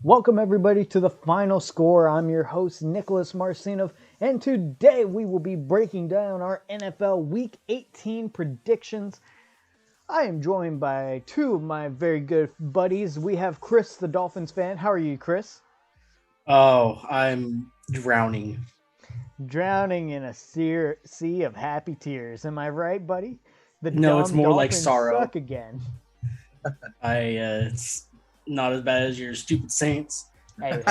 Welcome everybody to the Final Score. I'm your host Nicholas Marcinov, and today we will be breaking down our NFL Week 18 predictions. I am joined by two of my very good buddies. We have Chris, the Dolphins fan. How are you, Chris? Oh, I'm drowning. Drowning in a sea of happy tears. Am I right, buddy? The No, it's dumb more like Dolphins sorrow. suck again. It's not as bad as your stupid Saints Hey.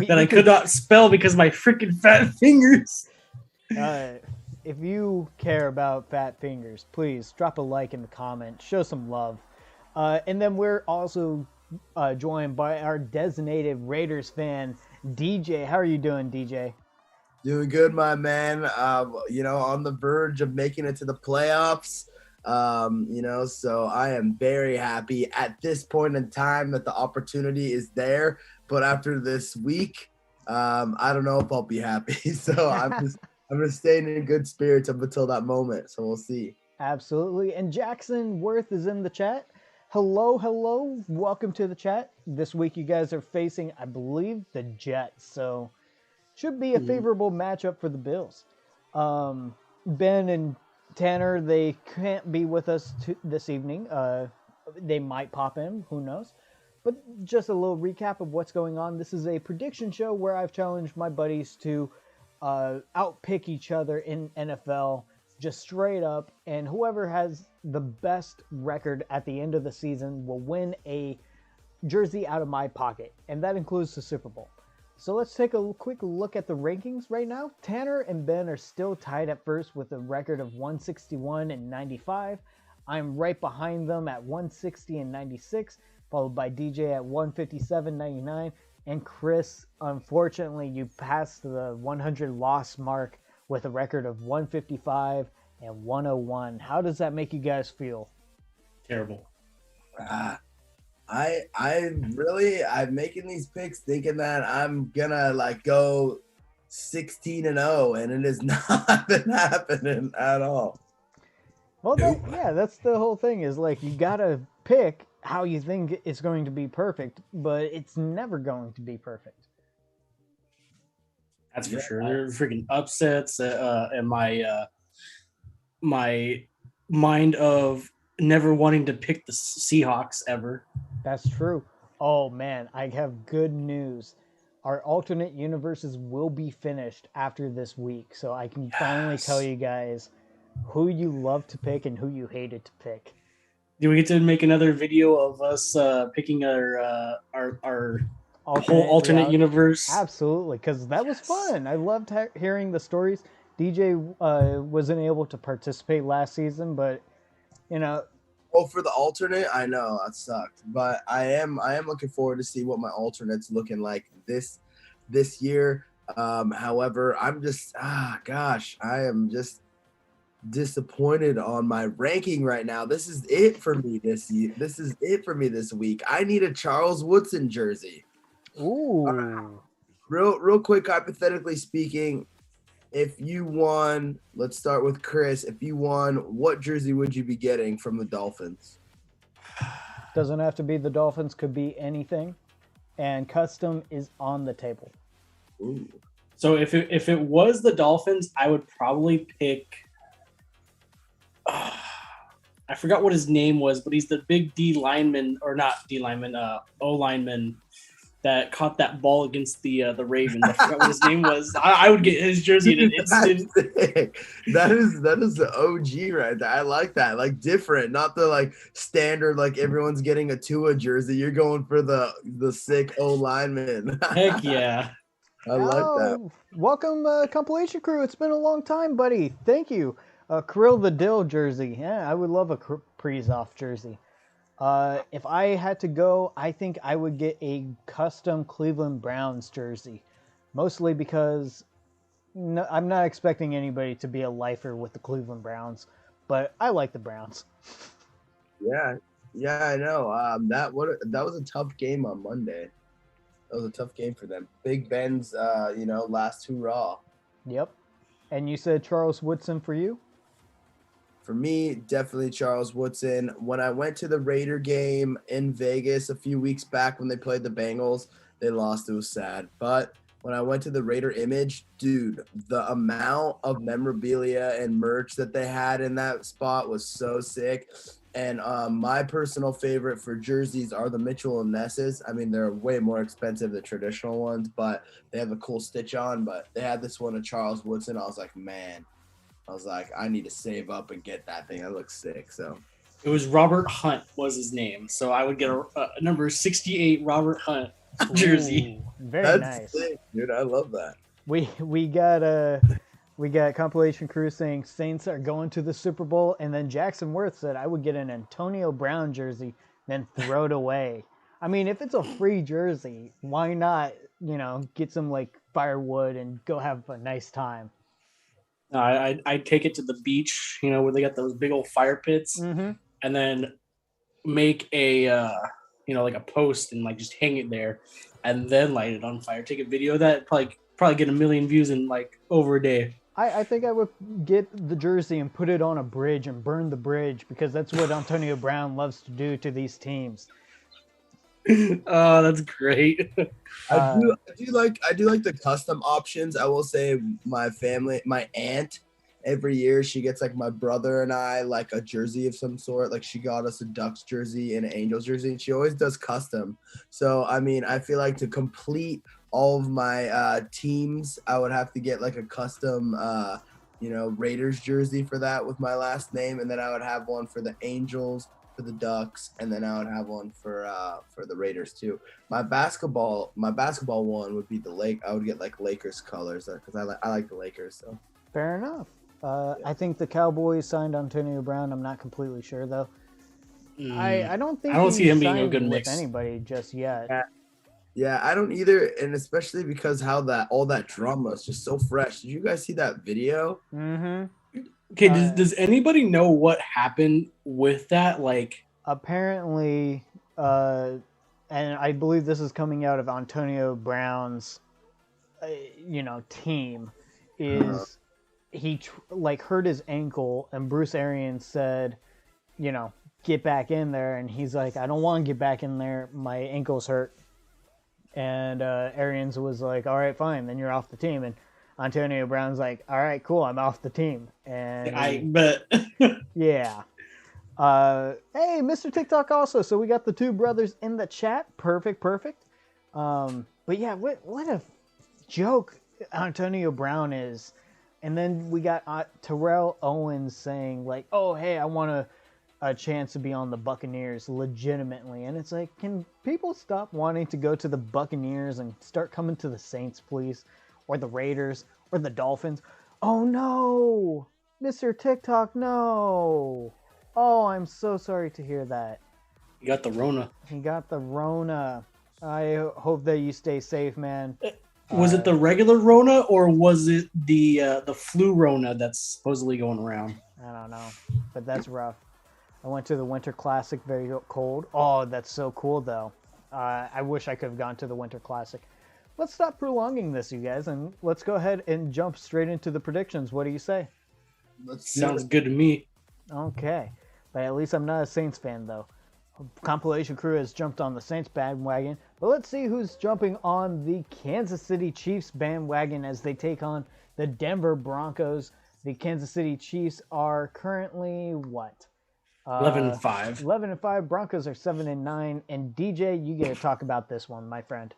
that I could not spell because of my freaking fat fingers. If you care about fat fingers, please drop a like in the comment. Show some love. And then we're also joined by our designated Raiders fan, DJ. How are you doing, DJ? Doing good, my man. On the verge of making it to the playoffs. So I am very happy at this point in time that the opportunity is there. But after this week, I don't know if I'll be happy. So I'm just staying in good spirits up until that moment. So we'll see. Absolutely. And Jackson Worth is in the chat. Hello. Welcome to the chat. This week you guys are facing, I believe, the Jets. So should be a favorable matchup for the Bills. Ben and Tanner, they can't be with us this evening. They might pop in, who knows. But just a little recap of what's going on. This is a prediction show where I've challenged my buddies to outpick each other in NFL, just straight up. And whoever has the best record at the end of the season will win a jersey out of my pocket. And that includes the Super Bowl. So let's take a quick look at the rankings right now. Tanner and Ben are still tied at first with a record of 161 and 95. I'm right behind them at 160 and 96, followed by DJ at 157, 99. And Chris, unfortunately, you passed the 100 loss mark with a record of 155 and 101. How does that make you guys feel? Terrible. I'm making these picks thinking that I'm gonna go 16-0, and it has not been happening at all. Well, that's the whole thing is you gotta pick how you think it's going to be perfect, but it's never going to be perfect. That's for sure. They're freaking upsets, and my mind of never wanting to pick the Seahawks ever. That's true. Oh man, I have good news. Our alternate universes will be finished after this week, so I can finally tell you guys who you love to pick and who you hated to pick. Do we get to make another video of us picking our whole alternate universe? Absolutely, because that was fun. I loved hearing the stories. DJ wasn't able to participate last season, but for the alternate, I know that sucked, but I am looking forward to see what my alternate's looking like this year. However, I'm just I am just disappointed on my ranking right now. This is it for me this year. This is it for me this week. I need a Charles Woodson jersey. Ooh. Real quick, hypothetically speaking, if you won, let's start with Chris. If you won, what jersey would you be getting from the Dolphins? Doesn't have to be the Dolphins, could be anything. And custom is on the table. Ooh. So if it was the Dolphins, I would probably pick I forgot what his name was, but he's the big D lineman, or not D lineman, O lineman that caught that ball against the Ravens. I forgot what his name was. I would get his jersey in an instant. That is the OG right there. I like that. Different, not the standard everyone's getting a Tua jersey. You're going for the sick O lineman. Heck yeah. I like that. Welcome, compilation crew. It's been a long time, buddy. Thank you. Kirill the Dill jersey. Yeah, I would love a Kaprizov jersey. If I had to go, I think I would get a custom Cleveland Browns jersey. Mostly because I'm not expecting anybody to be a lifer with the Cleveland Browns, but I like the Browns. Yeah, I know. That was a tough game on Monday. That was a tough game for them. Big Ben's, last hurrah. Yep. And you said Charles Woodson for you? For me, definitely Charles Woodson. When I went to the Raider game in Vegas a few weeks back when they played the Bengals, they lost. It was sad. But when I went to the Raider Image, dude, the amount of memorabilia and merch that they had in that spot was so sick. And my personal favorite for jerseys are the Mitchell and Nesses. I mean, they're way more expensive than traditional ones, but they have a cool stitch on. But they had this one of Charles Woodson. I was like, man, I need to save up and get that thing. That looks sick. So It was Robert Hunt was his name. So I would get a number 68 Robert Hunt jersey. Ooh, very that's nice. sick, dude. I love that. We got compilation crew saying Saints are going to the Super Bowl, and then Jackson Worth said I would get an Antonio Brown jersey, then throw it away. I mean, if it's a free jersey, why not, get some like firewood and go have a nice time? I'd take it to the beach, where they got those big old fire pits, Mm-hmm. and then make a like a post and like just hang it there, and then light it on fire. Take a video of that, probably get 1 million views in like over a day. I think I would get the jersey and put it on a bridge and burn the bridge, because that's what Antonio Brown loves to do to these teams. Oh, that's great. I do like the custom options. I will say my aunt, every year she gets like my brother and I like a jersey of some sort. Like she got us a Ducks jersey and an Angels jersey, and she always does custom. So I mean, I feel like to complete all of my teams, I would have to get like a custom Raiders jersey for that with my last name, and then I would have one for the Angels, for the Ducks, and then I would have one for the Raiders too. My basketball one would be the Lake. I would get like Lakers colors because I like the Lakers. So Fair enough. I think the Cowboys signed Antonio Brown. I'm not completely sure though. I don't think I don't he see him being a signed good with mix. anybody just yet. yeah, I don't either, and especially because how all that drama is just so fresh. Did you guys see that video? Mm-hmm. Okay, does anybody know what happened with that? Like, Apparently, and I believe this is coming out of Antonio Brown's, team, is he hurt his ankle, and Bruce Arians said, get back in there, and he's like, I don't want to get back in there, my ankle's hurt. And Arians was like, all right, fine, then you're off the team. And Antonio Brown's like, all right, cool, I'm off the team. And I bet. yeah. Hey, Mr. TikTok also. So we got the two brothers in the chat. Perfect. But yeah, what a joke Antonio Brown is. And then we got Terrell Owens saying like, oh, hey, I want a chance to be on the Buccaneers legitimately. And it's like, can people stop wanting to go to the Buccaneers and start coming to the Saints, please? Or the Raiders, or the Dolphins? Oh no, Mr. TikTok, no. Oh, I'm so sorry to hear that. You got the Rona. He got the Rona. I hope that you stay safe, man. Was it the regular Rona, or was it the flu Rona that's supposedly going around? I don't know, but that's rough. I went to the Winter Classic, very cold. Oh, that's so cool, though. I wish I could have gone to the Winter Classic. Let's stop prolonging this, you guys, and let's go ahead and jump straight into the predictions. What do you say? Sounds good to me. Okay. But at least I'm not a Saints fan, though. Compilation crew has jumped on the Saints bandwagon, but let's see who's jumping on the Kansas City Chiefs bandwagon as they take on the Denver Broncos. The Kansas City Chiefs are currently what? 11-5. 11-5. Broncos are 7-9. And DJ, you get to talk about this one, my friend.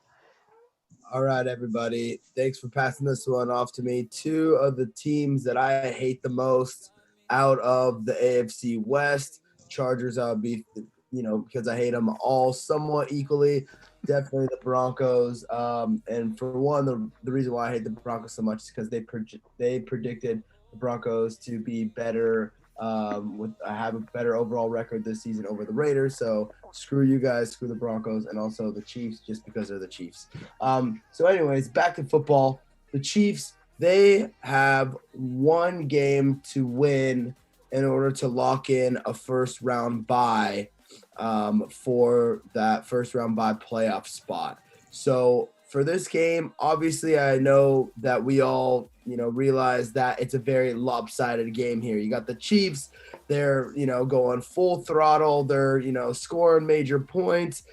All right, everybody. Thanks for passing this one off to me. Two of the teams that I hate the most out of the AFC West. Chargers, I would be, because I hate them all somewhat equally. Definitely the Broncos. And for one, the reason why I hate the Broncos so much is because they predicted the Broncos to be better, have a better overall record this season over the Raiders. So screw you guys, screw the Broncos, and also the Chiefs just because they're the Chiefs. So anyways, back to football. The Chiefs, they have one game to win in order to lock in a first-round bye for that first-round bye playoff spot. So for this game, obviously, I know that we all, realize that it's a very lopsided game here. You got the Chiefs, they're, going full throttle. They're, scoring major points,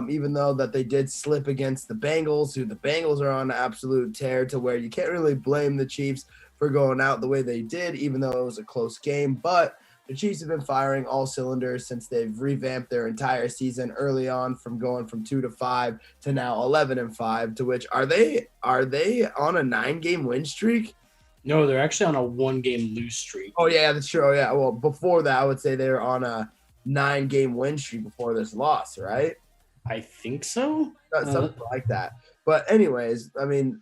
even though that they did slip against the Bengals, who the Bengals are on an absolute tear to where you can't really blame the Chiefs for going out the way they did, even though it was a close game. But the Chiefs have been firing all cylinders since they've revamped their entire season early on, from going from 2-5 to now 11-5. To which are they on a 9-game win streak? No, they're actually on a 1-game lose streak. Oh yeah, that's true. Oh, yeah. Well, before that, I would say they were on a 9-game win streak before this loss, right? I think so. Something like that. But anyways, I mean,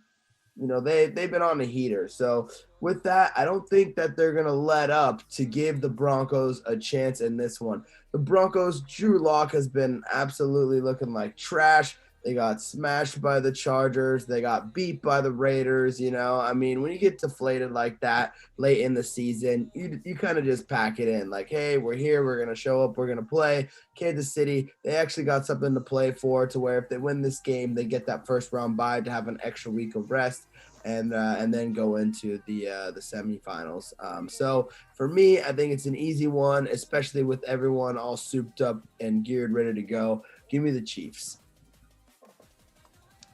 they've been on a heater. So with that, I don't think that they're going to let up to give the Broncos a chance in this one. The Broncos, Drew Lock has been absolutely looking like trash. They got smashed by the Chargers. They got beat by the Raiders. I mean, when you get deflated like that late in the season, you kind of just pack it in. Like, hey, we're here. We're going to show up. We're going to play. Kansas City, they actually got something to play for, to where if they win this game, they get that first round bye to have an extra week of rest and then go into the semifinals. So for me, I think it's an easy one, especially with everyone all souped up and geared, ready to go. Give me the Chiefs.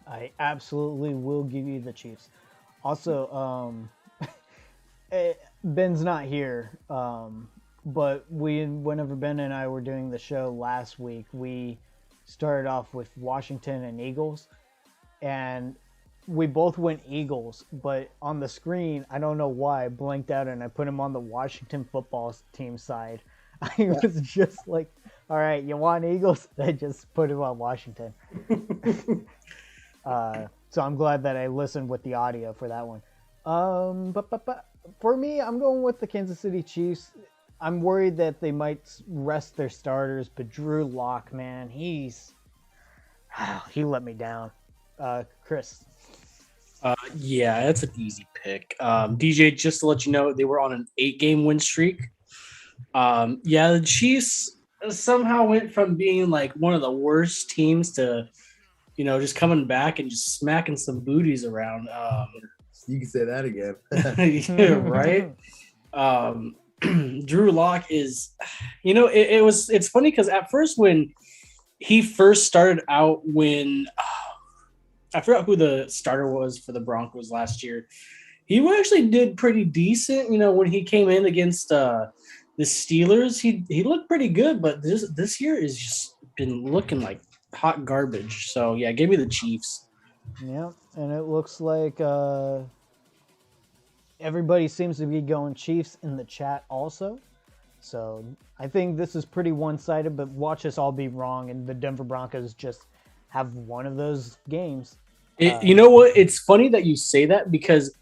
I absolutely will give you the Chiefs. Also, Ben's not here, but whenever Ben and I were doing the show last week, we started off with Washington and Eagles, and we both went Eagles, but on the screen, I don't know why, I blanked out and I put him on the Washington football team side. I was just like, all right, you want Eagles? I just put him on Washington. So I'm glad that I listened with the audio for that one. But for me, I'm going with the Kansas City Chiefs. I'm worried that they might rest their starters, but Drew Lock, man, he let me down. Chris. Yeah, that's an easy pick. DJ, just to let you know, they were on an 8-game win streak. The Chiefs somehow went from being like one of the worst teams to just coming back and just smacking some booties around. You can say that again. Yeah, right? Drew Lock is, it's funny because at first when he first started out, I forgot who the starter was for the Broncos last year, he actually did pretty decent. When he came in against the Steelers, he looked pretty good, but this year is just been looking like hot garbage. So yeah, give me the Chiefs. Yeah, and it looks like everybody seems to be going Chiefs in the chat also. So I think this is pretty one-sided, but watch us all be wrong and the Denver Broncos just have one of those games. You know what? It's funny that you say that, because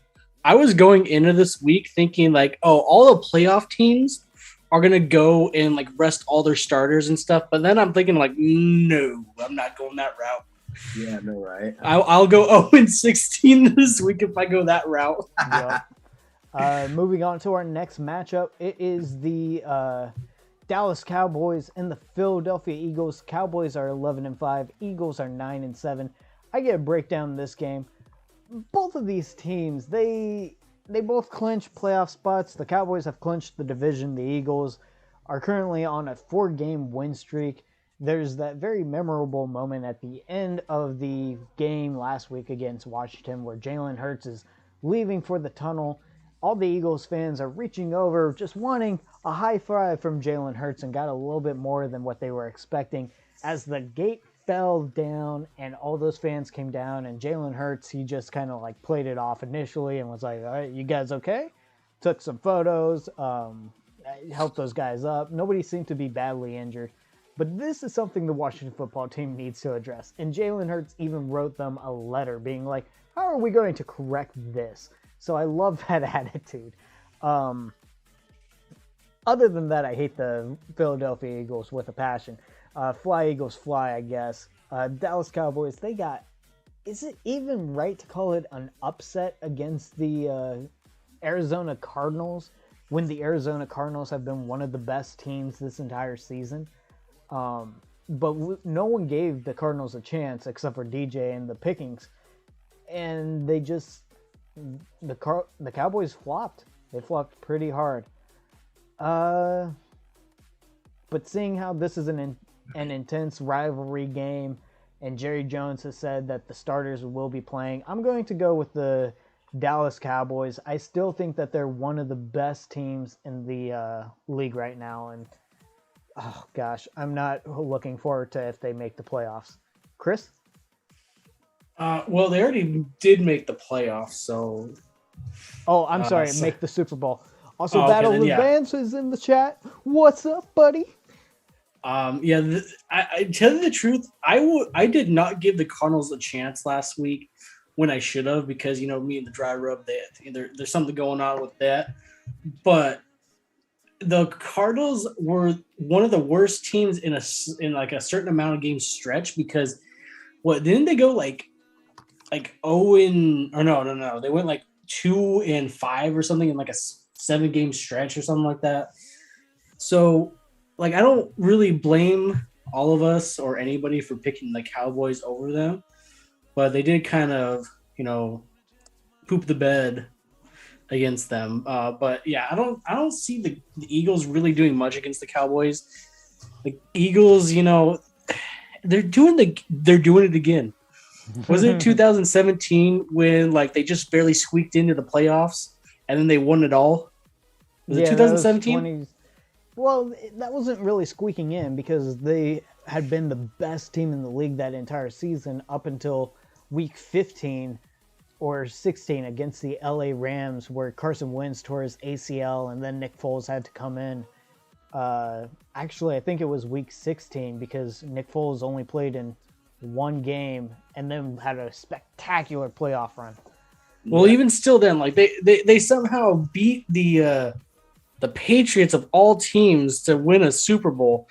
I was going into this week thinking like, oh, all the playoff teams are going to go and like rest all their starters and stuff. But then I'm thinking like, no, I'm not going that route. Yeah, no, right. I'll go 0-16 this week if I go that route. Yep. Moving on to our next matchup. It is the Dallas Cowboys and the Philadelphia Eagles. Cowboys are 11-5. Eagles are 9-7. I get a breakdown in this game. Both of these teams, they both clinch playoff spots. The Cowboys have clinched the division. The Eagles are currently on a 4-game win streak. There's that very memorable moment at the end of the game last week against Washington where Jalen Hurts is leaving for the tunnel. All the Eagles fans are reaching over, just wanting a high five from Jalen Hurts, and got a little bit more than what they were expecting as the gate fell down and all those fans came down, and Jalen Hurts, he just kind of like played it off initially and was like, all right, you guys okay? Took some photos, helped those guys up. Nobody seemed to be badly injured. But this is something the Washington football team needs to address. And Jalen Hurts even wrote them a letter being like, how are we going to correct this? So I love that attitude. Other than that, I hate the Philadelphia Eagles with a passion. Fly Eagles fly, I guess. Dallas Cowboys, they got... Is it even right to call it an upset against the Arizona Cardinals when the Arizona Cardinals have been one of the best teams this entire season? But no one gave the Cardinals a chance except for DJ and the Pickings. and they just the Cowboys flopped. They flopped pretty hard. But seeing how this is an intense rivalry game, and Jerry Jones has said that the starters will be playing, I'm going to go with the Dallas Cowboys. I still think that they're one of the best teams in the league right now, and oh gosh, I'm not looking forward to if they make the playoffs. Chris? Well, they already did make the playoffs, so. Oh, I'm sorry, make the Super Bowl. Also, okay, Battle of Vance is in the chat. What's up, buddy? I tell you the truth, I did not give the Cardinals a chance last week when I should have, because me and the dry rub, there's something going on with that. But the Cardinals were one of the worst teams in a certain amount of games stretch, because didn't they go like 0 or no, they went like 2-5 or something in like a 7-game stretch or something like that. So I don't really blame all of us or anybody for picking the Cowboys over them, but they did kind of poop the bed against them. But yeah, I don't see the Eagles really doing much against the Cowboys. The Eagles, they're doing it again. Was it 2017 when they just barely squeaked into the playoffs and then they won it all? Was it 2017? Well, that wasn't really squeaking in, because they had been the best team in the league that entire season up until week 15 or 16 against the LA Rams, where Carson Wentz tore his ACL and then Nick Foles had to come in. Actually, I think it was week 16, because Nick Foles only played in one game and then had a spectacular playoff run. Well, even still then, they somehow beat the Patriots of all teams to win a Super Bowl.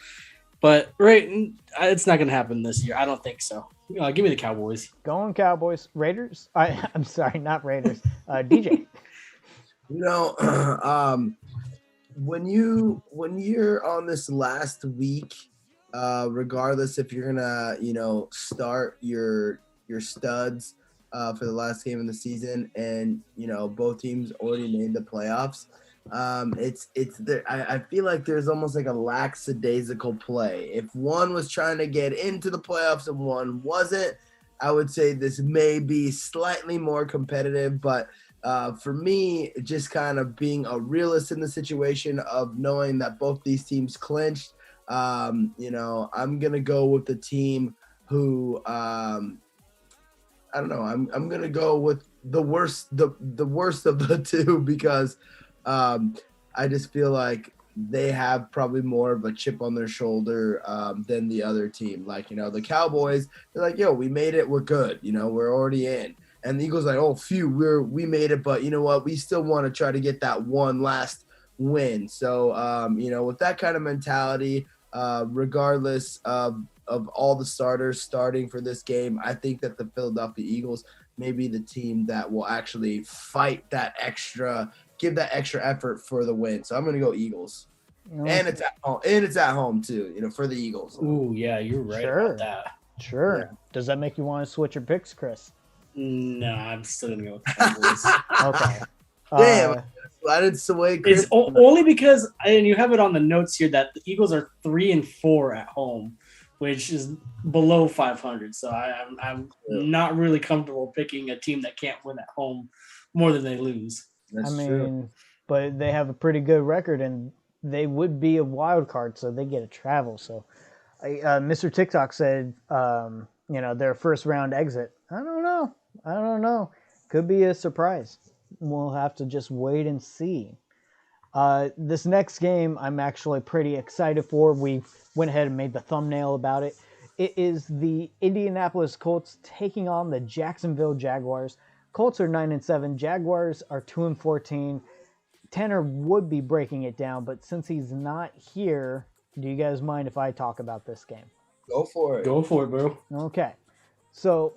But it's not going to happen this year. I don't think so. Give me the Cowboys. Going Cowboys. Raiders? I'm sorry, not Raiders. DJ. When you're on this last week, regardless if you're gonna start your studs for the last game of the season, and both teams already made the playoffs, it's there. I feel like there's almost like a lackadaisical play. If one was trying to get into the playoffs and one wasn't, I would say this may be slightly more competitive. But for me, just kind of being a realist in the situation of knowing that both these teams clinched, I'm gonna go with the team who I don't know. I'm gonna go with the worst of the two, because I just feel like they have probably more of a chip on their shoulder than the other team. The Cowboys, they're like, yo, we made it, we're good, we're already in. And the Eagles like, oh, phew, we made it, but you know what? We still want to try to get that one last win. So, with that kind of mentality, regardless of all the starters starting for this game, I think that the Philadelphia Eagles may be the team that will actually give that extra effort for the win. So I'm going to go Eagles. And it's at home too, for the Eagles. Ooh, yeah, you're right about that. Sure. Yeah. Does that make you want to switch your picks, Chris? No, I'm still going to go with the Cowboys. Okay. Damn, I didn't sway Chris. It's only because, and you have it on the notes here, that the Eagles are 3-4 at home, which is below 500. So I'm not really comfortable picking a team that can't win at home more than they lose. That's true. But they have a pretty good record, and they would be a wild card, so they get to travel. So, Mr. TikTok said, their first round exit. I don't know. Could be a surprise. We'll have to just wait and see. This next game, I'm actually pretty excited for. We went ahead and made the thumbnail about it. It is the Indianapolis Colts taking on the Jacksonville Jaguars. Colts are 9-7. Jaguars are 2-14. Tanner would be breaking it down, but since he's not here, do you guys mind if I talk about this game? Go for it. Go for it, bro. Okay. So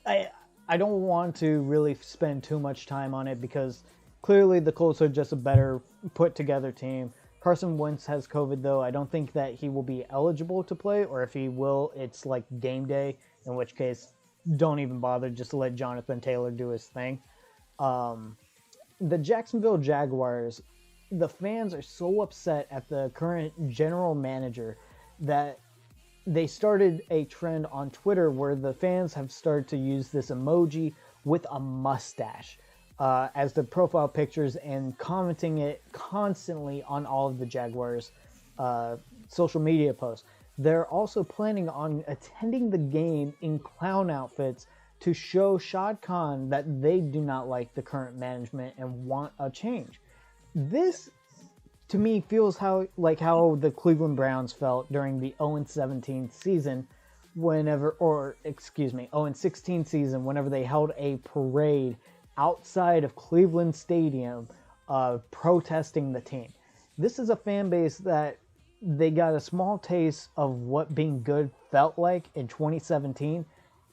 I don't want to really spend too much time on it, because clearly the Colts are just a better put together team. Carson Wentz has COVID, though. I don't think that he will be eligible to play, or if he will, it's like game day, in which case don't even bother. Just let Jonathan Taylor do his thing. The Jacksonville Jaguars, the fans are so upset at the current general manager that they started a trend on Twitter where the fans have started to use this emoji with a mustache as the profile pictures and commenting it constantly on all of the Jaguars' social media posts. They're also planning on attending the game in clown outfits to show Shad Khan that they do not like the current management and want a change. This, to me, feels like how the Cleveland Browns felt during the 0-17 season, 0-16 season, whenever they held a parade outside of Cleveland Stadium, protesting the team. This is a fan base that they got a small taste of what being good felt like in 2017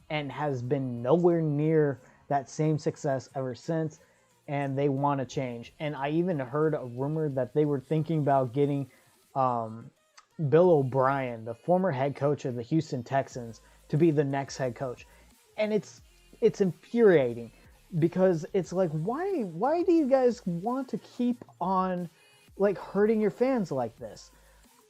and has been nowhere near that same success ever since, and they want to change. And I even heard a rumor that they were thinking about getting Bill O'Brien, the former head coach of the Houston Texans, to be the next head coach. And it's infuriating because it's like, why do you guys want to keep on like hurting your fans like this?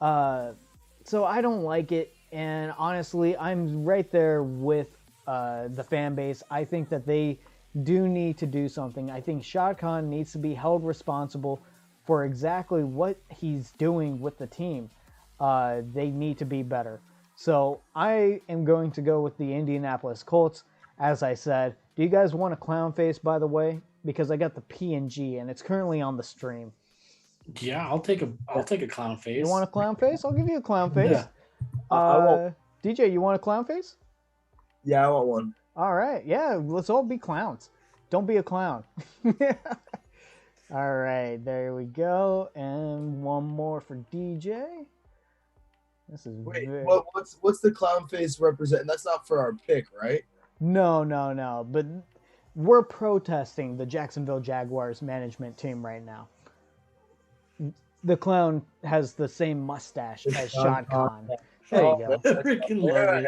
So I don't like it, and honestly, I'm right there with the fan base. I think that they do need to do something. I think Shad Khan needs to be held responsible for exactly what he's doing with the team. They need to be better. So I am going to go with the Indianapolis Colts. As I said, do you guys want a clown face, by the way? Because I got the PNG, and it's currently on the stream. Yeah, I'll take a clown face. You want a clown face? I'll give you a clown face. Yeah. DJ, you want a clown face? Yeah, I want one. All right. Yeah, let's all be clowns. Don't be a clown. All right, there we go. And one more for DJ. This is what's the clown face represent? That's not for our pick, right? No. But we're protesting the Jacksonville Jaguars management team right now. The clown has the same mustache as Shad Khan. There you go. Freaking love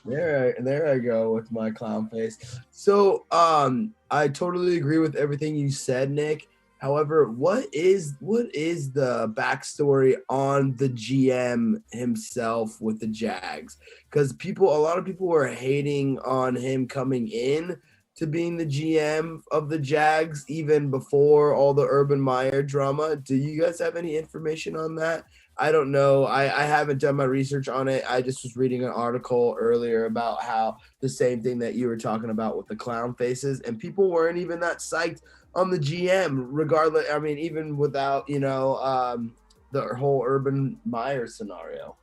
it. There I go with my clown face. So I totally agree with everything you said, Nick. However, what is the backstory on the GM himself with the Jags? Because a lot of people were hating on him coming in to being the GM of the Jags even before all the Urban Meyer drama. Do you guys have any information on that? I don't know. I haven't done my research on it. I just was reading an article earlier about how the same thing that you were talking about with the clown faces, and people weren't even that psyched on the GM regardless. I mean, even without, the whole Urban Meyer scenario.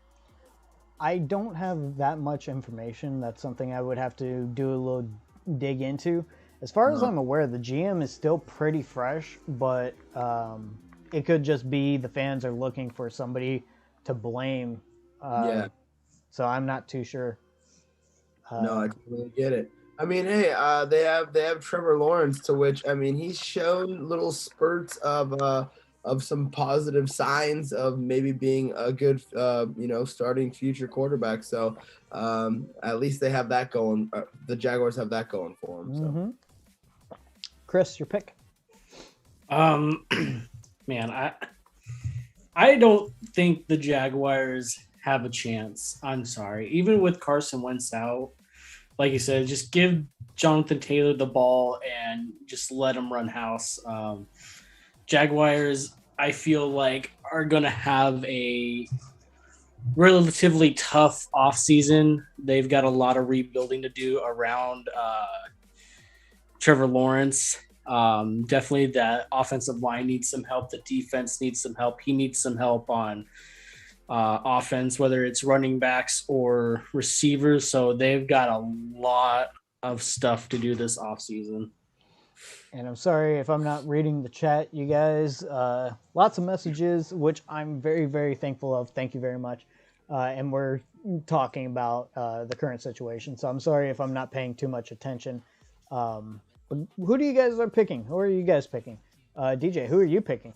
I don't have that much information. That's something I would have to do a little dig into. As far as I'm aware, the GM is still pretty fresh, but it could just be the fans are looking for somebody to blame. So I'm not too sure. No, I totally get it. I mean, hey, they have Trevor Lawrence, to which, I mean, he's shown little spurts of some positive signs of maybe being a good, starting future quarterback. So at least they have that going. The Jaguars have that going for them. So. Mm-hmm. Chris, your pick. Man, I don't think the Jaguars have a chance. I'm sorry. Even with Carson Wentz out, like you said, just give Jonathan Taylor the ball and just let him run house. Jaguars, I feel like, are going to have a relatively tough offseason. They've got a lot of rebuilding to do around Trevor Lawrence. Definitely that offensive line needs some help. The defense needs some help. He needs some help on offense, whether it's running backs or receivers. So they've got a lot of stuff to do this offseason. And I'm sorry if I'm not reading the chat, you guys. Lots of messages, which I'm very, very thankful of. Thank you very much. And we're talking about the current situation. So I'm sorry if I'm not paying too much attention. But who do you guys are picking? Who are you guys picking? DJ, who are you picking?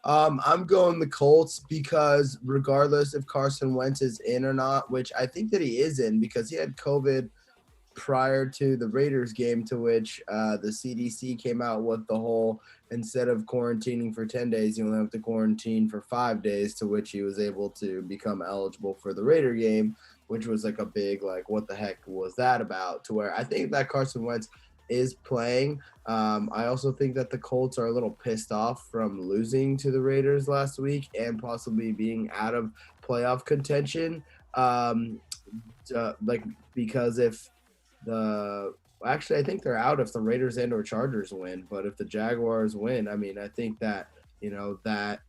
I'm going the Colts because regardless if Carson Wentz is in or not, which I think that he is in because he had COVID prior to the Raiders game, to which the CDC came out with the whole, instead of quarantining for 10 days, you only have to quarantine for 5 days, to which he was able to become eligible for the Raider game, which was like a big, like, what the heck was that about? To where I think that Carson Wentz is playing. I also think that the Colts are a little pissed off from losing to the Raiders last week and possibly being out of playoff contention. Because if actually, I think they're out if the Raiders and or Chargers win, but if the Jaguars win, I mean, I think that, that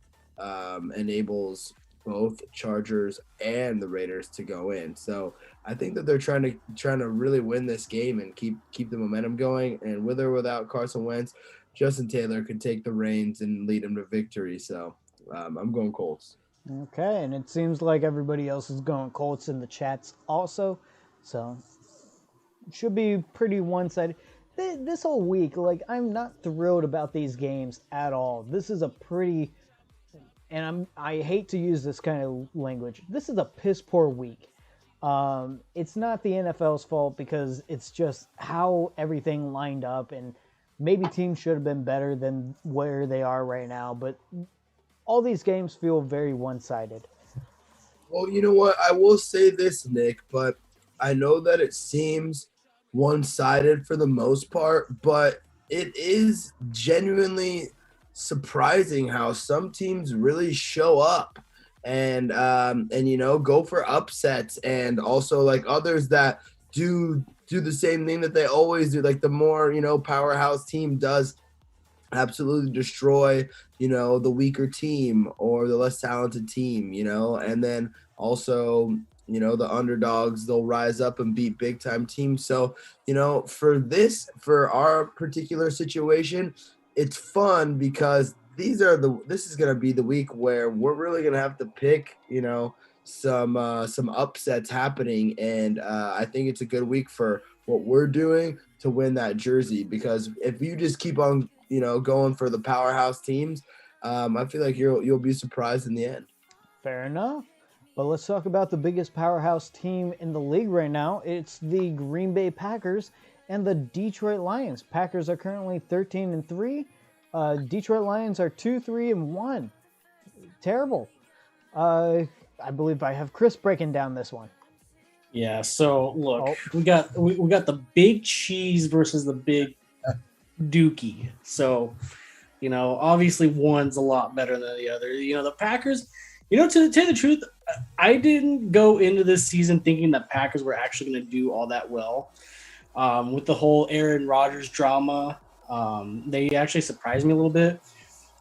enables both Chargers and the Raiders to go in. So I think that they're trying to really win this game and keep the momentum going. And with or without Carson Wentz, Justin Taylor could take the reins and lead them to victory. So I'm going Colts. Okay, and it seems like everybody else is going Colts in the chats also. So it should be pretty one-sided. This whole week, like, I'm not thrilled about these games at all. This is a pretty, and I hate to use this kind of language, this is a piss poor week. It's not the NFL's fault because it's just how everything lined up, and maybe teams should have been better than where they are right now, but all these games feel very one-sided. Well, you know what? I will say this, Nick, but I know that it seems one-sided for the most part, but it is genuinely surprising how some teams really show up and go for upsets, and also like others that do the same thing that they always do. Like the more, powerhouse team does absolutely destroy, the weaker team or the less talented team, and then also, the underdogs, they'll rise up and beat big time teams. So, for our particular situation, it's fun because this is going to be the week where we're really going to have to pick, some upsets happening. And I think it's a good week for what we're doing to win that jersey, because if you just keep on, going for the powerhouse teams, I feel like you'll be surprised in the end. Fair enough. But let's talk about the biggest powerhouse team in the league right now. It's the Green Bay Packers and the Detroit Lions. Packers are currently 13-3. Detroit Lions are 2-3-1. Terrible. I believe I have Chris breaking down this one. Yeah. So look, we got the big cheese versus the big dookie. So, obviously one's a lot better than the other. The Packers, to tell the truth, I didn't go into this season thinking that Packers were actually going to do all that well. With the whole Aaron Rodgers drama, they actually surprised me a little bit.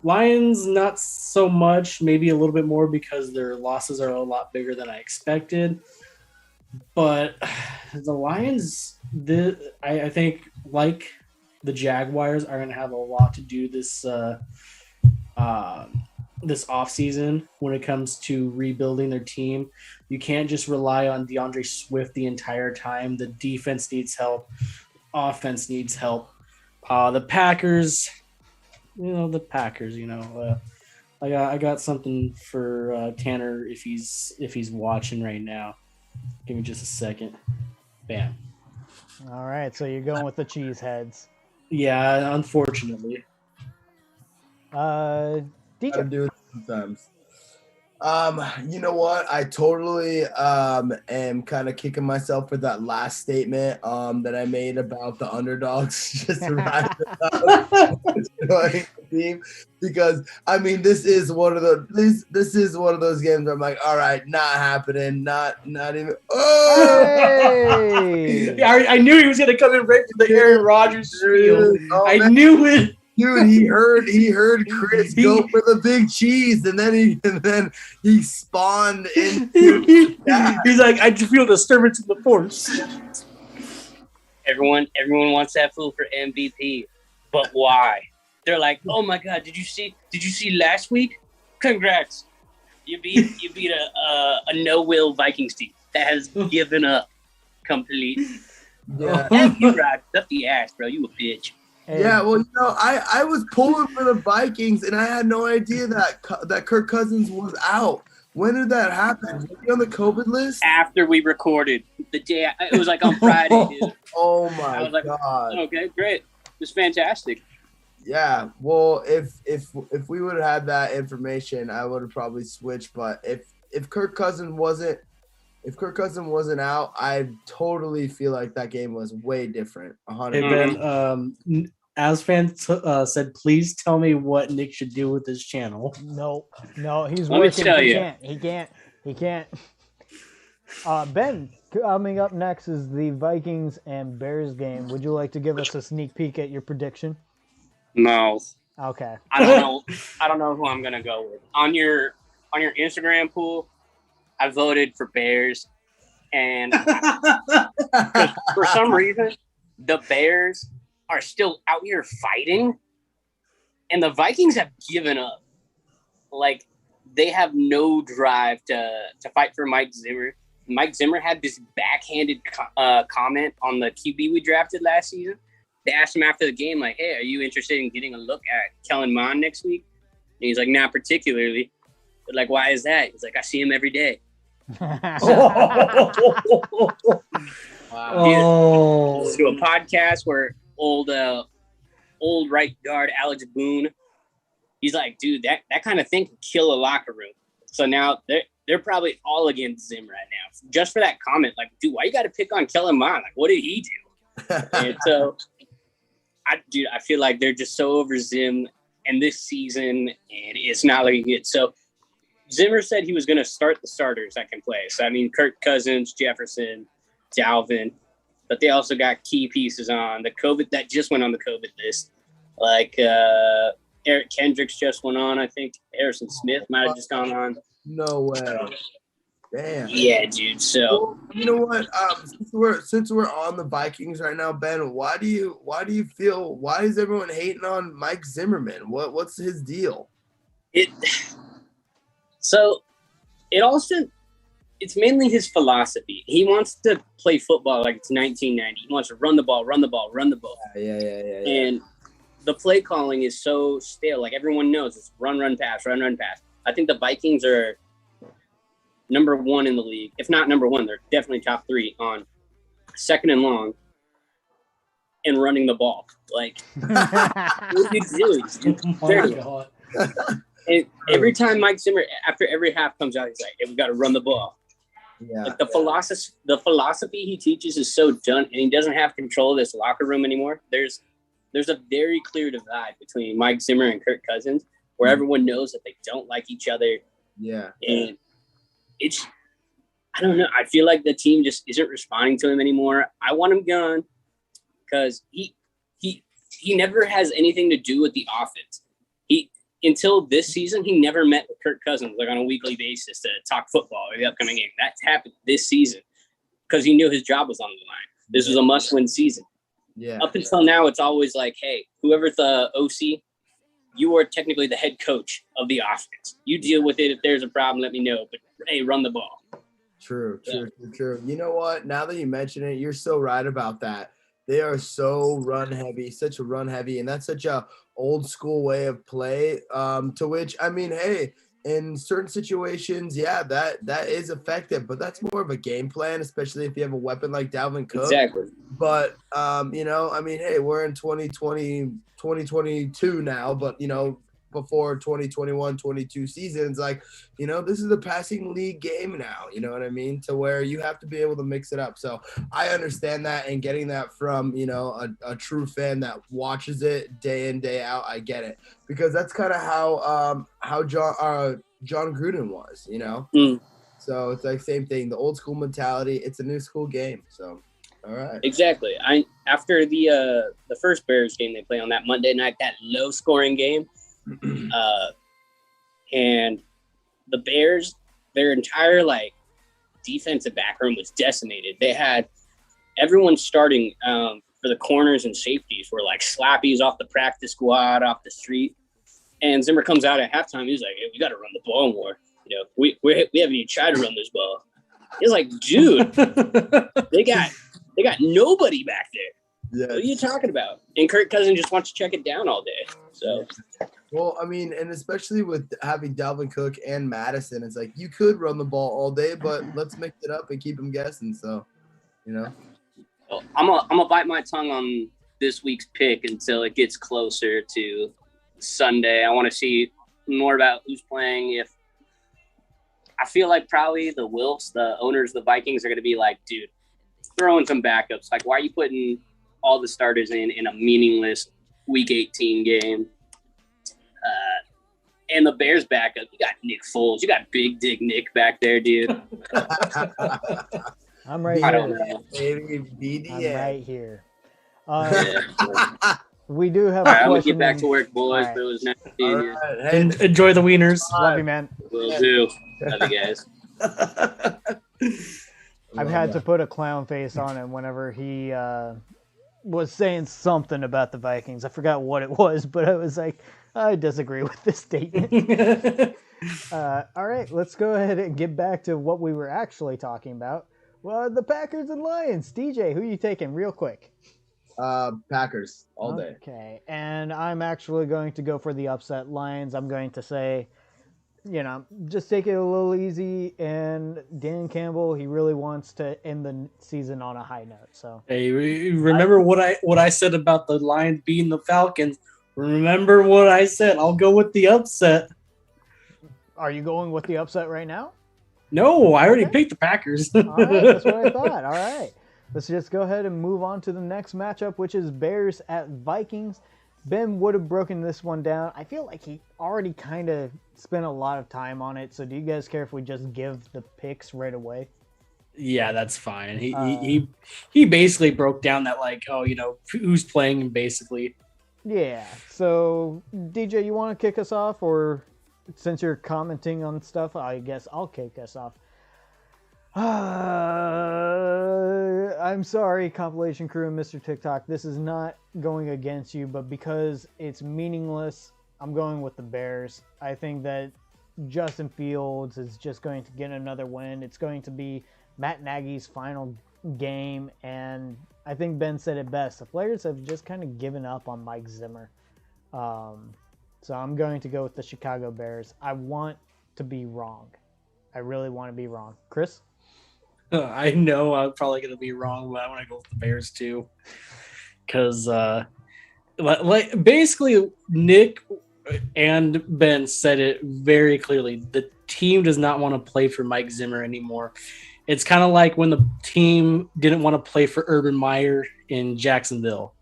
Lions, not so much, maybe a little bit more because their losses are a lot bigger than I expected. But the Lions, I think, like the Jaguars, are going to have a lot to do this this offseason when it comes to rebuilding their team. You can't just rely on DeAndre Swift the entire time. The defense needs help. Offense needs help. The Packers, I got something for Tanner if he's watching right now. Give me just a second. Bam. All right, so you're going with the cheeseheads. Yeah, unfortunately. DJ. I do it sometimes. You know what? I totally am kind of kicking myself for that last statement that I made about the underdogs just rise up the team, because I mean this is one of those games where I'm like, all right, not happening, not even. Oh! Hey! I knew he was gonna come in right to the Aaron Rodgers spiel. I knew it. Dude, he heard Chris go for the big cheese, and then he spawned into He's like, I just feel disturbance in the force. Everyone wants that fool for MVP, but why? They're like, oh my God, did you see last week? Congrats, you beat a no-will Vikings team that has given up completely. Yeah. You rocked up the ass, bro. You a bitch. Yeah, well, I was pulling for the Vikings, and I had no idea that Kirk Cousins was out. When did that happen? Was he on the COVID list? After we recorded the day, it was like on Friday, dude. Oh I my was like, god! okay, great. It was fantastic. Yeah. Well, if we would have had that information, I would have probably switched. But if Kirk Cousins wasn't out, I totally feel like that game was way different. 100. Hey Ben, as fans said, please tell me what Nick should do with his channel. No, he's Let me working. tell He you. can't. Ben, coming up next is the Vikings and Bears game. Would you like to give us a sneak peek at your prediction? No, Okay. I don't know. I don't know who I'm gonna go with. On your Instagram pool, I voted for Bears, and 'cause for some reason, the Bears are still out here fighting, and the Vikings have given up. Like, they have no drive to fight for Mike Zimmer. Mike Zimmer had this backhanded comment on the QB we drafted last season. They asked him after the game, like, hey, are you interested in getting a look at Kellen Mond next week? And he's like, not particularly. But like, why is that? He's like, I see him every day. Oh, To a podcast where old right guard Alex Boone, he's like, dude, that kind of thing can kill a locker room. So now they're probably all against Zim right now, just for that comment. Like, dude, why you got to pick on Kellen Mond? Like, what did he do? And so, I feel like they're just so over Zim and this season, and it's not looking good. So Zimmer said he was going to start the starters that can play. So, I mean, Kirk Cousins, Jefferson, Dalvin, but they also got key pieces on the COVID that just went on the COVID list. Like Eric Kendricks just went on, I think. Harrison Smith might have just gone on. No way. Damn. Yeah, dude. So Well, you know what? Since we're on the Vikings right now, Ben, why do you feel? Why is everyone hating on Mike Zimmerman? What's his deal? it's mainly his philosophy. He wants to play football like it's 1990. He wants to run the ball. Yeah. And the play calling is so stale. Like, everyone knows it's run, pass. I think the Vikings are number one in the league. If not number one, they're definitely top three on second and long and running the ball. Like, what are you doing? oh my God. And every time Mike Zimmer, after every half comes out, he's like, hey, we got to run the ball. Yeah. Like, the philosophy he teaches is so done, and he doesn't have control of this locker room anymore. There's a very clear divide between Mike Zimmer and Kirk Cousins, where everyone knows that they don't like each other. Yeah. And I don't know. I feel like the team just isn't responding to him anymore. I want him gone because he never has anything to do with the offense. Until this season, he never met with Kirk Cousins like on a weekly basis to talk football or the upcoming game. That's happened this season because he knew his job was on the line. This was a must-win season. Yeah. Up until now, it's always like, hey, whoever's the OC, you are technically the head coach of the offense. You deal with it. If there's a problem, let me know. But, hey, run the ball. True. You know what? Now that you mention it, you're so right about that. They are so run heavy, such a run heavy, and that's such a old school way of play. To which, I mean, hey, in certain situations, yeah, that is effective, but that's more of a game plan, especially if you have a weapon like Dalvin Cook. Exactly. But you know, I mean, hey, we're in 2022 now, but you know, before 2021-22 seasons, like, you know, this is a passing league game now, you know what I mean, to where you have to be able to mix it up. So I understand that, and getting that from, you know, a true fan that watches it day in, day out, I get it, because that's kind of how John Gruden was, you know. So it's like same thing, the old school mentality, it's a new school game. So all right. Exactly. After the first Bears game they play on that Monday night, that low scoring game, and the Bears, their entire like defensive back room was decimated. They had everyone starting for the corners and safeties were like slappies off the practice squad, off the street. And Zimmer comes out at halftime. He's like, hey, we got to run the ball more. You know, we haven't even tried to run this ball. He's like, dude, they got nobody back there. Yeah. What are you talking about? And Kirk Cousins just wants to check it down all day. So Well, I mean, and especially with having Dalvin Cook and Madison, it's like you could run the ball all day, but let's mix it up and keep them guessing. So, So I'm gonna bite my tongue on this week's pick until it gets closer to Sunday. I want to see more about who's playing. If I feel like probably the Wilfs, the owners of the Vikings, are going to be like, dude, throw in some backups. Like, why are you putting all the starters in a meaningless Week 18 game? And the Bears backup, you got Nick Foles. You got Big Dick Nick back there, dude. I'm right I here. don't know. Baby, I'm BDA. right here. Yeah. We do have All a right, I'm going to question. get back to work, boys. All right. But it was nice seeing All you. right. Hey, Enjoy the wieners. Love you, man. Will do. Love you guys. I've had to put a clown face on him whenever he was saying something about the Vikings. I forgot what it was, but I was like, I disagree with this statement. All right, let's go ahead and get back to what we were actually talking about. Well, the Packers and Lions. DJ, who are you taking real quick? Packers all day. Okay, and I'm actually going to go for the upset Lions. I'm going to say, just take it a little easy. And Dan Campbell, he really wants to end the season on a high note. So Hey, remember what I said about the Lions beating the Falcons? Remember what I said. I'll go with the upset. are you going with the upset right now? No, I already Okay. picked the Packers. All right, that's what I thought. All right. Let's just go ahead and move on to the next matchup, which is Bears at Vikings. Ben would have broken this one down. I feel like he already kind of spent a lot of time on it. So do you guys care if we just give the picks right away? Yeah, that's fine. He basically broke down that, like, who's playing basically. Yeah. So DJ, you want to kick us off, or since you're commenting on stuff, I guess I'll kick us off. I'm sorry, compilation crew and Mr. TikTok. This is not going against you, but because it's meaningless, I'm going with the Bears. I think that Justin Fields is just going to get another win. It's going to be Matt Nagy's final game, and I think Ben said it best. The players have just kind of given up on Mike Zimmer. So I'm going to go with the Chicago Bears. I want to be wrong. I really want to be wrong. Chris? I know I'm probably going to be wrong, but I want to go with the Bears too. Because, basically, Nick and Ben said it very clearly. The team does not want to play for Mike Zimmer anymore. It's kind of like when the team didn't want to play for Urban Meyer in Jacksonville.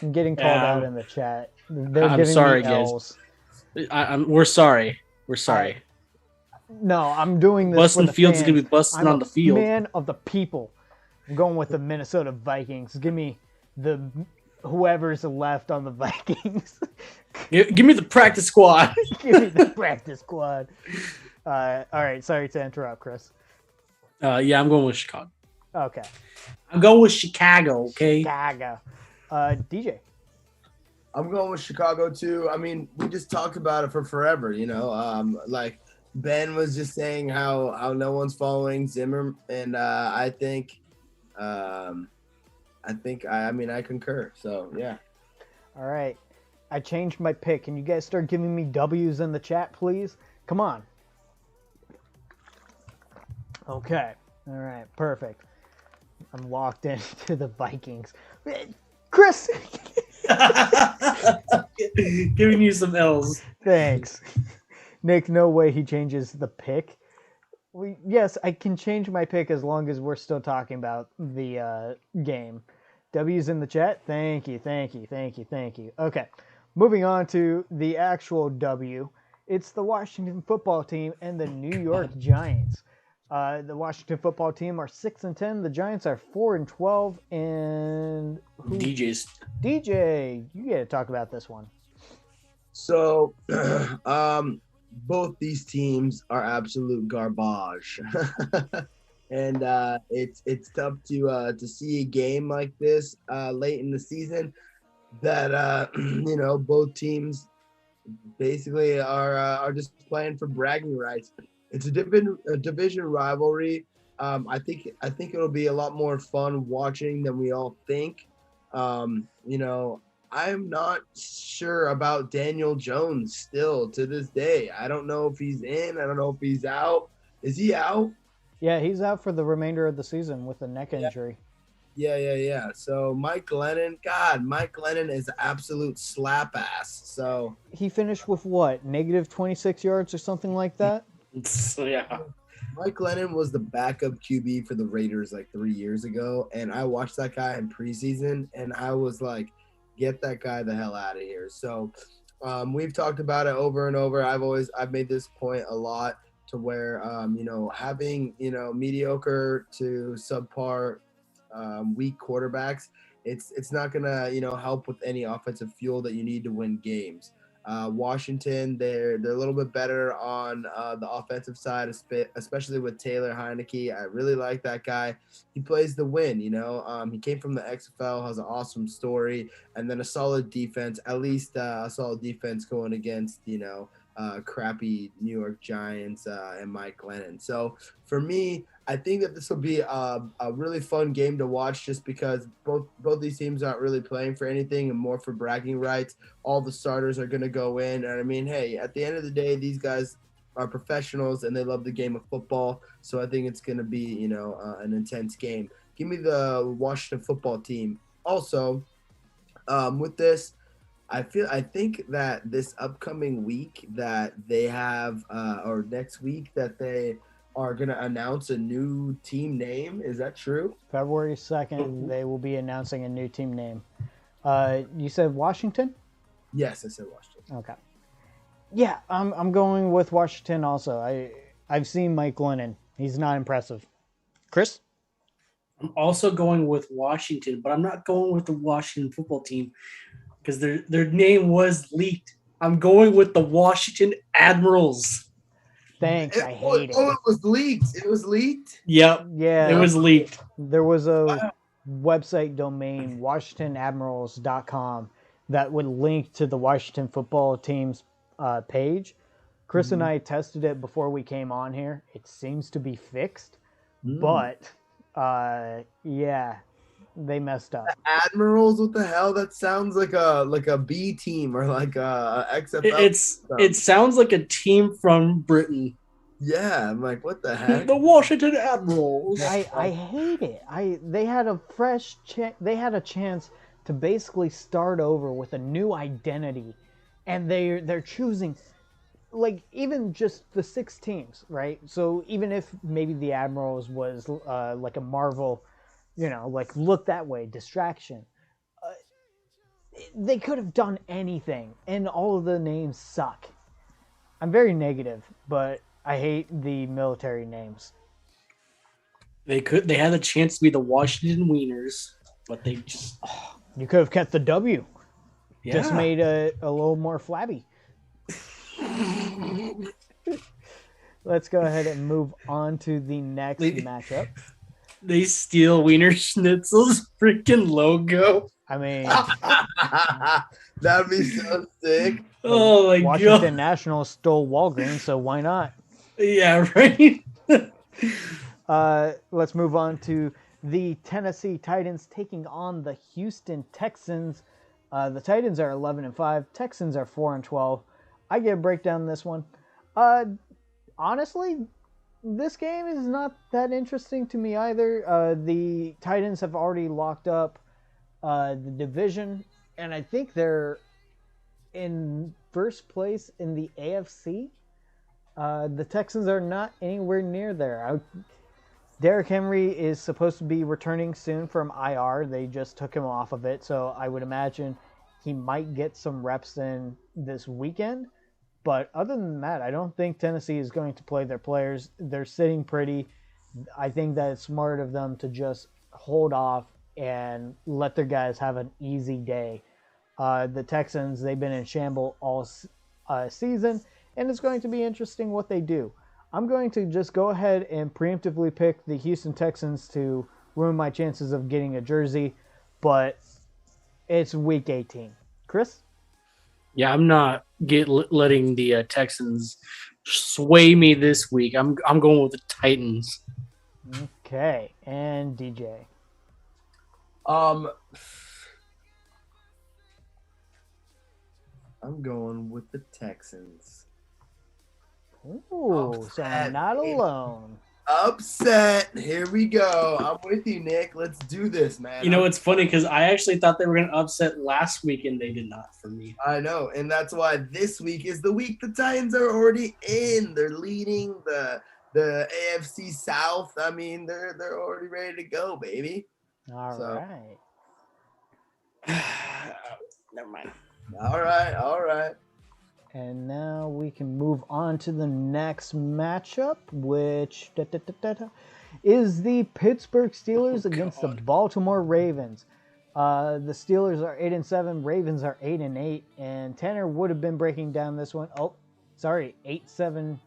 I'm getting called out in the chat. They're I'm giving sorry, me guys. L's. We're sorry. We're sorry. No, I'm doing this Busting for the Fields is fans. going to be busting I'm on the field. Man of the people. I'm going with the Minnesota Vikings. Give me the whoever's left on the Vikings. Give me the practice squad. Give me the practice squad. All right, sorry to interrupt, Chris. Yeah, I'm going with Chicago. Okay. I'm going with Chicago, okay? Chicago. DJ. I'm going with Chicago too. I mean, we just talked about it for forever, like Ben was just saying how no one's following Zimmer, and I concur. So yeah. All right. I changed my pick. Can you guys start giving me W's in the chat, please? Come on. Okay. All right. Perfect. I'm locked into the Vikings. Chris! Giving you some L's. Thanks. Nick, no way he changes the pick. Yes, I can change my pick as long as we're still talking about the game. W's in the chat. Thank you. Okay. Moving on to the actual W. It's the Washington football team and the New York Giants. The Washington football team are 6-10. The Giants are 4-12. And DJ, you get to talk about this one. So, both these teams are absolute garbage, and it's tough to see a game like this late in the season that both teams basically are just playing for bragging rights. It's a division rivalry. I think it'll be a lot more fun watching than we all think. I'm not sure about Daniel Jones still to this day. I don't know if he's in. I don't know if he's out. Is he out? Yeah, he's out for the remainder of the season with a neck injury. Yeah. So Mike Glennon, Mike Glennon is an absolute slap ass. So He finished with what, negative 26 yards or something like that? So, yeah. Mike Glennon was the backup QB for the Raiders like 3 years ago, and I watched that guy in preseason, and I was like, get that guy the hell out of here. So we've talked about it over and over. I've made this point a lot to where having mediocre to subpar weak quarterbacks, it's not gonna help with any offensive fuel that you need to win games. Washington, they're a little bit better on the offensive side, especially with Taylor Heineke. I really like that guy. He plays the win, he came from the XFL, has an awesome story, and then a solid defense, at least a solid defense going against, crappy New York Giants and Mike Glennon. So for me, I think that this will be a really fun game to watch just because both these teams aren't really playing for anything and more for bragging rights. All the starters are going to go in. And I mean, hey, at the end of the day, these guys are professionals and they love the game of football. So I think it's going to be, an intense game. Give me the Washington football team. Also, with this, I think that this upcoming week that they have, or next week that they are going to announce a new team name. Is that true? February 2nd, they will be announcing a new team name. You said Washington? Yes, I said Washington. Okay. Yeah, I'm going with Washington also. I've seen Mike Glennon. He's not impressive. Chris? I'm also going with Washington, but I'm not going with the Washington football team because their name was leaked. I'm going with the Washington Admirals. Thanks, I hate it. Oh, it was leaked. It was leaked? Yep. Yeah. It was leaked. There was a website domain, WashingtonAdmirals.com, that would link to the Washington football team's page. Chris and I tested it before we came on here. It seems to be fixed, but they messed up. Admirals, what the hell? That sounds like a B team or like a XFL. It sounds like a team from Britain. Yeah, I'm like, what the heck? The Washington Admirals. I hate it. They had a fresh they had a chance to basically start over with a new identity, and they're choosing like even just the 6 teams, right? So even if maybe the Admirals was like a Marvel, like look that way, distraction. They could have done anything, and all of the names suck. I'm very negative, but I hate the military names. They had a chance to be the Washington Wieners, but they just You could have kept the W. yeah. Just made a little more flabby. Let's go ahead and move on to the next matchup. They steal Wiener Schnitzel's freaking logo. I mean, that'd be so sick. Oh my Washington Nationals stole Walgreens, so why not? Yeah, right. Let's move on to the Tennessee Titans taking on the Houston Texans. The Titans are 11-5. Texans are 4-12. I get a breakdown on this one. Honestly, this game is not that interesting to me either. The Titans have already locked up the division, and I think they're in first place in the AFC. The Texans are not anywhere near there. Derrick Henry is supposed to be returning soon from IR. They just took him off of it, so I would imagine he might get some reps in this weekend. But other than that, I don't think Tennessee is going to play their players. They're sitting pretty. I think that it's smart of them to just hold off and let their guys have an easy day. The Texans, they've been in shambles all season, and it's going to be interesting what they do. I'm going to just go ahead and preemptively pick the Houston Texans to ruin my chances of getting a jersey, but it's week 18. Chris? Yeah, I'm not letting the Texans sway me this week. I'm going with the Titans. Okay, and DJ. I'm going with the Texans. Ooh, so I'm not alone. Upset. Here we go. I'm with you, Nick. Let's do this, man. You know, it's funny because I actually thought they were going to upset last week, and they did not for me. I know, and that's why this week is the week the Titans are already in. They're leading the AFC South. I mean, they're already ready to go, baby. All right. Never mind. All right. And now we can move on to the next matchup, which is the Pittsburgh Steelers against the Baltimore Ravens. The Steelers are 8-7, Ravens are 8-8, and Tanner would have been breaking down this one. 8-7-1.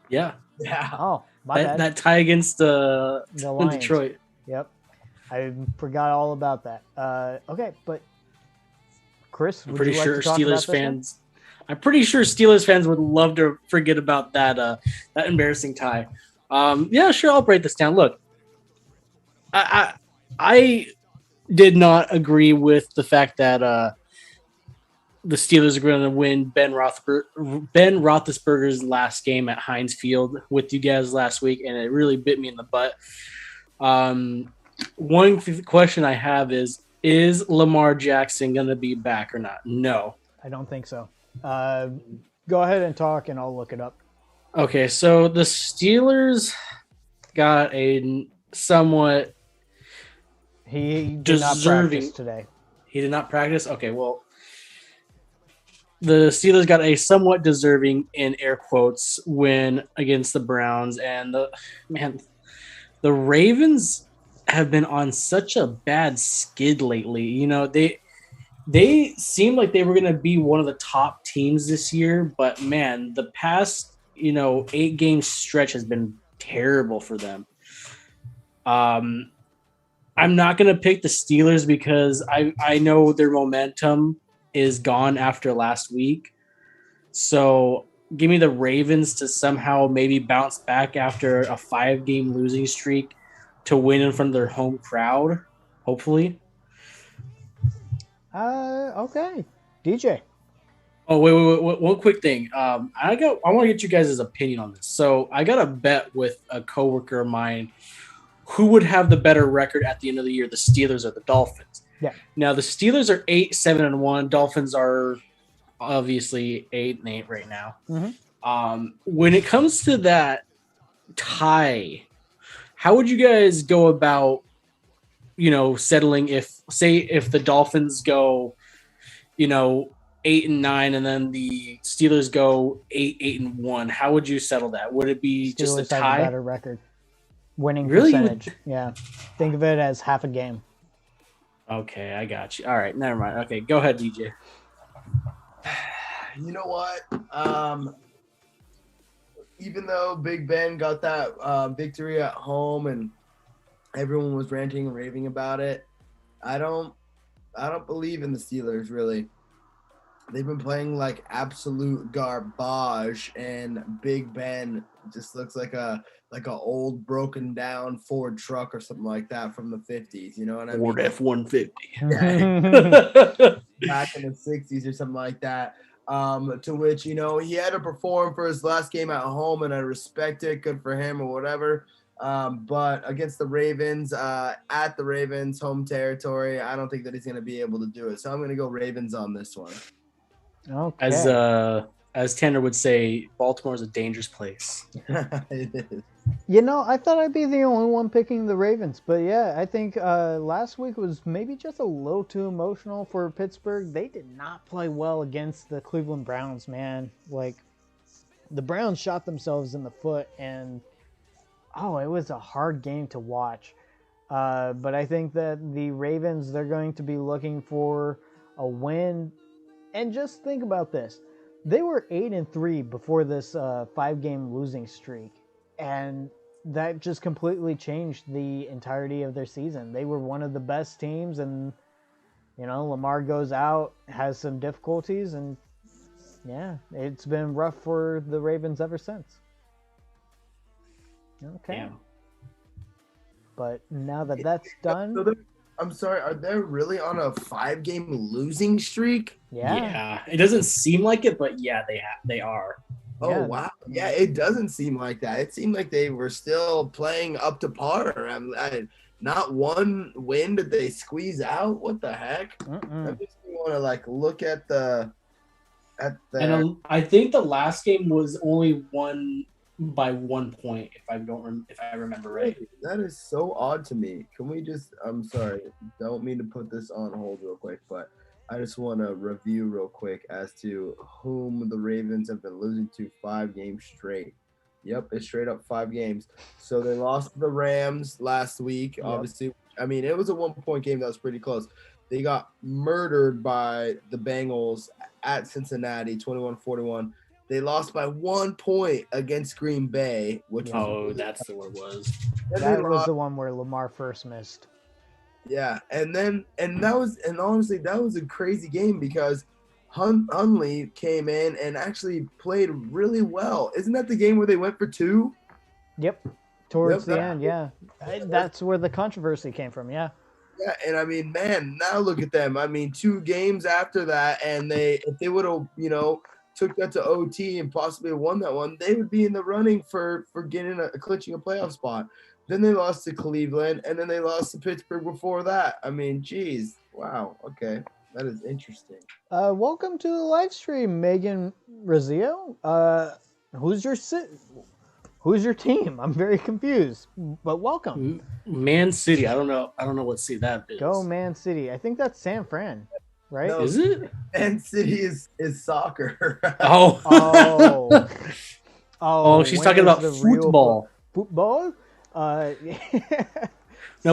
Yeah. Oh, my bad. That tie against the Lions. Detroit. Yep, I forgot all about that. Okay, but Chris, I'm pretty sure Steelers fans would love to forget about that embarrassing tie. Yeah, sure, I'll break this down. Look, I did not agree with the fact that the Steelers are going to win Ben Roethlisberger's last game at Heinz Field with you guys last week, and it really bit me in the butt. One question I have is Lamar Jackson going to be back or not? No. I don't think so. Go ahead and talk, and I'll look it up. Okay, so the Steelers got a somewhat He did not practice today. He did not practice? Okay, well, the Steelers got a somewhat deserving, in air quotes, win against the Browns. And the Ravens have been on such a bad skid lately. You know, they seemed like they were going to be one of the top teams this year, but man, the past 8-game stretch has been terrible for them. I'm not going to pick the Steelers because I know their momentum is gone after last week. So give me the Ravens to somehow maybe bounce back after a 5-game losing streak to win in front of their home crowd, hopefully. Okay. DJ. Oh, wait. One quick thing. I want to get you guys' opinion on this. So I got a bet with a coworker of mine who would have the better record at the end of the year, the Steelers or the Dolphins. Yeah. Now the Steelers are 8-7-1. Dolphins are obviously 8-8 right now. Mm-hmm. When it comes to that tie, how would you guys go about, settling if the Dolphins go, 8-9, and then the Steelers go 8-1? How would you settle that? Would it be Steelers just a have tie? a better record. Winning Really? percentage. Yeah. Think of it as half a game. Okay, I got you. All right, never mind. Okay, go ahead, DJ. You know what? Even though Big Ben got that victory at home and everyone was ranting and raving about it, I don't believe in the Steelers, really. They've been playing like absolute garbage, and Big Ben just looks like a old broken down Ford truck or something like that from the 50s. You know what I mean? Ford F-150. Back in the 60s or something like that. To which, he had to perform for his last game at home, and I respect it. Good for him or whatever. But against the Ravens, at the Ravens' home territory, I don't think that he's going to be able to do it. So I'm going to go Ravens on this one. Okay. As Tanner would say, Baltimore is a dangerous place. It is. I thought I'd be the only one picking the Ravens, but yeah, I think last week was maybe just a little too emotional for Pittsburgh. They did not play well against the Cleveland Browns, man. Like, the Browns shot themselves in the foot, and it was a hard game to watch. But I think that the Ravens, they're going to be looking for a win. And just think about this. They were 8-3 before this 5-game losing streak. And that just completely changed the entirety of their season. They were one of the best teams, and, Lamar goes out, has some difficulties, and, yeah, it's been rough for the Ravens ever since. Okay. Damn. But now that that's done... I'm sorry, are they really on a 5-game losing streak? Yeah. It doesn't seem like it, but yeah, they are. Oh, Yeah. wow. Yeah, it doesn't seem like that. It seemed like they were still playing up to par. Not one win did they squeeze out. What the heck? That makes me want to like look at the. And I think the last game was only won by 1 point, if I remember right. That is so odd to me. Can we just? I'm sorry, don't mean to put this on hold real quick, but I just want to review real quick as to whom the Ravens have been losing to 5 games straight. Yep, it's straight up 5 games. So they lost to the Rams last week. Yep. Obviously, I mean, it was a 1-point game that was pretty close. They got murdered by the Bengals at Cincinnati, 21-41. They lost by 1 point against Green Bay, which that's what it was. That was the one where Lamar first missed. Yeah, and honestly, that was a crazy game because Hundley came in and actually played really well. Isn't that the game where they went for 2? Yep. Towards the end, yeah. That's where the controversy came from, yeah. Yeah, and I mean, man, now look at them. I mean, 2 games after that, and if they would have, took that to OT and possibly won that one, they would be in the running for clinching a playoff spot. Then they lost to Cleveland, and then they lost to Pittsburgh before that. I mean, geez, wow, okay, that is interesting. Welcome to the live stream, Megan Razio. Who's your team? I'm very confused, but welcome. Man City. I don't know what city that is. Go Man City. I think that's San Fran, right? No, is it? Man City is soccer. Oh, she's talking about football. Football? No,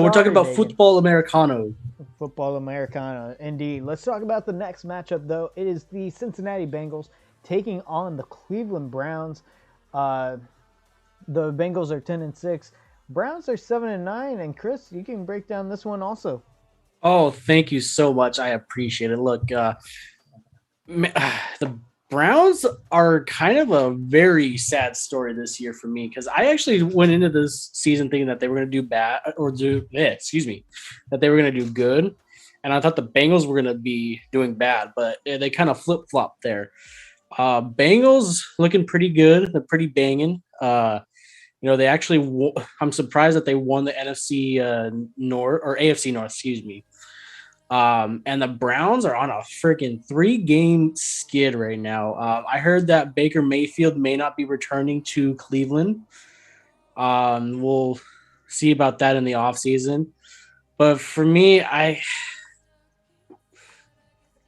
we're talking about football Americano. Football Americano, indeed. Let's talk about the next matchup, though. It is the Cincinnati Bengals taking on the Cleveland Browns. The Bengals are 10-6. Browns are 7-9. And Chris, you can break down this one also. Oh, thank you so much. I appreciate it. Look, the Browns are kind of a very sad story this year for me because I actually went into this season thinking that they were going to do bad that they were going to do good. And I thought the Bengals were going to be doing bad, but they kind of flip-flopped there. Bengals looking pretty good. They're pretty banging. They actually I'm surprised that they won the NFC North or AFC North, excuse me. And the Browns are on a freaking 3-game skid right now. I heard that Baker Mayfield may not be returning to Cleveland. We'll see about that in the offseason. But for me, I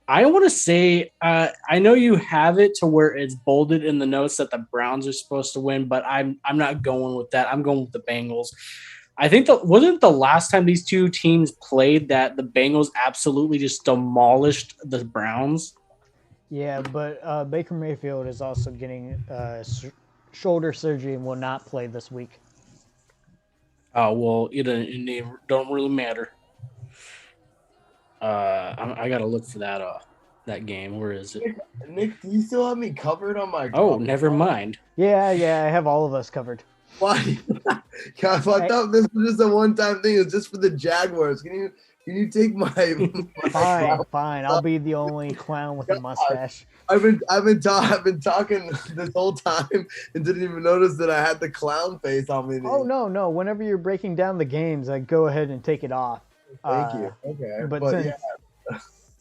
want to say, I know you have it to where it's bolded in the notes that the Browns are supposed to win, but I'm not going with that. I'm going with the Bengals. I think wasn't the last time these two teams played that the Bengals absolutely just demolished the Browns? Yeah, but Baker Mayfield is also getting shoulder surgery and will not play this week. Oh, well, it don't really matter. I gotta look for that game. Where is it? Nick, do you still have me covered on my? Oh, never mind. Yeah, I have all of us covered. Why? I thought this was just a one-time thing. It was just for the Jaguars. Can you take my? Fine. I'll be the only clown with a mustache. I've been talking this whole time and didn't even notice that I had the clown face on me. Oh no! Whenever you're breaking down the games, I go ahead and take it off. Thank you. Okay, but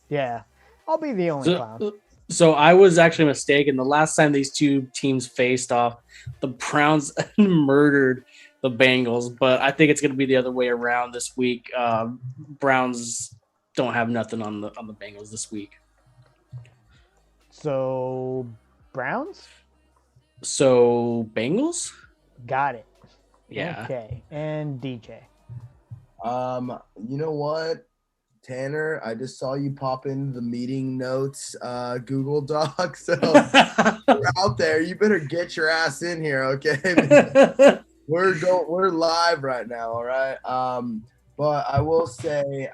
yeah, I'll be the only clown. So I was actually mistaken. The last time these two teams faced off, the Browns murdered the Bengals, but I think it's going to be the other way around this week. Browns don't have nothing on the Bengals this week. So Browns? So Bengals? Got it. Yeah. Okay. And DJ. You know what, Tanner? I just saw you pop in the meeting notes Google Doc. So you're out there. You better get your ass in here, okay? We're live right now, all right? But I will say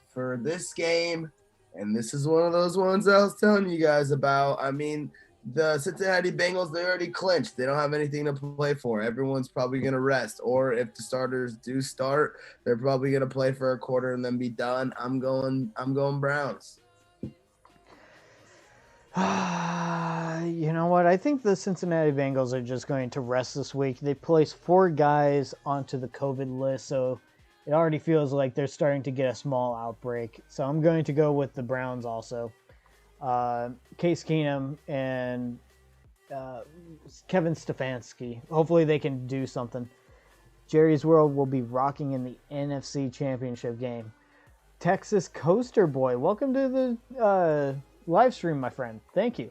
for this game, and this is one of those ones I was telling you guys about. I mean, the Cincinnati Bengals, they already clinched. They don't have anything to play for. Everyone's probably going to rest. Or if the starters do start, they're probably going to play for a quarter and then be done. I'm going Browns. You know what? I think the Cincinnati Bengals are just going to rest this week. They placed 4 guys onto the COVID list, so it already feels like they're starting to get a small outbreak. So I'm going to go with the Browns also. Case Keenum and Kevin Stefanski. Hopefully they can do something. Jerry's World will be rocking in the NFC Championship game. Texas Coaster Boy, welcome to the live stream, my friend. Thank you.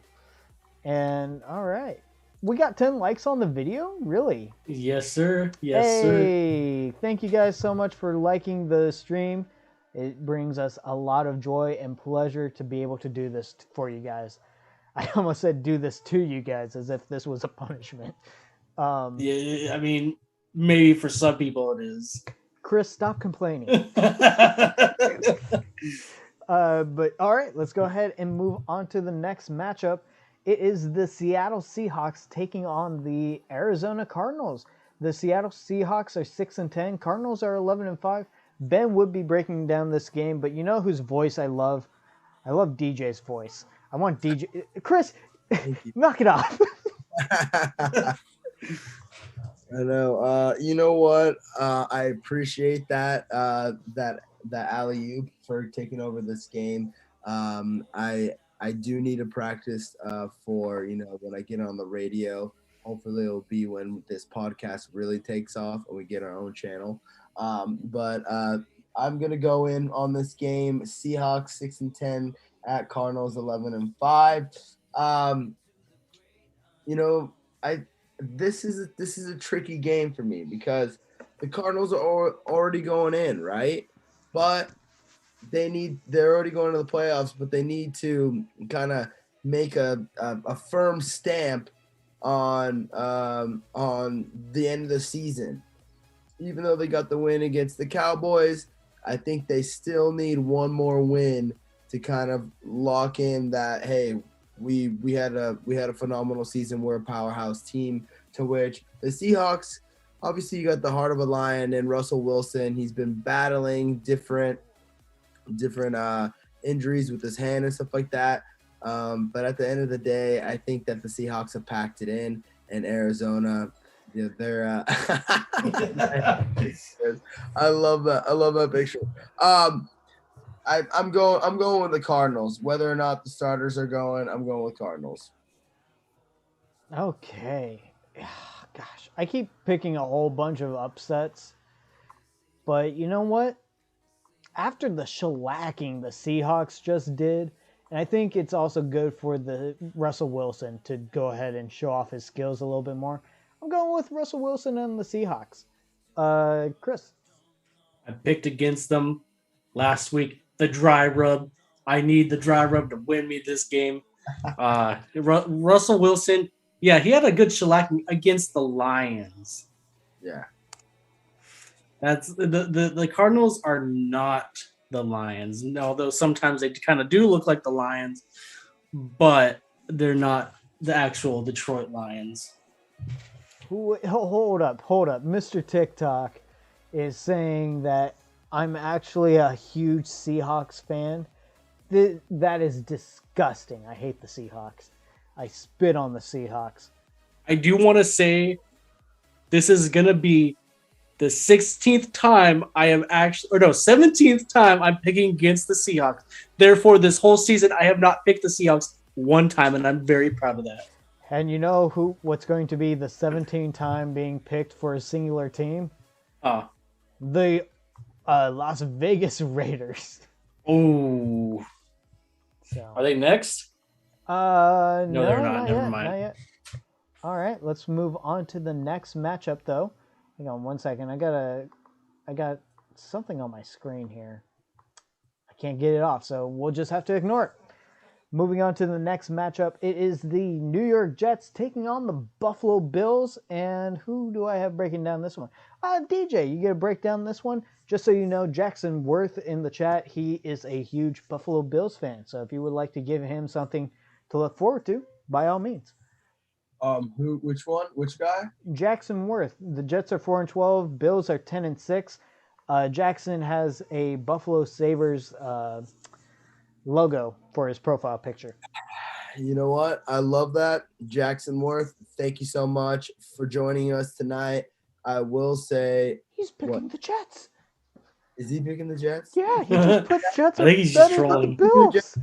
And all right, we got 10 likes on the video. Really? Yes, sir. Yes, sir. Hey, thank you guys so much for liking the stream. It brings us a lot of joy and pleasure to be able to do this for you guys. I almost said do this to you guys as if this was a punishment. Yeah, I mean, maybe for some people it is. Chris, stop complaining. But all right, let's go ahead and move on to the next matchup. It is the Seattle Seahawks taking on the Arizona Cardinals. The Seattle Seahawks are 6-10. Cardinals are 11-5. Ben would be breaking down this game, but you know whose voice I love? I love DJ's voice. I want DJ. Chris, knock it off. I know. You know what? I appreciate that alley-oop for taking over this game. I do need to practice for, when I get on the radio. Hopefully it'll be when this podcast really takes off and we get our own channel. But I'm going to go in on this game. Seahawks 6-10 at Cardinals 11-5. This is a tricky game for me because the Cardinals are already going in, right? But they're already going to the playoffs, but they need to kind of make a firm stamp on the end of the season. Even though they got the win against the Cowboys, I think they still need one more win to kind of lock in that, hey, we had a phenomenal season. We're a powerhouse team. To which the Seahawks, obviously you got the heart of a lion in Russell Wilson. He's been battling different injuries with his hand and stuff like that. But at the end of the day, I think that the Seahawks have packed it in, and Arizona, they're. I love that. I love that picture. I'm going with the Cardinals. Whether or not the starters are going, I'm going with Cardinals. Okay. Gosh, I keep picking a whole bunch of upsets, but you know what? After the shellacking the Seahawks just did, and I think it's also good for the Russell Wilson to go ahead and show off his skills a little bit more. I'm going with Russell Wilson and the Seahawks. Chris? I picked against them last week. The dry rub. I need the dry rub to win me this game. Russell Wilson, yeah, he had a good shellacking against the Lions. Yeah. That's the Cardinals are not the Lions, although sometimes they kind of do look like the Lions, but they're not the actual Detroit Lions. Hold up. Mr. TikTok is saying that I'm actually a huge Seahawks fan. That is disgusting. I hate the Seahawks. I spit on the Seahawks. I do want to say this is going to be the 16th time 17th time I'm picking against the Seahawks. Therefore, this whole season, I have not picked the Seahawks one time, and I'm very proud of that. And you know what's going to be the 17th time being picked for a singular team? The Las Vegas Raiders. Oh. So. Are they next? No, they're not. Never mind. Not yet. All right, let's move on to the next matchup, though. Hang on 1 second. I got something on my screen here. I can't get it off, so we'll just have to ignore it. Moving on to the next matchup, it is the New York Jets taking on the Buffalo Bills. And who do I have breaking down this one? DJ, you get to break down this one. Just so you know, Jackson Worth in the chat, he is a huge Buffalo Bills fan. So if you would like to give him something to look forward to, by all means. Which one? Which guy? Jackson Worth. The Jets are 4-12. Bills are 10-6. Jackson has a Buffalo Sabres logo for his profile picture. You know what? I love that. Jackson Worth, thank you so much for joining us tonight. I will say he's picking the Jets. Is he picking the Jets? Yeah, he just put Jets I think he's just trolling. The Bills.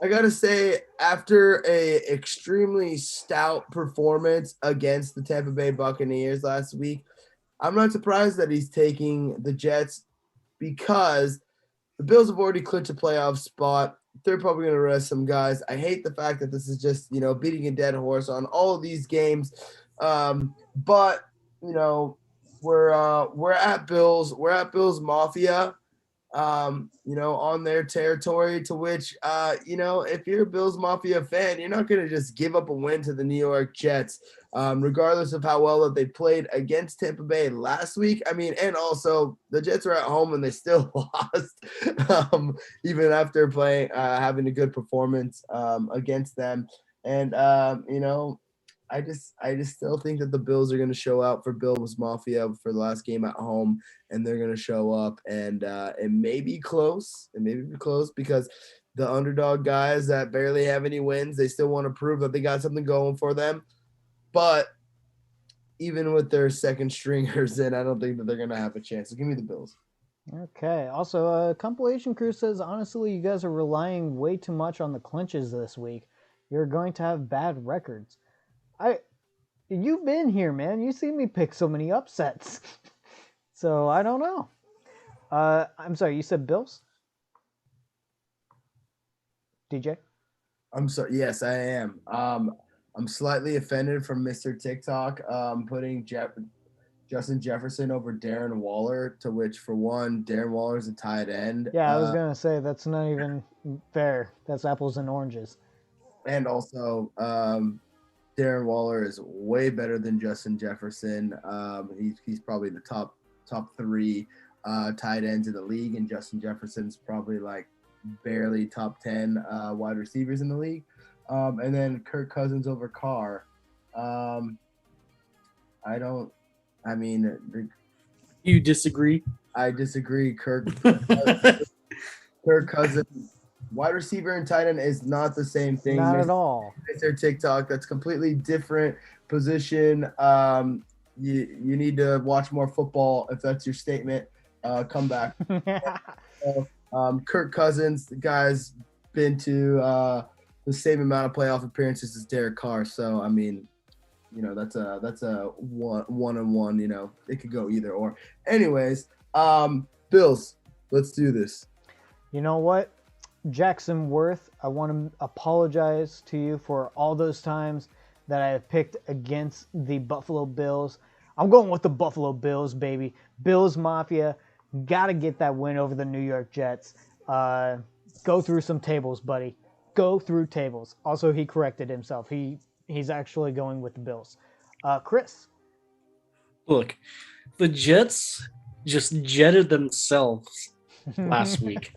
I gotta say, after a extremely stout performance against the Tampa Bay Buccaneers last week, I'm not surprised that he's taking the Jets because the Bills have already clinched a playoff spot. They're probably going to rest some guys. I hate the fact that this is just, beating a dead horse on all of these games. But, we're at Bills. We're at Bills Mafia, on their territory, to which, if you're a Bills Mafia fan, you're not going to just give up a win to the New York Jets, regardless of how well that they played against Tampa Bay last week. I mean, and also the Jets are at home and they still lost, even after playing, having a good performance against them. And, I just still think that the Bills are going to show out for Bills Mafia for the last game at home, and they're going to show up, and it may be close. It may be close because the underdog guys that barely have any wins, they still want to prove that they got something going for them. But even with their second stringers in, I don't think that they're going to have a chance. So give me the Bills. Okay. Also, Compilation Crew says, honestly, you guys are relying way too much on the clinches this week. You're going to have bad records. You've been here, man. You see me pick so many upsets. So I don't know. I'm sorry, you said Bills? DJ? I'm sorry. Yes, I am. I'm slightly offended from Mr. TikTok putting Justin Jefferson over Darren Waller, to which, for one, Darren Waller is a tight end. Yeah, I was going to say, that's not even fair. That's apples and oranges. And also, Darren Waller is way better than Justin Jefferson. He's probably the top three tight ends in the league, and Justin Jefferson's probably like barely top 10 wide receivers in the league. And then Kirk Cousins over Carr. You disagree? I disagree. Kirk Cousins. Wide receiver and tight end is not the same thing. Not at all. Their TikTok, that's completely different position. You need to watch more football if that's your statement. Come back. Kirk Cousins, the guy's been to the same amount of playoff appearances as Derek Carr. So I mean, that's a one-on-one. It could go either or. Anyways, Bills, let's do this. You know what? Jackson Worth, I want to apologize to you for all those times that I have picked against the Buffalo Bills. I'm going with the Buffalo Bills, baby. Bills Mafia, got to get that win over the New York Jets. Go through some tables, buddy. Go through tables. Also, he corrected himself. He's actually going with the Bills. Chris? Look, the Jets just jetted themselves last week.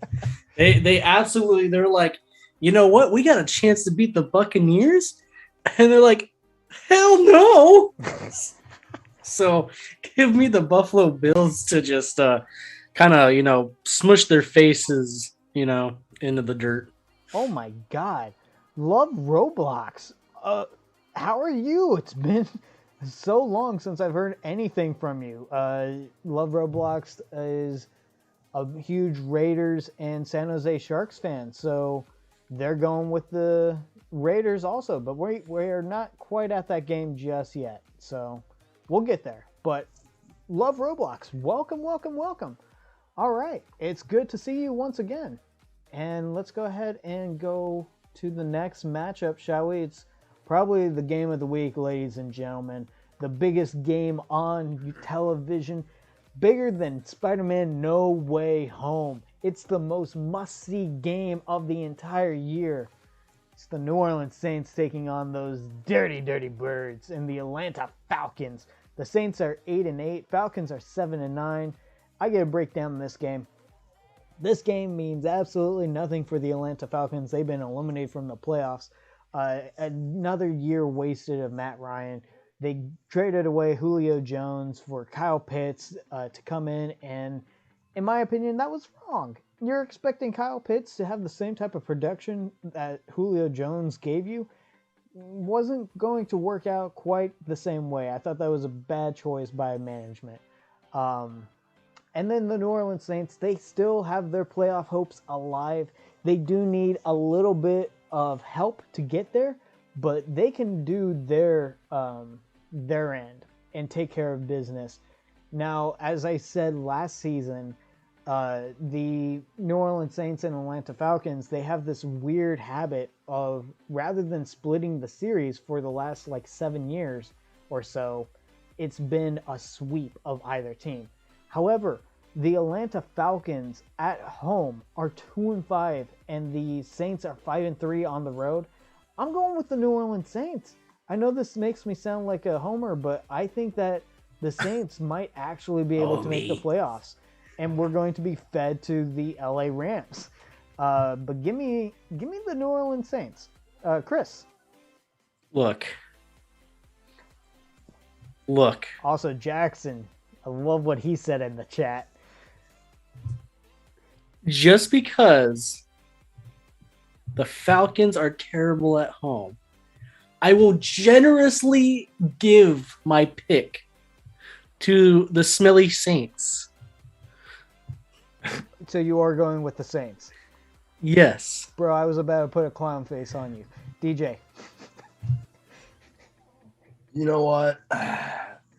They're like, you know what? We got a chance to beat the Buccaneers, and they're like, hell no. So give me the Buffalo Bills to just kind of smush their faces into the dirt. Oh my God, love Roblox. How are you? It's been so long since I've heard anything from you. Love Roblox is a huge Raiders and San Jose Sharks fan, so they're going with the Raiders also, but we're not quite at that game just yet, so we'll get there. But love Roblox. Welcome. All right, it's good to see you once again, and let's go ahead and go to the next matchup, shall we? It's probably the game of the week, ladies and gentlemen. The biggest game on television. Bigger than Spider-Man No Way Home. It's the most must-see game of the entire year. It's the New Orleans Saints taking on those dirty, dirty birds in the Atlanta Falcons. The Saints are 8-8. Falcons are 7-9. I get a breakdown in this game. This game means absolutely nothing for the Atlanta Falcons. They've been eliminated from the playoffs. Another year wasted of Matt Ryan. They traded away Julio Jones for Kyle Pitts to come in my opinion, that was wrong. You're expecting Kyle Pitts to have the same type of production that Julio Jones gave you. Wasn't going to work out quite the same way. I thought that was a bad choice by management. And then the New Orleans Saints, they still have their playoff hopes alive. They do need a little bit of help to get there, but they can do their end and take care of business. Now, as I said last season, the New Orleans Saints and Atlanta Falcons, they have this weird habit of, rather than splitting the series for the last 7 years or so, it's been a sweep of either team. However, the Atlanta Falcons at home are 2-5, and the Saints are 5-3 on the road. I'm going with the New Orleans Saints. I know this makes me sound like a homer, but I think that the Saints might actually be able to make the playoffs, and we're going to be fed to the LA Rams. But give me the New Orleans Saints. Chris. Look. Also, Jackson. I love what he said in the chat. Just because the Falcons are terrible at home, I will generously give my pick to the Smelly Saints. So you are going with the Saints? Yes. Bro, I was about to put a clown face on you. DJ. You know what?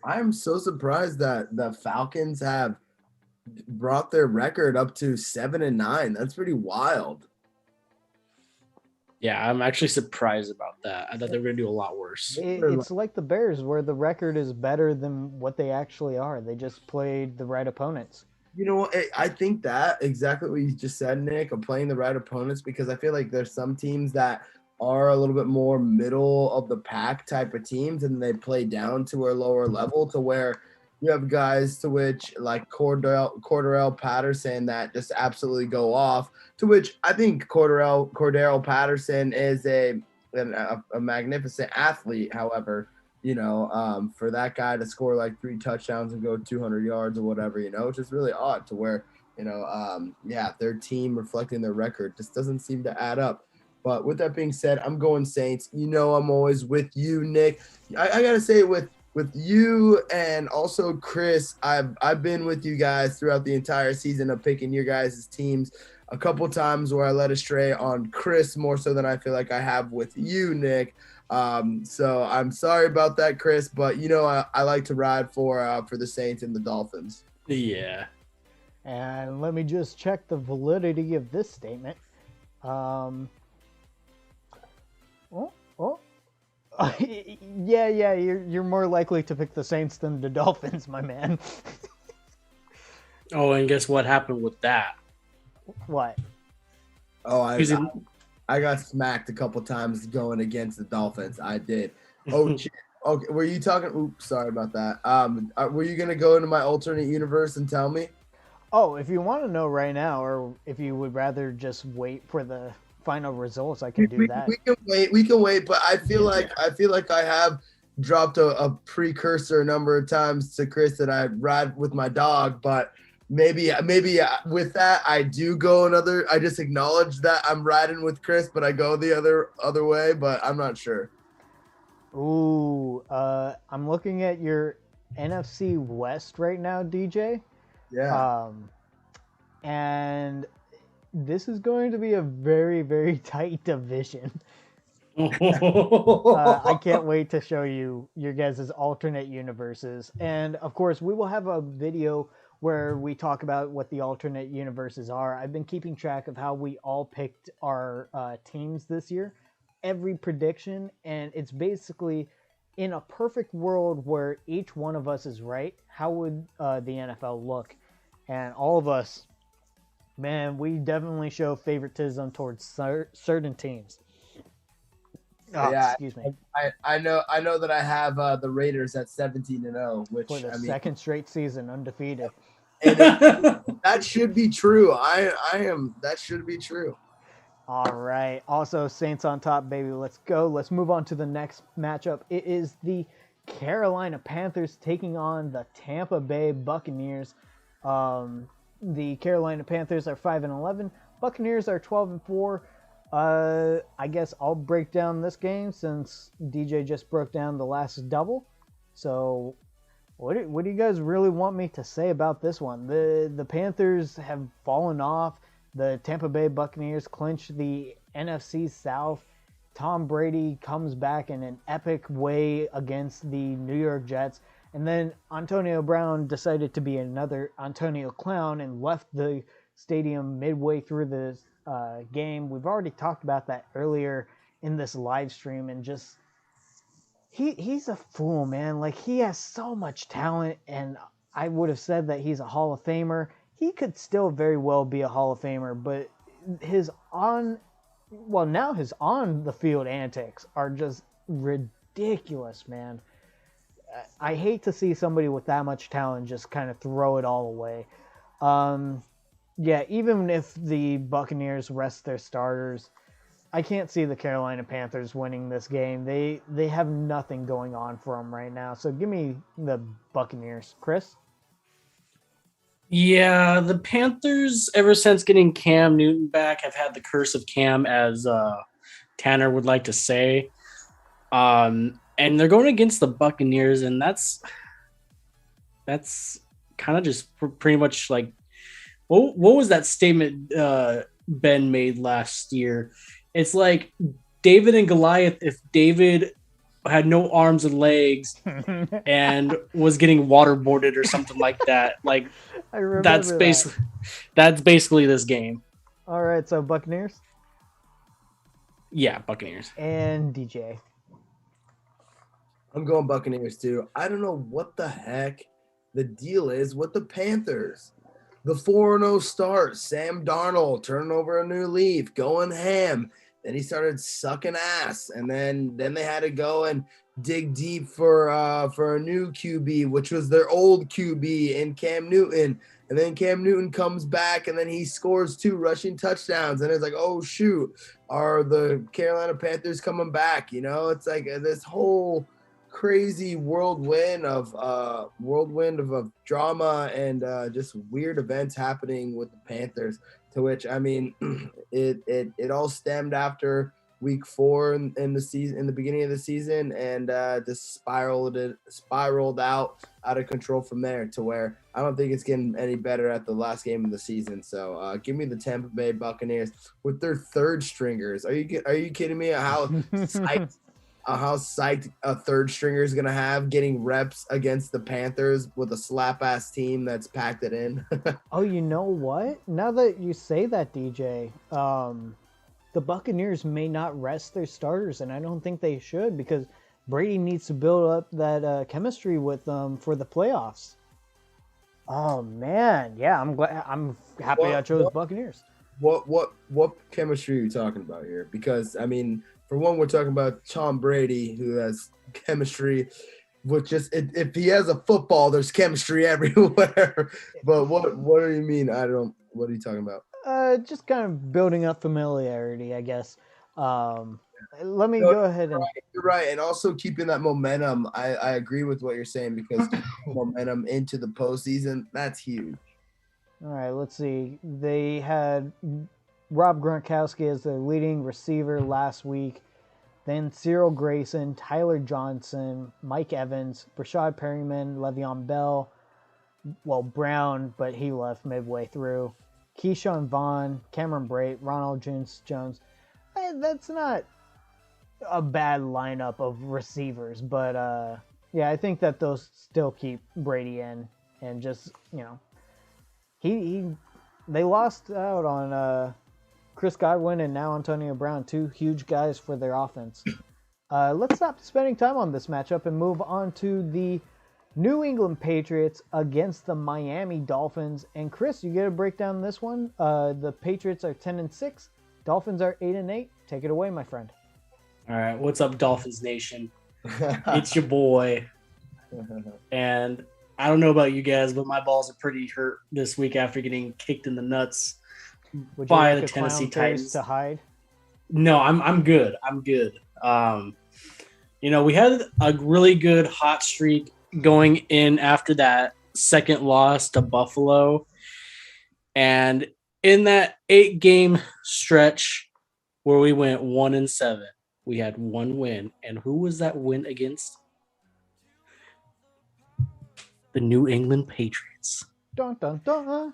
I'm so surprised that the Falcons have brought their record up to 7-9. That's pretty wild. Yeah, I'm actually surprised about that. I thought they were going to do a lot worse. It's like the Bears, where the record is better than what they actually are. They just played the right opponents. You know what? I think that exactly what you just said, Nick, of playing the right opponents, because I feel like there's some teams that are a little bit more middle of the pack type of teams, and they play down to a lower level, to where you have guys to which like Cordell Patterson that just absolutely go off, to which I think Cordell Patterson is a magnificent athlete. However, for that guy to score 3 touchdowns and go 200 yards or whatever, it's just really odd, to where, their team reflecting their record just doesn't seem to add up. But with that being said, I'm going Saints. I'm always with you, Nick. I got to say, with you and also Chris, I've been with you guys throughout the entire season of picking your guys' teams. A couple times where I led astray on Chris more so than I feel like I have with you, Nick. So I'm sorry about that, Chris. But, I like to ride for the Saints and the Dolphins. Yeah. And let me just check the validity of this statement. Yeah, you're more likely to pick the Saints than the Dolphins, my man. Oh, and guess what happened with that? What? Oh, I got smacked a couple times going against the Dolphins. I did. Oh, shit. Okay. Were you talking? Oops, sorry about that. Were you gonna go into my alternate universe and tell me? Oh, if you want to know right now, or if you would rather just wait for the final results, I can do that. We can wait, but I feel like I have dropped a precursor a number of times to Chris that I ride with my dog, but maybe with that I do go another. I just acknowledge that I'm riding with Chris, but I go the other way, but I'm not sure. Ooh, I'm looking at your NFC West right now, DJ. Yeah. And this is going to be a very, very tight division. I can't wait to show you your guys' alternate universes. And of course, we will have a video where we talk about what the alternate universes are. I've been keeping track of how we all picked our teams this year, every prediction, and it's basically, in a perfect world where each one of us is right, how would the NFL look? And all of us, man, we definitely show favoritism towards certain teams. Oh, yeah, excuse me. I know that I have the Raiders at 17-0, which for the second straight season undefeated. And that should be true. I am. That should be true. All right. Also, Saints on top, baby. Let's go. Let's move on to the next matchup. It is the Carolina Panthers taking on the Tampa Bay Buccaneers. The Carolina Panthers are 5-11. Buccaneers are 12-4. I guess I'll break down this game since DJ just broke down the last double. So, what do you guys really want me to say about this one? The Panthers have fallen off. The Tampa Bay Buccaneers clinch the NFC South. Tom Brady comes back in an epic way against the New York Jets. And then Antonio Brown decided to be another Antonio Clown and left the stadium midway through the game. We've already talked about that earlier in this live stream. And just, he's a fool, man. Like, he has so much talent. And I would have said that he's a Hall of Famer. He could still very well be a Hall of Famer, but his on the field antics are just ridiculous, man. I hate to see somebody with that much talent just kind of throw it all away. Yeah, even if the Buccaneers rest their starters, I can't see the Carolina Panthers winning this game. They have nothing going on for them right now. So give me the Buccaneers. Chris? Yeah, the Panthers, ever since getting Cam Newton back, have had the curse of Cam, as Tanner would like to say. And they're going against the Buccaneers, and that's kind of just pretty much like what was that statement Ben made last year? It's like David and Goliath. If David had no arms and legs and was getting waterboarded or something like that, like that's basically this game. All right, so Buccaneers. Yeah, Buccaneers. And DJ. I'm going Buccaneers too. I don't know what the heck the deal is with the Panthers. The 4-0 start, Sam Darnold turning over a new leaf, going ham. Then he started sucking ass, and then they had to go and dig deep for a new QB, which was their old QB in Cam Newton. And then Cam Newton comes back, and then he scores 2 rushing touchdowns. And it's like, oh shoot, are the Carolina Panthers coming back? You know, it's like this whole crazy whirlwind of drama and just weird events happening with the Panthers. To which, I mean, it all stemmed after week 4 in the season, in the beginning of the season, and just spiraled out of control from there, to where I don't think it's getting any better at the last game of the season. So give me the Tampa Bay Buccaneers with their third stringers. Are you kidding me? How psyched a third stringer is going to have getting reps against the Panthers with a slap-ass team that's packed it in. Oh, you know what? Now that you say that, DJ, the Buccaneers may not rest their starters, and I don't think they should, because Brady needs to build up that chemistry with them for the playoffs. Oh, man. Yeah, I'm happy I chose Buccaneers. What chemistry are you talking about here? Because, I mean, for one, we're talking about Tom Brady, who has chemistry with just if he has a football, there's chemistry everywhere. But what do you mean? What are you talking about? Just kind of building up familiarity, I guess. Let me go ahead and you're right, and also keeping that momentum. I agree with what you're saying, because momentum into the postseason, that's huge. All right, let's see. They had Rob Gronkowski as their leading receiver last week. Then Cyril Grayson, Tyler Johnson, Mike Evans, Brashad Perryman, Le'Veon Bell, Brown, but he left midway through. Keyshawn Vaughn, Cameron Brate, Ronald Jones. That's not a bad lineup of receivers, but yeah, I think that those still keep Brady in, and just, you know, they lost out on Chris Godwin and now Antonio Brown, 2 huge guys for their offense. Let's stop spending time on this matchup and move on to the New England Patriots against the Miami Dolphins. And Chris, you get to break down this one. The Patriots are 10-6. Dolphins are 8-8. Take it away, my friend. All right, what's up, Dolphins Nation? It's your boy. And I don't know about you guys, but my balls are pretty hurt this week after getting kicked in the nuts by the Tennessee Titans. To hide? No, I'm good. I'm good. We had a really good hot streak going in after that second loss to Buffalo. And in that 8-game stretch where we went 1-7, we had one win. And who was that win against? The New England Patriots. Dun, dun, dun.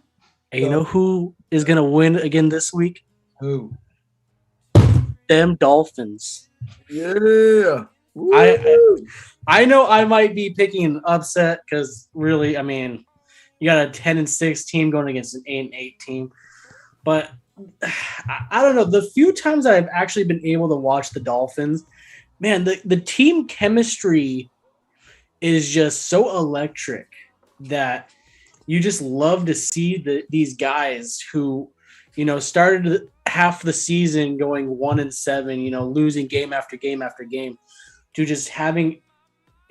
And you know who is going to win again this week? Who? Them Dolphins. Yeah. I know I might be picking an upset because really, I mean, you got a 10-6 team going against an 8-8 team. But I don't know. The few times I've actually been able to watch the Dolphins, man, the team chemistry is just so electric that you just love to see these guys who, started half the season going 1-7, losing game after game after game, to just having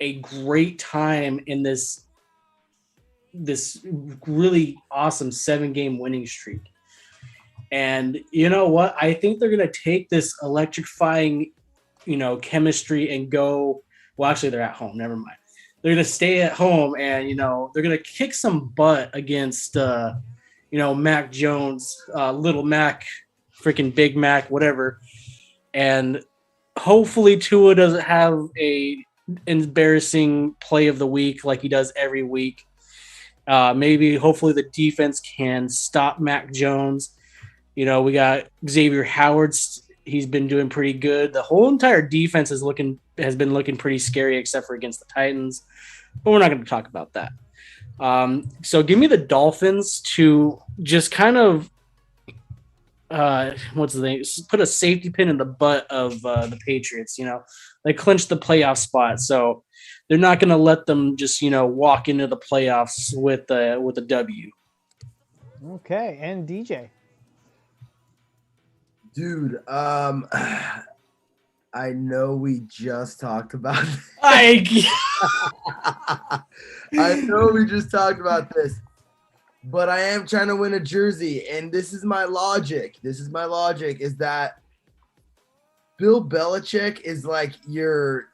a great time in this really awesome 7-game winning streak. And you know what? I think they're going to take this electrifying, chemistry and go. Well, actually, they're at home. Never mind. They're going to stay at home and, they're going to kick some butt against, Mac Jones, Little Mac, freaking Big Mac, whatever. And hopefully Tua doesn't have a embarrassing play of the week like he does every week. Hopefully the defense can stop Mac Jones. We got Xavier Howard. He's been doing pretty good. The whole entire defense has been looking pretty scary, except for against the Titans. But we're not going to talk about that. So give me the Dolphins to just kind of put a safety pin in the butt of the Patriots. They clinched the playoff spot, so they're not going to let them just walk into the playoffs with a W. Okay, and DJ. Dude, I know we just talked about this. I know we just talked about this, but I am trying to win a jersey, and this is my logic. Is that Bill Belichick is like your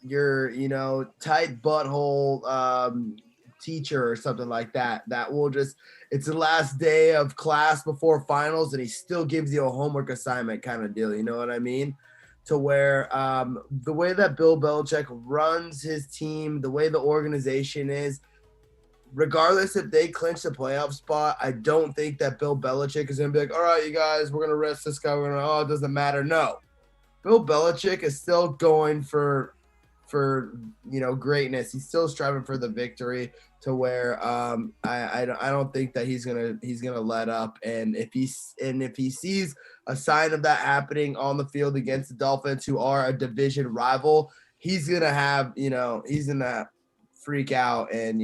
tight butthole teacher or something like that. That will just, it's the last day of class before finals, and he still gives you a homework assignment kind of deal. You know what I mean? To where the way that Bill Belichick runs his team, the way the organization is, regardless if they clinch the playoff spot, I don't think that Bill Belichick is going to be like, all right, you guys, we're going to rest this guy. It doesn't matter. No. Bill Belichick is still going for greatness. He's still striving for the victory, to where I don't think that he's gonna let up. And if he sees a sign of that happening on the field against the Dolphins, who are a division rival, he's gonna freak out and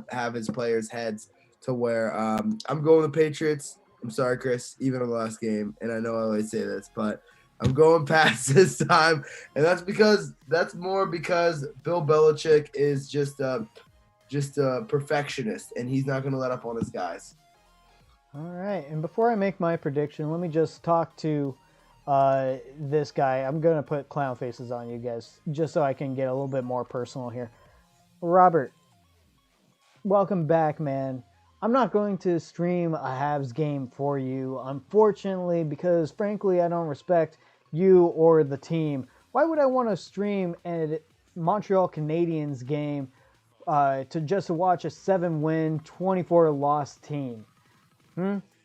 have his players' heads, to where I'm going with the Patriots. I'm sorry, Chris, even on the last game, and I know I always say this, but I'm going past this time, and that's more because Bill Belichick is just a perfectionist, and he's not going to let up on his guys. All right, and before I make my prediction, let me just talk to this guy. I'm going to put clown faces on you guys, just so I can get a little bit more personal here. Robert, welcome back, man. I'm not going to stream a Habs game for you, unfortunately, because frankly, I don't respect you or the team. Why would I want to stream a Montreal Canadiens game to watch a 7-win, 24-loss team?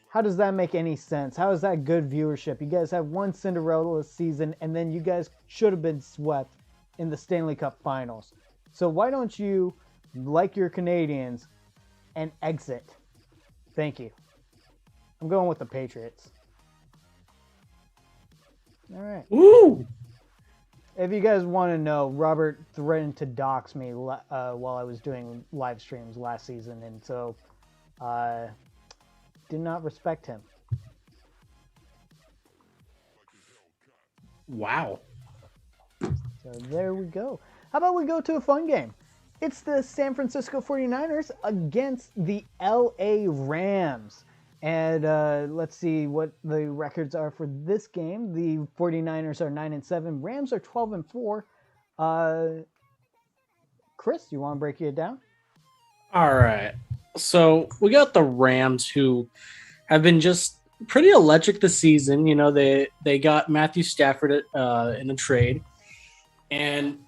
How does that make any sense? How is that good viewership? You guys have one Cinderella season, and then you guys should have been swept in the Stanley Cup Finals. So why don't you, like your Canadians, and exit? Thank you. I'm going with the Patriots. All right. Ooh. If you guys want to know, Robert threatened to dox me while I was doing live streams last season, and so did not respect him. Wow. So there we go. How about we go to a fun game? It's the San Francisco 49ers against the LA Rams. And let's see what the records are for this game. The 49ers are 9-7. Rams are 12-4. Chris, you want to break it down? All right. So we got the Rams, who have been just pretty electric this season. You know, they got Matthew Stafford in a trade, and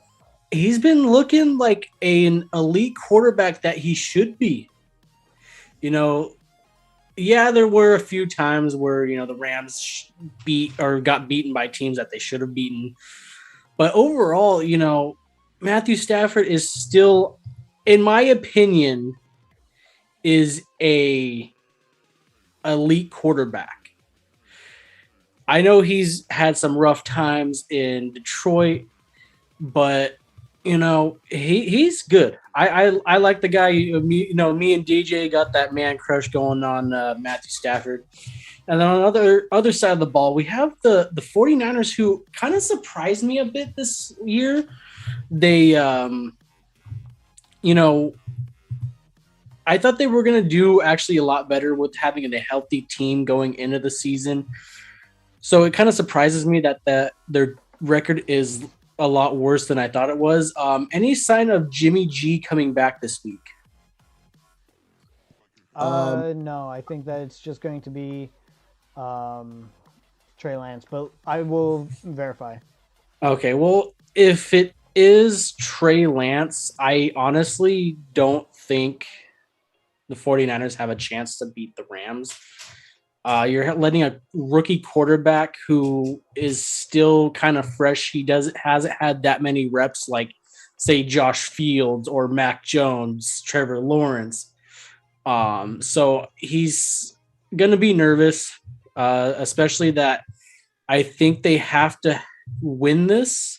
he's been looking like an elite quarterback that he should be. You know, yeah, there were a few times where, you know, the Rams got beaten by teams that they should have beaten. But overall, you know, Matthew Stafford is still, in my opinion, is a elite quarterback. I know he's had some rough times in Detroit, but you know, he's good. I like the guy. Me and DJ got that man crush going on Matthew Stafford. And then on the other side of the ball, we have the 49ers, who kind of surprised me a bit this year. They, you know, I thought they were going to do actually a lot better with having a healthy team going into the season. So it kind of surprises me that their record is a lot worse than I thought it was. Any sign of Jimmy G coming back this week? No, I think that it's just going to be Trey Lance, but I will verify. Okay, well, if it is Trey Lance, I honestly don't think the 49ers have a chance to beat the Rams. You're letting a rookie quarterback who is still kind of fresh. He hasn't had that many reps like, say, Josh Fields or Mac Jones, Trevor Lawrence. So he's going to be nervous, especially that I think they have to win this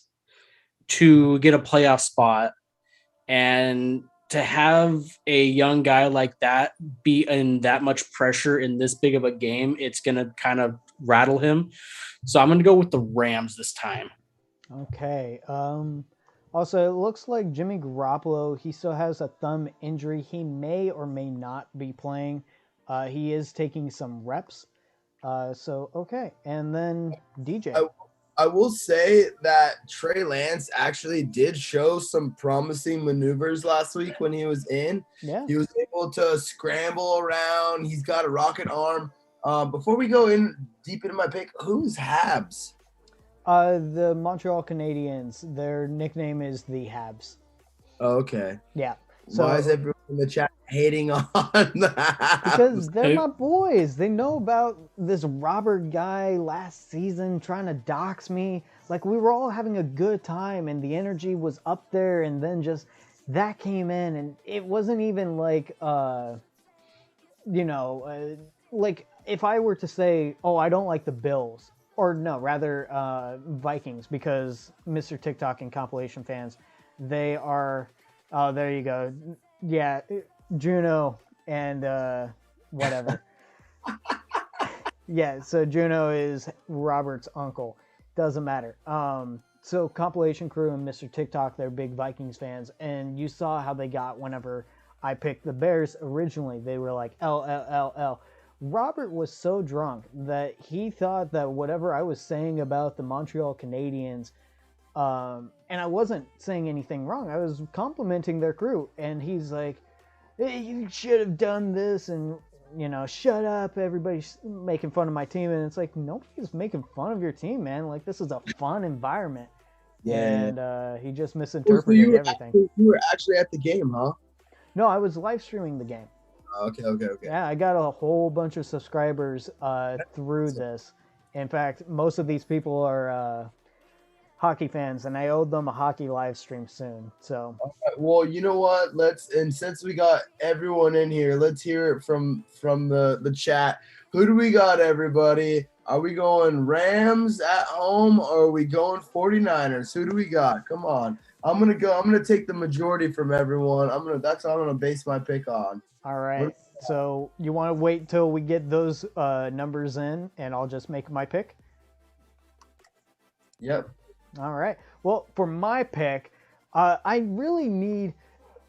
to get a playoff spot. And to have a young guy like that be in that much pressure in this big of a game, it's going to kind of rattle him. So I'm going to go with the Rams this time. Okay. Also, it looks like Jimmy Garoppolo, he still has a thumb injury. He may or may not be playing. He is taking some reps. Okay. And then DJ. I will say that Trey Lance actually did show some promising maneuvers last week when he was in. Yeah. He was able to scramble around. He's got a rocket arm. Before we go in deep into my pick, who's Habs? The Montreal Canadiens. Their nickname is the Habs. Okay. Yeah. So, why is everyone in the chat hating on that? Because they're my boys. They know about this Robert guy last season trying to dox me. Like, we were all having a good time and the energy was up there, and then just that came in, and it wasn't even like, like if I were to say, oh, I don't like the Bills, or no, rather Vikings, because Mr. TikTok and compilation fans, they are... Oh, there you go. Yeah, Juno and whatever. Yeah, so Juno is Robert's uncle. Doesn't matter. So compilation crew and Mr. TikTok, they're big Vikings fans, and you saw how they got whenever I picked the Bears originally. They were like, L. Robert was so drunk that he thought that whatever I was saying about the Montreal Canadiens, and I wasn't saying anything wrong. I was complimenting their crew. And he's like, hey, you should have done this. And, you know, shut up. Everybody's making fun of my team. And it's like, nobody's making fun of your team, man. Like, this is a fun environment. Yeah. And he just misinterpreted everything. You were actually at the game, huh? No, I was live streaming the game. Okay. Yeah, I got a whole bunch of subscribers through this. In fact, most of these people are... hockey fans, and I owed them a hockey live stream soon. So, well, you know what? Since we got everyone in here, let's hear it from the chat. Who do we got, everybody? Are we going Rams at home, or are we going 49ers? Who do we got? Come on. I'm gonna take the majority from everyone. That's what I'm gonna base my pick on. All right. So you want to wait till we get those numbers in, and I'll just make my pick? Yep. All right. Well, for my pick, I really need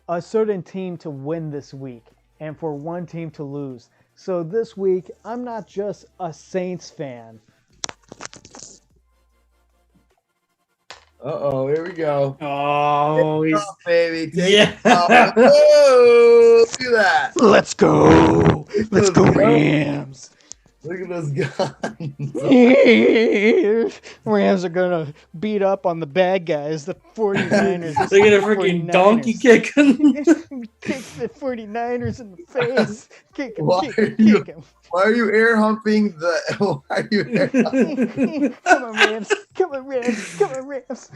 a certain team to win this week and for one team to lose. So this week, I'm not just a Saints fan. Here we go. Oh, he's Baby, take yeah. it off. Whoa, look at that. Let's go. Let's go, Rams. Look at those guns. Rams are going to beat up on the bad guys, the 49ers. They're going to freaking donkey kick him. Kick the 49ers in the face. Kick him, Why kick are him, you- kick him. Why are you air humping the? Why are you air humping? Come on, Rams. Come on, Rams. Come on, Rams.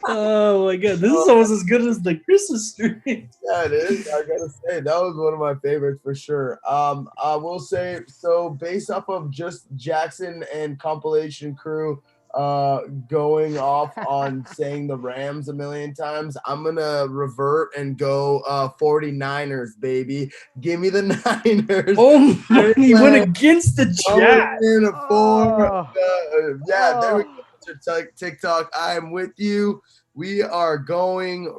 Oh my god, this is almost as good as the Christmas tree. Yeah, it is. I gotta say that was one of my favorites for sure. I will say so based off of just Jackson and compilation crew going off on saying the Rams a million times, I'm gonna revert and go 49ers, baby. Give me the Niners. Oh my, he went against the chat. In a four. Oh. There we go. TikTok, I am with you. We are going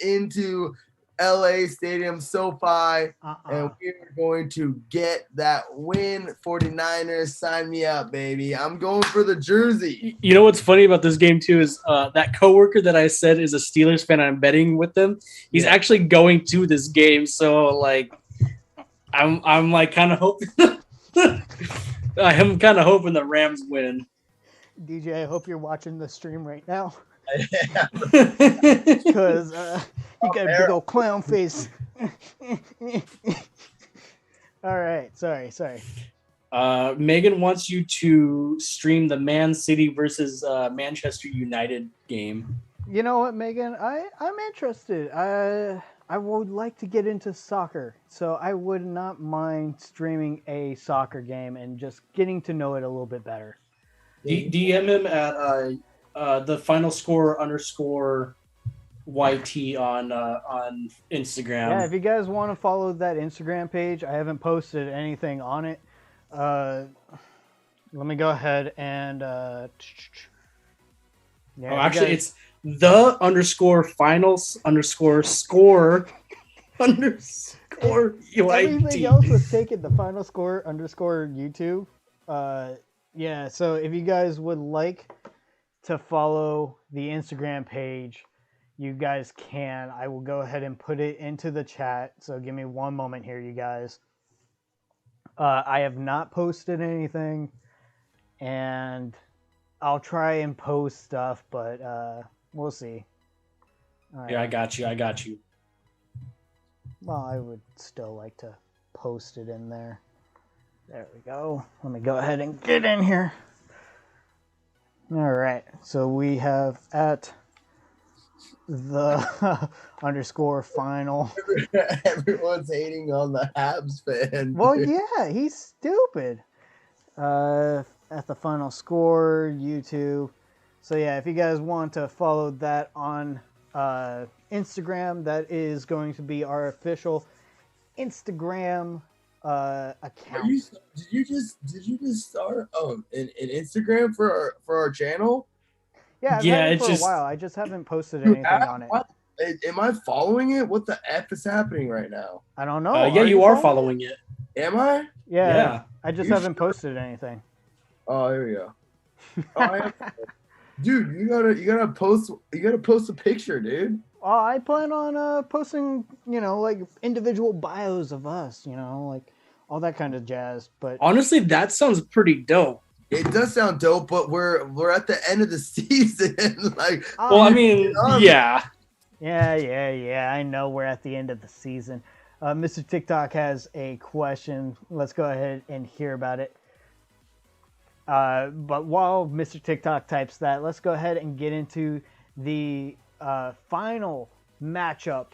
into LA Stadium, SoFi, and we are going to get that win. 49ers, sign me up, baby. I'm going for the jersey. You know what's funny about this game too is that coworker that I said is a Steelers fan. I'm betting with them. He's actually going to this game, so like, I'm like kind of hoping. I'm kind of hoping the Rams win. DJ, I hope you're watching the stream right now. Yeah. Because you got a big old clown face. All right. Sorry. Megan wants you to stream the Man City versus Manchester United game. You know what, Megan? I'm interested. I would like to get into soccer, so I would not mind streaming a soccer game and just getting to know it a little bit better. DM him at the final score _ YT on Instagram. Yeah, if you guys want to follow that Instagram page, I haven't posted anything on it. Let me go ahead and It's the _ finals _ score _ everything YT. else was taken the final score _ YouTube. Yeah, so if you guys would like to follow the Instagram page, you guys can. I will go ahead and put it into the chat. So give me one moment here, you guys. I have not posted anything, and I'll try and post stuff, but we'll see. All right. Yeah, I got you. Well, I would still like to post it in there. There we go. Let me go ahead and get in here. All right. So we have at the _final. Everyone's hating on the Habs fan. Well, dude. yeah, he's stupid. At the final score, YouTube. So yeah, if you guys want to follow that on Instagram, that is going to be our official Instagram account. Did you just start an Instagram for our channel? Yeah, I've had it for a while. I just haven't posted anything on it. What? Am I following it? What the F is happening right now? I don't know. Yeah, you are following it. Am I? Yeah. I just haven't posted anything. Oh, here we go. Dude, you gotta post a picture, dude. Oh, I plan on posting, like individual bios of us, like all that kind of jazz. But honestly, that sounds pretty dope. It does sound dope, but we're at the end of the season. Well, I mean, yeah. Yeah. I know we're at the end of the season. Mr. TikTok has a question. Let's go ahead and hear about it. But while Mr. TikTok types that, let's go ahead and get into the final matchup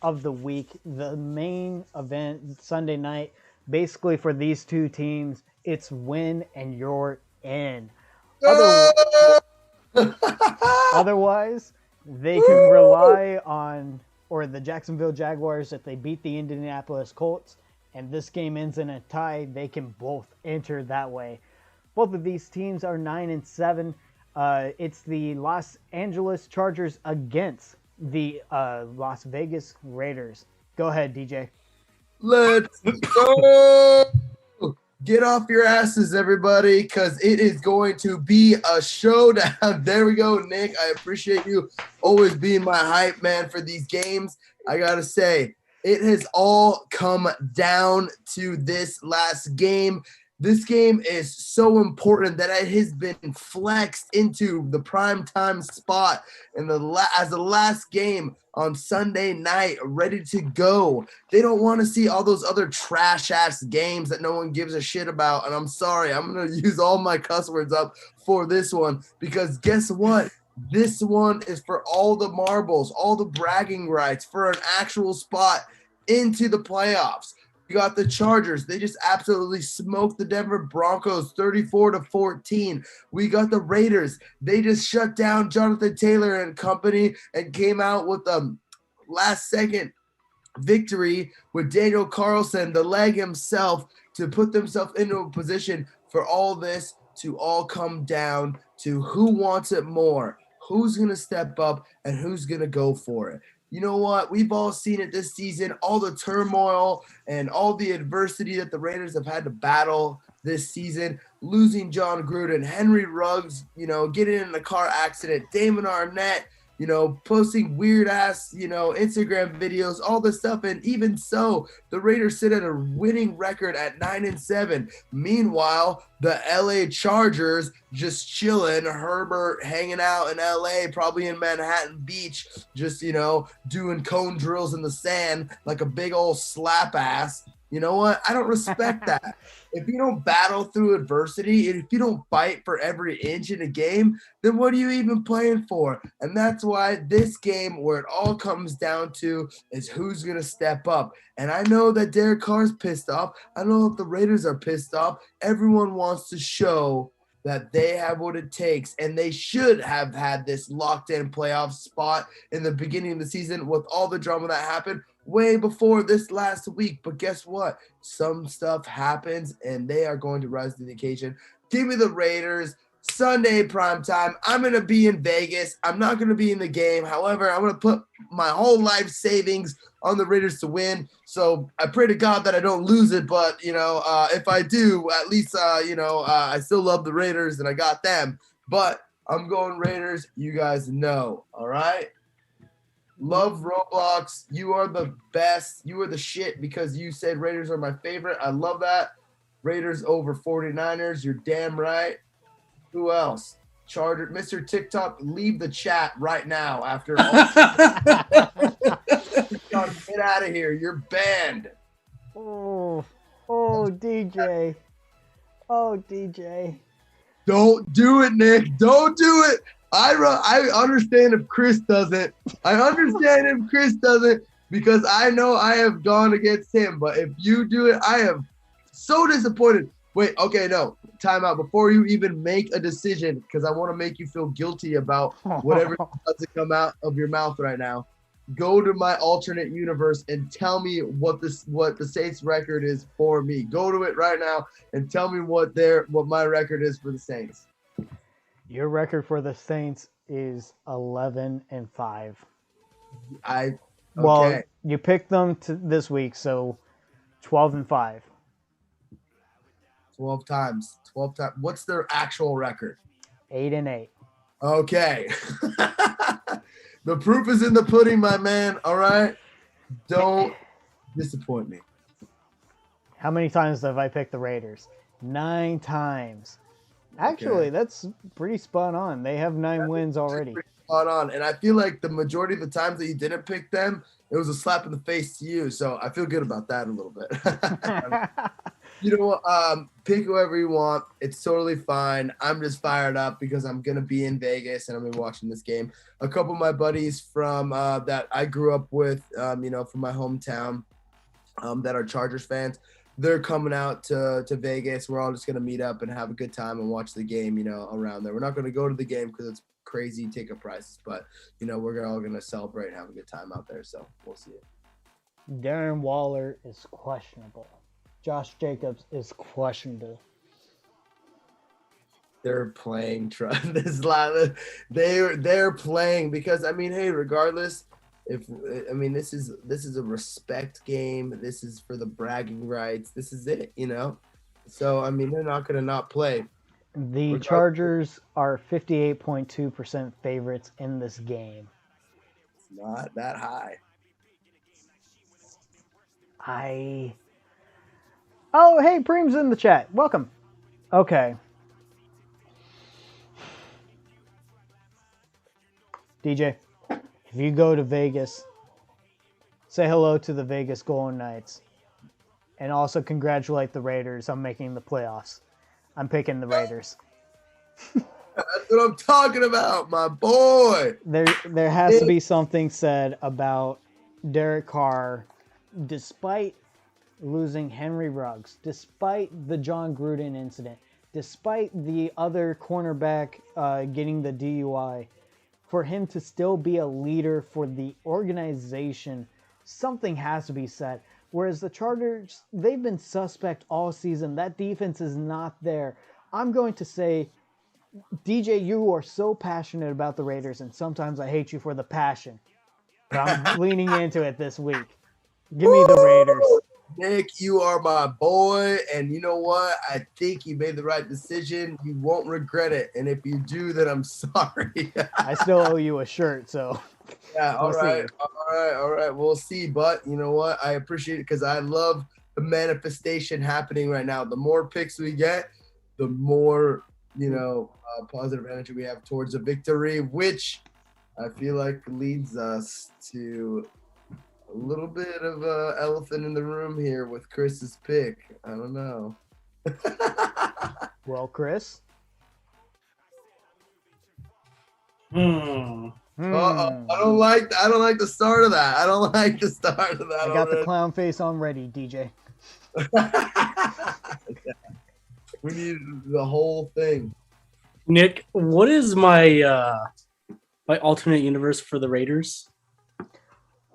of the week, the main event Sunday night. Basically, for these two teams, it's win and you're in. Otherwise, they can rely on, or the Jacksonville Jaguars, if they beat the Indianapolis Colts and this game ends in a tie, they can both enter that way. Both of these teams are 9-7. It's the Los Angeles Chargers against the Las Vegas Raiders. Go ahead, DJ. Let's go. Get off your asses, everybody, because it is going to be a showdown. There we go, Nick. I appreciate you always being my hype man for these games. I got to say, it has all come down to this last game. This game is so important that it has been flexed into the primetime spot in as the last game on Sunday night, ready to go. They don't want to see all those other trash-ass games that no one gives a shit about. And I'm sorry, I'm going to use all my cuss words up for this one because guess what? This one is for all the marbles, all the bragging rights for an actual spot into the playoffs. You got the Chargers. They just absolutely smoked the Denver Broncos 34-14. We got the Raiders. They just shut down Jonathan Taylor and company and came out with a last-second victory with Daniel Carlson, the leg himself, to put themselves into a position for all this to all come down to who wants it more, who's going to step up, and who's going to go for it. You know what? We've all seen it this season, all the turmoil and all the adversity that the Raiders have had to battle this season, losing John Gruden, Henry Ruggs, getting in a car accident, Damon Arnett, posting weird ass, Instagram videos, all this stuff. And even so, the Raiders sit at a winning record at 9-7. Meanwhile, the LA Chargers just chilling, Herbert hanging out in LA, probably in Manhattan Beach, just, doing cone drills in the sand like a big old slap ass. You know what? I don't respect that. If you don't battle through adversity, and if you don't fight for every inch in a game, then what are you even playing for? And that's why this game, where it all comes down to, is who's going to step up. And I know that Derek Carr's pissed off. I know that the Raiders are pissed off. Everyone wants to show that they have what it takes, and they should have had this locked-in playoff spot in the beginning of the season with all the drama that happened way before this last week. But guess what? Some stuff happens, and they are going to rise to the occasion. Give me the Raiders. Sunday primetime. I'm going to be in Vegas. I'm not going to be in the game. However, I'm going to put my whole life savings on the Raiders to win. So I pray to God that I don't lose it. But, if I do, at least, I still love the Raiders and I got them. But I'm going Raiders. You guys know. All right? Love Roblox. You are the best. You are the shit because you said Raiders are my favorite. I love that. Raiders over 49ers. You're damn right. Who else? Charger, Mr. TikTok, leave the chat right now after all. Get out of here. You're banned. Oh, DJ. Oh, DJ. Don't do it, Nick. Don't do it. I understand if Chris doesn't. I understand if Chris doesn't because I know I have gone against him. But if you do it, I am so disappointed. Wait, okay, no. Time out. Before you even make a decision, because I want to make you feel guilty about whatever doesn't come out of your mouth right now, go to my alternate universe and tell me what the Saints record is for me. Go to it right now and tell me what my record is for the Saints. Your record for the Saints is 11-5. Okay. Well, you picked them this week, so 12-5. 12 times. What's their actual record? 8-8. Okay. The proof is in the pudding, my man. All right. Don't disappoint me. How many times have I picked the Raiders? 9 times. Actually, that's pretty spot on. They have 9 wins already. Spot on. And I feel like the majority of the times that you didn't pick them, it was a slap in the face to you. So I feel good about that a little bit. You know what? Pick whoever you want. It's totally fine. I'm just fired up because I'm going to be in Vegas and I'm going to be watching this game. A couple of my buddies from that I grew up with, from my hometown that are Chargers fans, they're coming out to Vegas. We're all just going to meet up and have a good time and watch the game, around there. We're not going to go to the game because it's crazy ticket prices, but, we're all going to celebrate and have a good time out there. So we'll see it. Darren Waller is questionable. Josh Jacobs is questionable. They're playing they're playing because hey, regardless, I mean, this is a respect game. This is for the bragging rights. This is it, you know. So I mean, they're not gonna not play. The Chargers are 58.2% favorites in this game. It's not that high. Oh, hey, Preem's in the chat. Welcome. Okay. DJ, if you go to Vegas, say hello to the Vegas Golden Knights. And also congratulate the Raiders on making the playoffs. I'm picking the Raiders. That's what I'm talking about, my boy. There has to be something said about Derek Carr, despite losing Henry Ruggs, despite the John Gruden incident, despite the other cornerback getting the DUI, for him to still be a leader for the organization, something has to be said. Whereas the Chargers, they've been suspect all season. That defense is not there. I'm going to say, DJ, you are so passionate about the Raiders, and sometimes I hate you for the passion. But I'm leaning into it this week. Give me the Raiders. Nick, you are my boy, and you know what? I think you made the right decision. You won't regret it, and if you do, then I'm sorry. I still owe you a shirt, so yeah. All right. We'll see, but you know what? I appreciate it because I love the manifestation happening right now. The more picks we get, the more positive energy we have towards a victory, which I feel like leads us to a little bit of an elephant in the room here with Chris's pick. I don't know. Well, Chris. I don't like the start of that. I got the clown face on ready, DJ. We need the whole thing. Nick, what is my my alternate universe for the Raiders?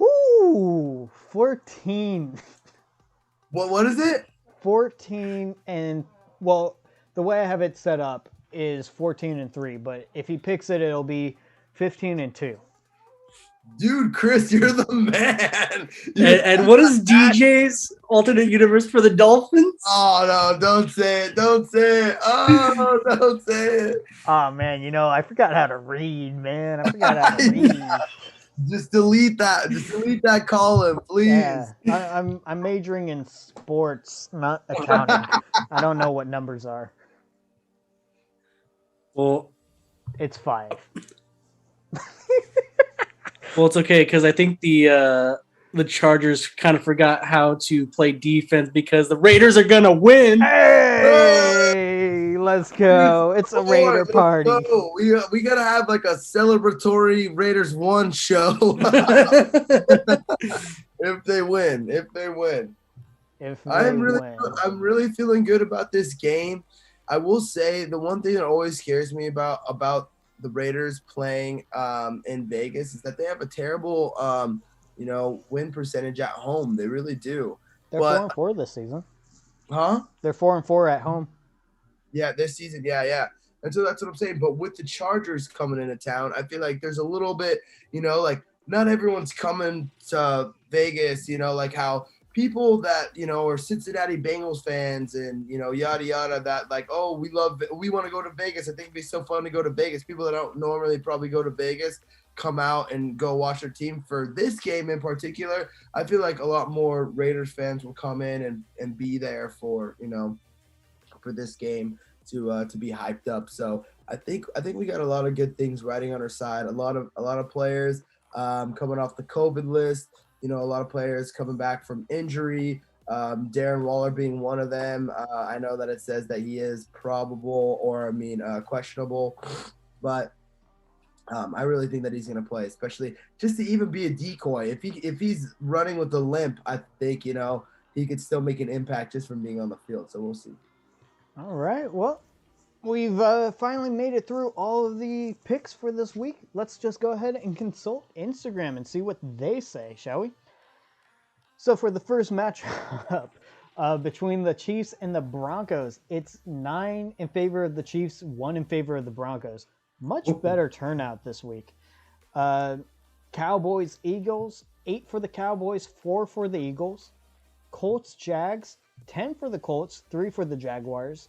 Ooh, 14. What is it? 14 and, well, the way I have it set up is 14-3, but if he picks it, it'll be 15-2. Dude, Chris, you're the man. And what is DJ's alternate universe for the Dolphins? Oh, no, don't say it. Oh, don't say it. Oh, man, I forgot how to read, man. I forgot how to read. Just delete that. Just delete that column, please. Yeah, I'm majoring in sports, not accounting. I don't know what numbers are. Well, it's 5. Well, it's okay because I think the Chargers kind of forgot how to play defense because the Raiders are gonna win. Hey, let's go! It's a Raider party. We gotta have like a celebratory Raiders 1 show if they win. I'm really feeling good about this game. I will say the one thing that always scares me about the Raiders playing in Vegas is that they have a terrible win percentage at home. They really do. They're 4-4 this season. Huh? They're 4-4 at home. Yeah, this season. Yeah. And so that's what I'm saying. But with the Chargers coming into town, I feel like there's a little bit, like not everyone's coming to Vegas, like how people that, are Cincinnati Bengals fans and, yada, yada, that like, oh, we want to go to Vegas. I think it'd be so fun to go to Vegas. People that don't normally probably go to Vegas come out and go watch their team. For this game in particular, I feel like a lot more Raiders fans will come in and be there for, for this game to be hyped up. So I think we got a lot of good things riding on our side. A lot of players coming off the COVID list. A lot of players coming back from injury. Darren Waller being one of them. I know that it says that he is questionable, but I really think that he's going to play, especially just to even be a decoy. If he's running with the limp, I think he could still make an impact just from being on the field. So we'll see. All right. Well, we've finally made it through all of the picks for this week. Let's just go ahead and consult Instagram and see what they say, shall we? So for the first matchup between the Chiefs and the Broncos, it's 9 in favor of the Chiefs, 1 in favor of the Broncos. Much better turnout this week. Cowboys, Eagles, 8 for the Cowboys, 4 for the Eagles. Colts, Jags, 10 for the Colts, 3 for the Jaguars.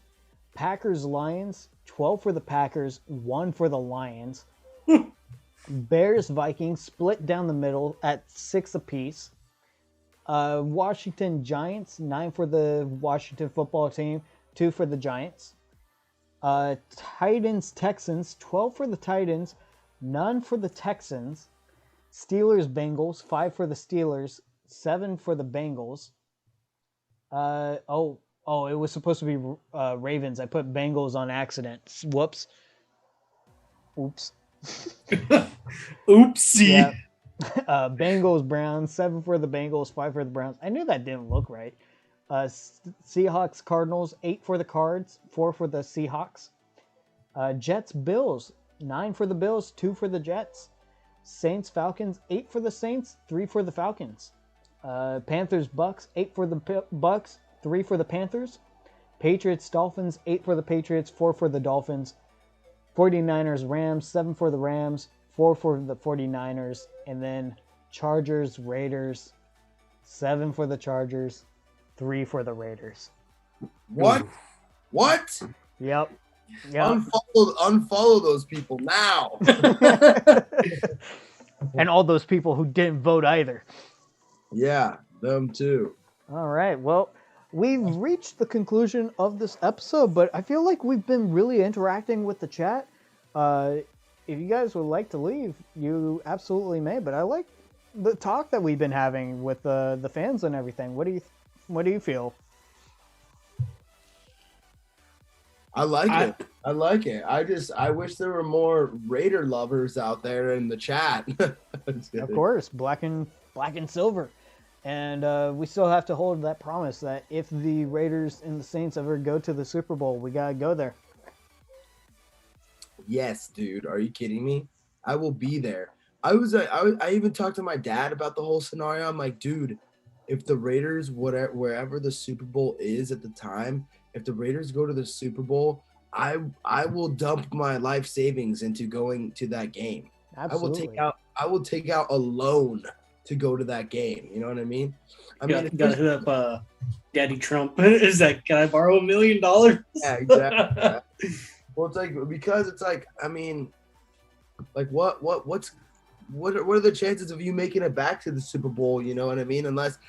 Packers, Lions, 12 for the Packers, 1 for the Lions. Bears, Vikings, split down the middle at 6 apiece. Washington, Giants, 9 for the Washington football team, 2 for the Giants. Titans, Texans, 12 for the Titans, none for the Texans. Steelers, Bengals, 5 for the Steelers, 7 for the Bengals. It was supposed to be Ravens. I put Bengals on accident. Whoops. Oops. Oopsie. Yeah. Bengals, Browns, 7 for the Bengals, 5 for the Browns. I knew that didn't look right. Seahawks, Cardinals, 8 for the Cards, 4 for the Seahawks. Jets, Bills, 9 for the Bills, 2 for the Jets. Saints, Falcons, 8 for the Saints, 3 for the Falcons. Panthers, Bucks, 8 for the Bucks, 3 for the Panthers. Patriots, Dolphins, 8 for the Patriots, 4 for the Dolphins. 49ers, Rams, 7 for the Rams, 4 for the 49ers. And then Chargers, Raiders, 7 for the Chargers, 3 for the Raiders. What? What? Yep. Unfollow those people now. And all those people who didn't vote either. Yeah, them too. All right. Well, we've reached the conclusion of this episode, but I feel like we've been really interacting with the chat. If you guys would like to leave, you absolutely may. But I like the talk that we've been having with the fans and everything. What do you feel? I like it. I like it. I wish there were more Raider lovers out there in the chat. Of course, black and silver. And we still have to hold that promise that if the Raiders and the Saints ever go to the Super Bowl, we got to go there. Yes, dude. Are you kidding me? I will be there. I even talked to my dad about the whole scenario. I'm like, dude, if the Raiders, wherever the Super Bowl is at the time, if the Raiders go to the Super Bowl, I will dump my life savings into going to that game. Absolutely. I will take out a loan to go to that game. You know what I mean? You gotta hit up Daddy Trump. Is that, can I borrow $1 million? Yeah, exactly. Well, it's like, because it's like, I mean, like what are the chances of you making it back to the Super Bowl? You know what I mean? Unless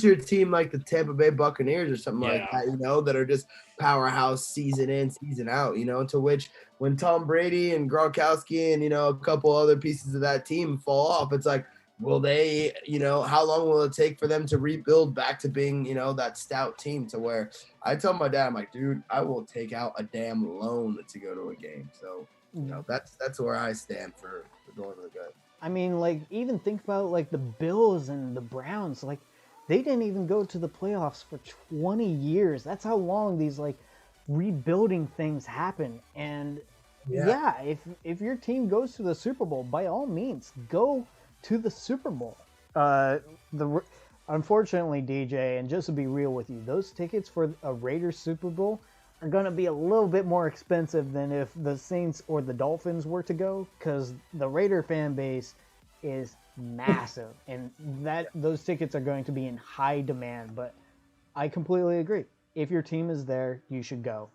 you're a team like the Tampa Bay Buccaneers or something like that, you know, that are just powerhouse season in, season out, you know, to which when Tom Brady and Gronkowski and, you know, a couple other pieces of that team fall off, it's like, will they, you know, how long will it take for them to rebuild back to being, you know, that stout team to where I tell my dad, I'm like, dude, I will take out a damn loan to go to a game. So, you know, that's where I stand for going to the good. I mean, like, even think about, like, the Bills and the Browns. Like, they didn't even go to the playoffs for 20 years. That's how long these, like, rebuilding things happen. And, yeah if your team goes to the Super Bowl, by all means, go to the Super Bowl. Unfortunately, DJ, and just to be real with you, those tickets for a Raiders Super Bowl are going to be a little bit more expensive than if the Saints or the Dolphins were to go, because the Raider fan base is massive, and those tickets are going to be in high demand. But I completely agree. If your team is there, you should go.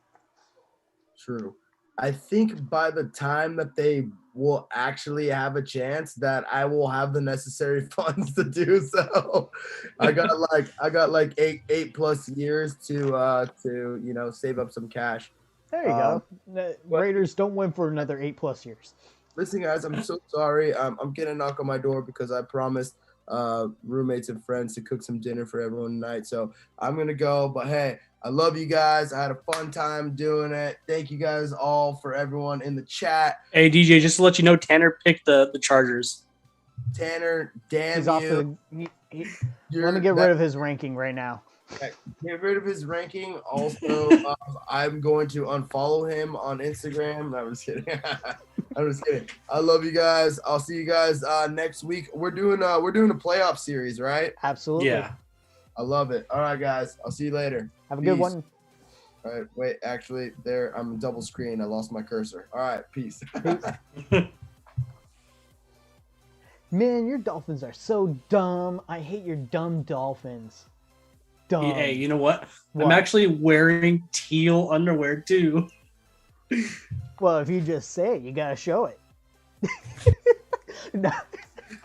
True. I think by the time that they will actually have a chance, that I will have the necessary funds to do so. I got like eight plus years to you know, save up some cash. There you go. The Raiders don't win for another 8+ years. Listen, guys, I'm so sorry. I'm getting a knock on my door because I promised roommates and friends to cook some dinner for everyone tonight. So I'm gonna go. But hey, I love you guys. I had a fun time doing it. Thank you guys all for everyone in the chat. Hey, DJ, just to let you know, Tanner picked the Chargers. Tanner, damn He's you. Let me get rid of his ranking right now. Get rid of his ranking. Also, I'm going to unfollow him on Instagram. I'm just kidding. I'm just kidding. I love you guys. I'll see you guys next week. We're doing a playoff series, right? Absolutely. Yeah. I love it. All right, guys. I'll see you later. Have a good one. All right. Wait, actually, I'm double screen. I lost my cursor. All right. Peace. Peace. Man, your Dolphins are so dumb. I hate your dumb Dolphins. Dumb. Hey, you know what? What? I'm actually wearing teal underwear too. Well, if you just say it, you gotta show it. No.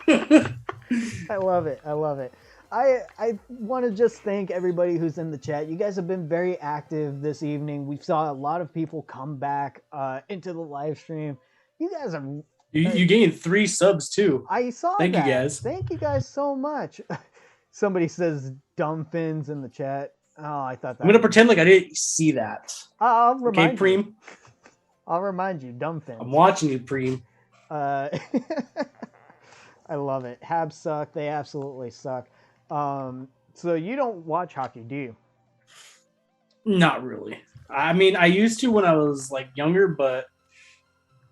I love it. I love it. I want to just thank everybody who's in the chat. You guys have been very active this evening. We saw a lot of people come back into the live stream. You guys are... You gained 3 subs too. I saw Thank that. you guys. Thank you guys so much. Somebody says dumb fins in the chat. Oh, I thought that. I'm gonna pretend like I didn't see that. I'll remind Okay, you. Preem. I'll remind you, dumb fins. I'm watching you, Preem. I love it. Habs suck. They absolutely suck. So you don't watch hockey, do you? Not really. I mean, I used to when I was like younger, but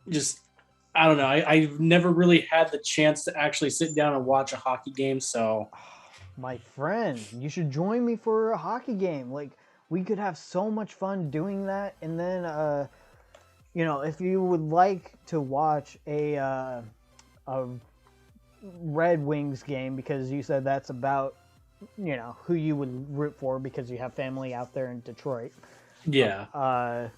just I don't know. I've never really had the chance to actually sit down and watch a hockey game. So, My friend, you should join me for a hockey game. Like, we could have so much fun doing that. And then, if you would like to watch a Red Wings game, because you said that's about, who you would root for because you have family out there in Detroit. yeah.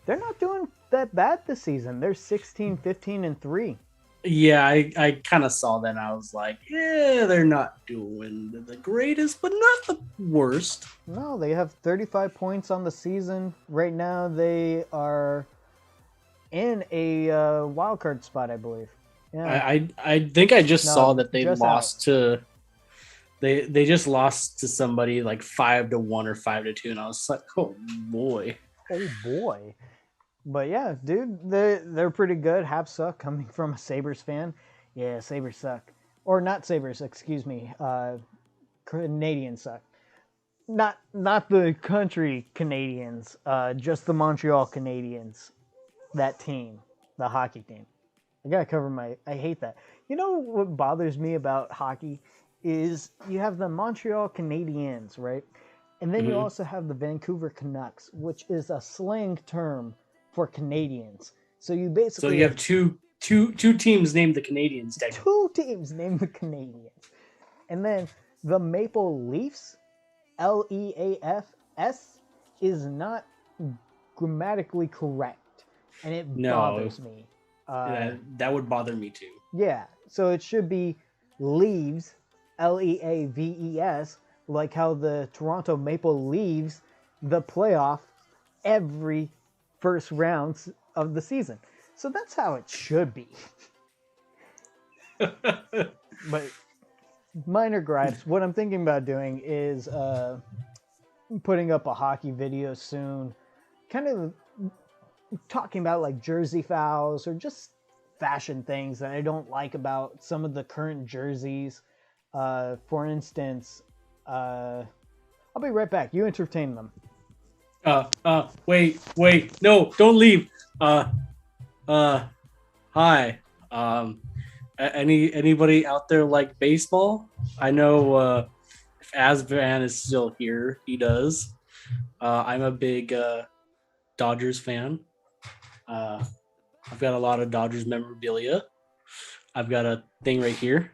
They're not doing that bad this season. They're 16, 15, and 3. Yeah, I kind of saw that and I was like, yeah, they're not doing the greatest, but not the worst. No, they have 35 points on the season. Right now, they are in a wild card spot, I believe. Yeah. I think I just saw that they just lost to they just lost to somebody like 5-1 or 5-2, and I was like, oh boy. Oh boy. But yeah, dude, they're pretty good. Habs suck, coming from a Sabres fan. Yeah, Sabres suck. Or not Sabres, excuse me. Canadiens suck. Not the country Canadiens, just the Montreal Canadiens. That team, the hockey team. I gotta cover I hate that. You know what bothers me about hockey is you have the Montreal Canadiens, right? And then you also have the Vancouver Canucks, which is a slang term for Canadians. So you basically... So you have two teams named the Canadiens. Two teams named the Canadiens. And then the Maple Leafs, Leafs, is not grammatically correct. And it bothers me. That would bother me too. Yeah, so it should be Leaves, Leaves, like how the Toronto Maple Leaves the playoff every first rounds of the season. So that's how it should be. But minor gripes. What I'm thinking about doing is putting up a hockey video soon, kind of talking about like jersey fouls or just fashion things that I don't like about some of the current jerseys. For instance, I'll be right back. You entertain them. Wait, no, don't leave. Hi. Anybody out there like baseball? I know if Asvan is still here, he does. I'm a big Dodgers fan. I've got a lot of Dodgers memorabilia. I've got a thing right here.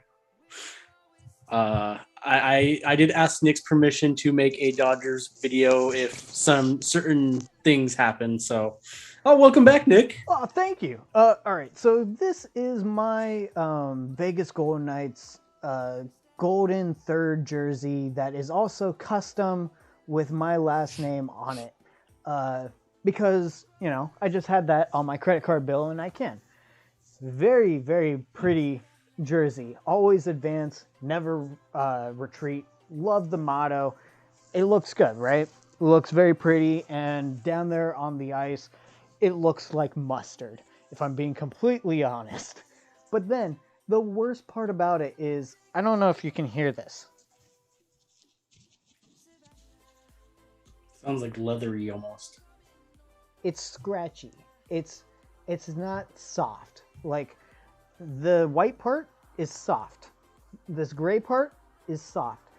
I did ask Nick's permission to make a Dodgers video if some certain things happen. So, welcome back, Nick. Oh, thank you. All right, so this is my Vegas Golden Knights golden third jersey that is also custom with my last name on it. Because, I just had that on my credit card bill and I can. Very, very pretty jersey. Always advance, never retreat. Love the motto. It looks good, right? It looks very pretty, and down there on the ice, it looks like mustard, if I'm being completely honest. But then, the worst part about it is, I don't know if you can hear this. Sounds like leathery almost. It's scratchy. It's not soft. Like, the white part is soft. This gray part is soft.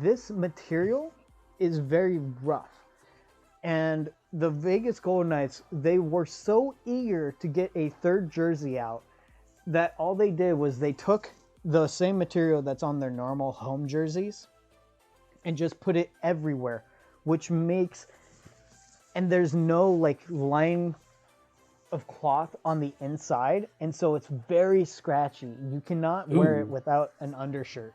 This material is very rough. And the Vegas Golden Knights, they were so eager to get a third jersey out that all they did was they took the same material that's on their normal home jerseys and just put it everywhere, which makes, and there's no like line of cloth on the inside, and so it's very scratchy. You cannot wear it without an undershirt.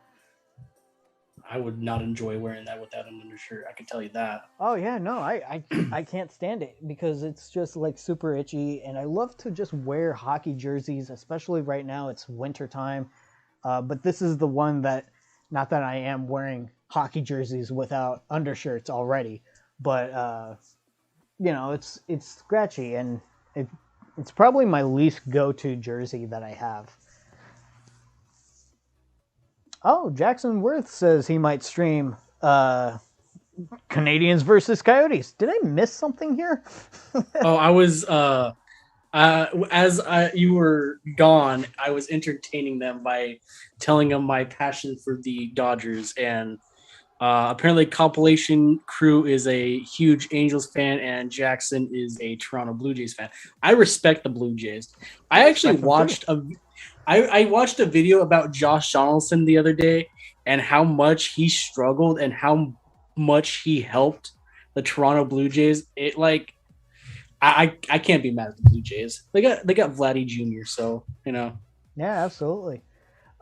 I would not enjoy wearing that without an undershirt. I can tell you that. Oh yeah, no, I can't stand it because it's just like super itchy, and I love to just wear hockey jerseys, especially right now. It's winter time, but this is the one that, not that I am wearing hockey jerseys without undershirts already, but you know, it's scratchy, and it's probably my least go-to jersey that I have. Oh, Jackson Worth says he might stream Canadiens versus Coyotes. Did I miss something here? Oh, I was you were gone, I was entertaining them by telling them my passion for the Dodgers, and apparently Compilation Crew is a huge Angels fan and Jackson is a Toronto Blue Jays fan. I respect the Blue Jays. I actually watched I watched a video about Josh Donaldson the other day and how much he struggled and how much he helped the Toronto Blue Jays. It like I can't be mad at the Blue Jays. They got Vladdy Jr., so you know. Yeah, absolutely.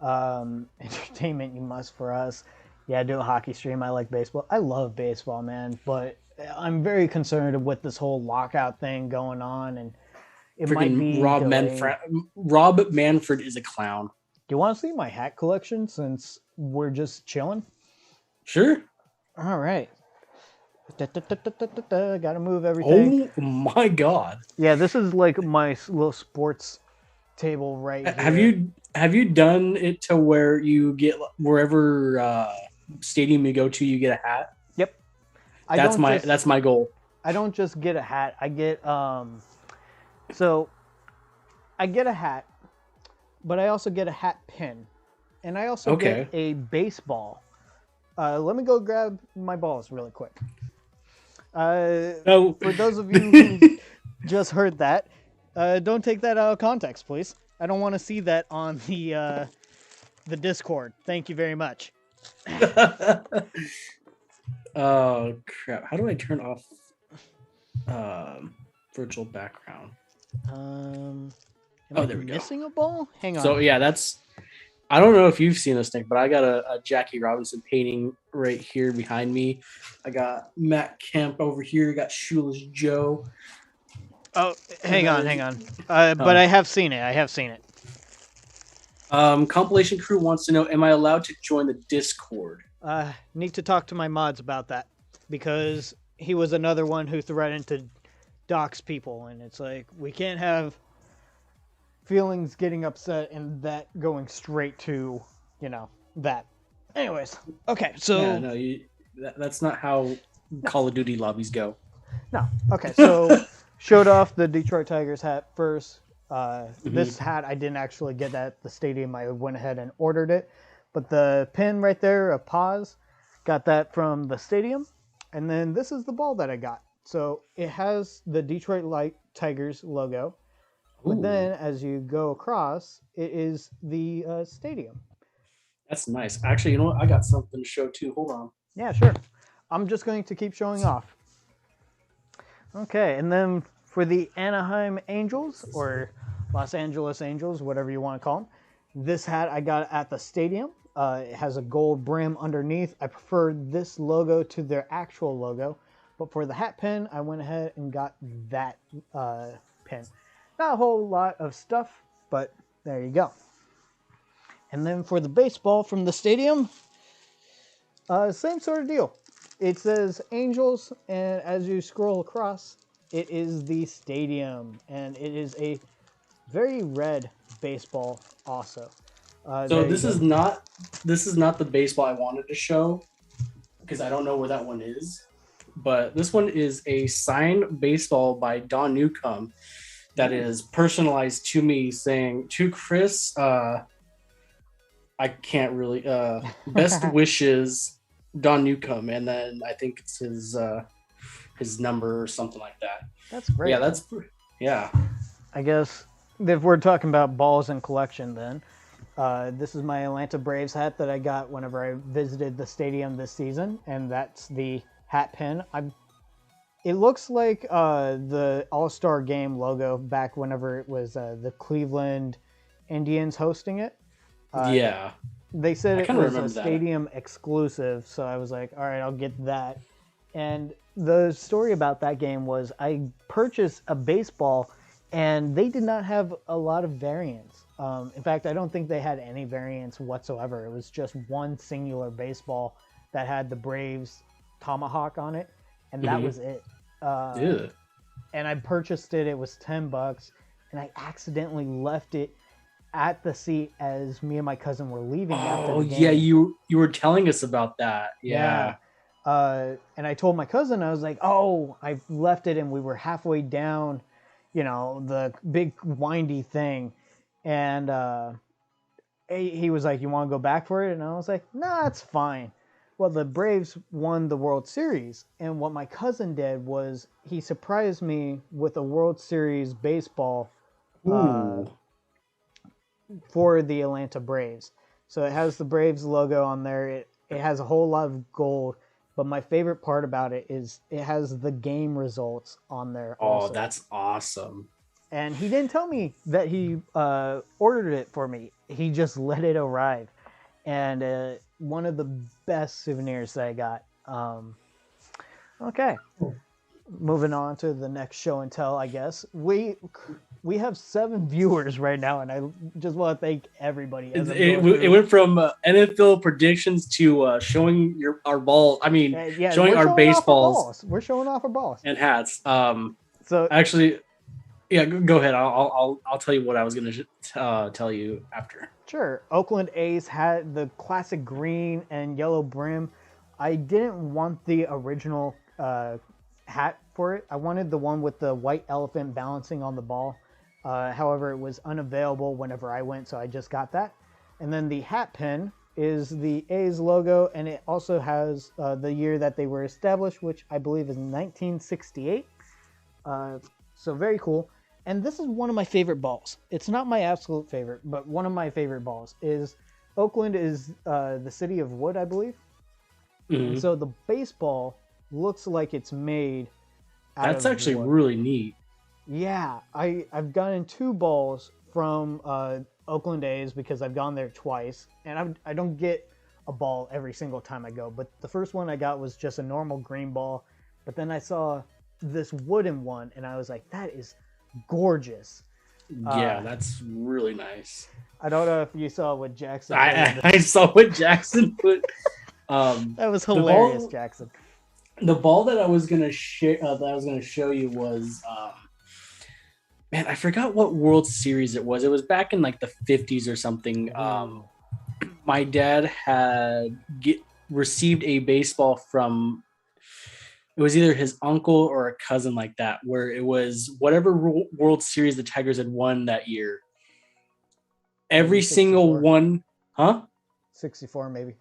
Entertainment you must for us. Yeah, I do a hockey stream. I like baseball. I love baseball, man, but I'm very concerned with this whole lockout thing going on, and it might be Rob Manfred is a clown. Do you want to see my hat collection since we're just chilling? Sure. All right. Gotta move everything. Oh my god. Yeah, this is like my little sports table right here. Have you done it to where you get wherever stadium you go to, you get a hat? Yep. That's my goal. I don't just get a hat. I get so I get a hat, but I also get a hat pin, and I also get a baseball. Let me go grab my balls really quick. For those of you who just heard that, don't take that out of context, please. I don't want to see that on the Discord. Thank you very much. Oh crap! How do I turn off virtual background? Am there we go. Missing a ball? Hang on. So yeah, that's. I don't know if you've seen this, Nick, but I got a Jackie Robinson painting right here behind me. I got Matt Kemp over here. I got Shoeless Joe. Oh, hang on. But I have seen it. Compilation Crew wants to know, am I allowed to join the Discord? Need to talk to my mods about that, because he was another one who threatened to dox people, and it's like, we can't have feelings getting upset and that going straight to, that. Anyways, okay, so... Yeah, no, that's not how Call of Duty lobbies go. No, okay, so showed off the Detroit Tigers hat first. This hat I didn't actually get at the stadium. I went ahead and ordered it. But the pin right there, a pause, got that from the stadium. And then this is the ball that I got. So it has the Detroit Tigers logo. But then as you go across, it is the stadium. That's nice. Actually, you know what? I got something to show too. Hold on. Yeah, sure. I'm just going to keep showing off. Okay, and then for the Anaheim Angels, or Los Angeles Angels, whatever you want to call them, this hat I got at the stadium. It has a gold brim underneath. I prefer this logo to their actual logo. But for the hat pin, I went ahead and got that pin. Not a whole lot of stuff, but there you go. And then for the baseball from the stadium, same sort of deal. It says Angels, and as you scroll across, it is the stadium, and it is a very red baseball also. So this is not the baseball I wanted to show, because I don't know where that one is. But this one is a signed baseball by Don Newcomb that is personalized to me, saying, to Chris, I can't really, best wishes, Don Newcomb, and then I think it's his number or something like that. That's great. Yeah, I guess if we're talking about balls and collection, then This is my Atlanta Braves hat that I got whenever I visited the stadium this season, and that's the hat pin. It looks like the All-Star Game logo back whenever it was the Cleveland Indians hosting it. Yeah. They said it was a that. stadium exclusive, so I was like, all right, I'll get that. And the story about that game was I purchased a baseball, and they did not have a lot of variants. In fact, I don't think they had any variants whatsoever. It was just one singular baseball that had the Braves tomahawk on it, and that was it. Yeah. And I purchased it. It was $10, and I accidentally left it at the seat as me and my cousin were leaving after the game. Yeah, you were telling us about that. Yeah. And I told my cousin, I was like, oh, I left it, and we were halfway down, the big windy thing. And he was like, you want to go back for it? And I was like, nah, it's fine. Well, the Braves won the World Series, and what my cousin did was he surprised me with a World Series baseball for the Atlanta Braves. So it has the Braves logo on there. It has a whole lot of gold, but my favorite part about it is it has the game results on there also. Oh, that's awesome. And he didn't tell me that he ordered it for me. He just let it arrive. And one of the best souvenirs that I got. Okay. Moving on to the next show and tell, I guess. We have 7 viewers right now, and I just want to thank everybody. It went from NFL predictions to showing our ball. I mean, showing our baseballs. We're showing off our balls and hats. So actually, yeah, go ahead. I'll tell you what I was going to tell you after. Sure. Oakland A's had the classic green and yellow brim. I didn't want the original hat for it. I wanted the one with the white elephant balancing on the ball. However, it was unavailable whenever I went, so I just got that. And then the hat pin is the A's logo, and it also has the year that they were established, which I believe is 1968. So very cool. And this is one of my favorite balls. It's not my absolute favorite, but one of my favorite balls is Oakland is the city of wood, I believe. Mm-hmm. And so the baseball looks like it's made out That's of actually wood. really neat. Yeah, I've gotten 2 balls from Oakland A's because I've gone there twice, and I don't get a ball every single time I go. But the first one I got was just a normal green ball, but then I saw this wooden one, and I was like, that is gorgeous. Yeah, that's really nice. I don't know if you saw what Jackson. I saw what Jackson put. That was hilarious, Jackson. The ball that I was gonna show you was, man, I forgot what World Series it was. It was back in like the 50s or something. My dad had received a baseball from. It was either his uncle or a cousin like that, where it was whatever World Series the Tigers had won that year. Every 64. single one, 64 maybe.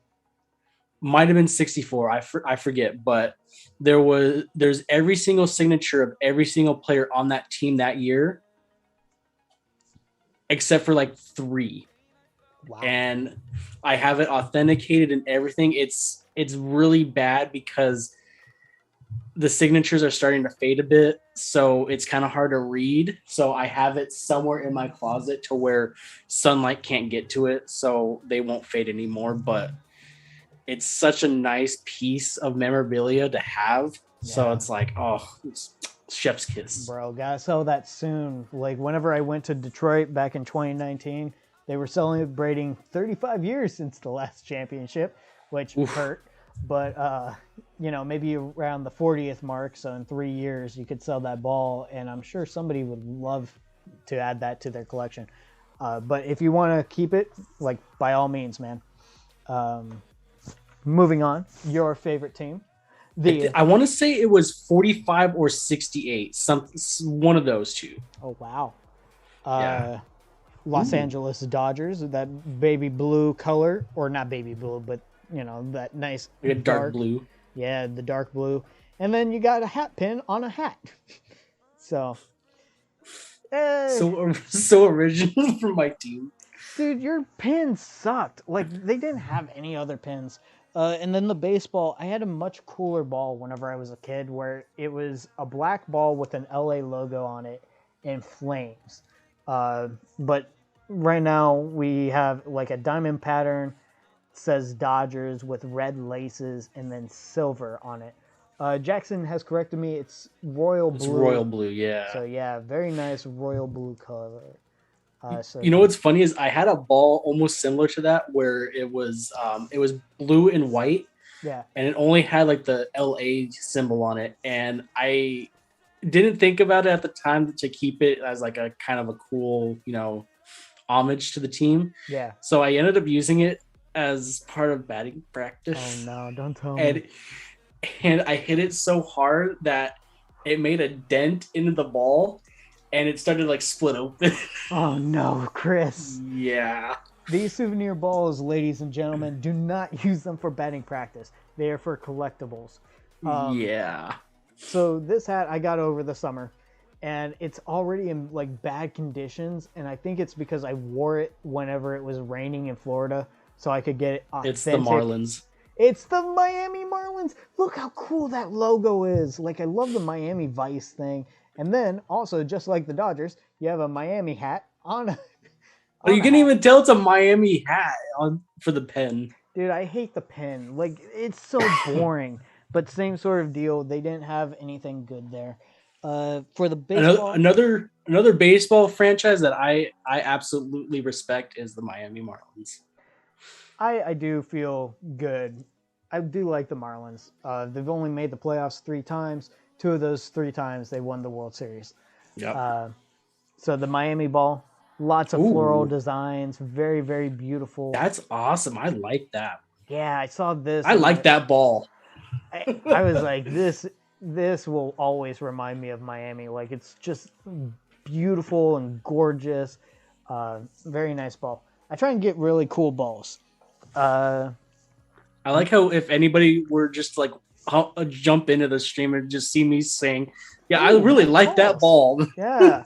Might have been 64. I forget, but there's every single signature of every single player on that team that year, except for like 3. Wow. And I have it authenticated and everything. It's really bad because the signatures are starting to fade a bit, so it's kind of hard to read. So I have it somewhere in my closet to where sunlight can't get to it, so they won't fade anymore. But it's such a nice piece of memorabilia to have. Yeah. So it's like, it's chef's kiss. Bro, gotta sell that soon. Like whenever I went to Detroit back in 2019, they were celebrating 35 years since the last championship, which hurt. But, maybe around the 40th mark, so in 3 years, you could sell that ball, and I'm sure somebody would love to add that to their collection. But if you want to keep it, like, by all means, man. Moving on, your favorite team. I want to say it was 45 or 68, one of those two. Oh, wow. Yeah. Los Angeles Dodgers, that baby blue color, or not baby blue, but that nice dark blue. Yeah, the dark blue. And then you got a hat pin on a hat. So original for my team. Dude, your pins sucked. Like, they didn't have any other pins. And then the baseball, I had a much cooler ball whenever I was a kid where it was a black ball with an LA logo on it and flames. But right now we have like a diamond pattern, says Dodgers with red laces and then silver on it. Jackson has corrected me. It's royal blue. It's royal blue, yeah. So yeah, very nice royal blue color. So You know what's funny is I had a ball almost similar to that where it was blue and white, yeah, and it only had like the LA symbol on it, and I didn't think about it at the time to keep it as like a kind of a cool, homage to the team. yeah. So I ended up using it as part of batting practice. Oh no, don't tell me. And I hit it so hard that it made a dent into the ball. And it started like split open. Oh no, Chris. Yeah. These souvenir balls, ladies and gentlemen, do not use them for batting practice. They are for collectibles. Yeah. So this hat I got over the summer, and it's already in like bad conditions. And I think it's because I wore it whenever it was raining in Florida, so I could get it authentic. It's the Marlins. It's the Miami Marlins. Look how cool that logo is. Like, I love the Miami Vice thing. And then, also, just like the Dodgers, you have a Miami hat on. But you can even tell it's a Miami hat for the pen. Dude, I hate the pen. Like, it's so boring. But same sort of deal. They didn't have anything good there. For the baseball, another baseball franchise that I absolutely respect is the Miami Marlins. I do feel good. I do like the Marlins. They've only made the playoffs 3 times. 2 of those 3 times they won the World Series. Yep. So the Miami ball, lots of floral designs, very, very beautiful. That's awesome. I like that. Yeah, I saw this. I like that ball. I was like, this will always remind me of Miami. Like, it's just beautiful and gorgeous. Very nice ball. I try and get really cool balls. I like how if anybody were just like jump into the stream and just see me saying, yeah, I really like that ball. Yeah.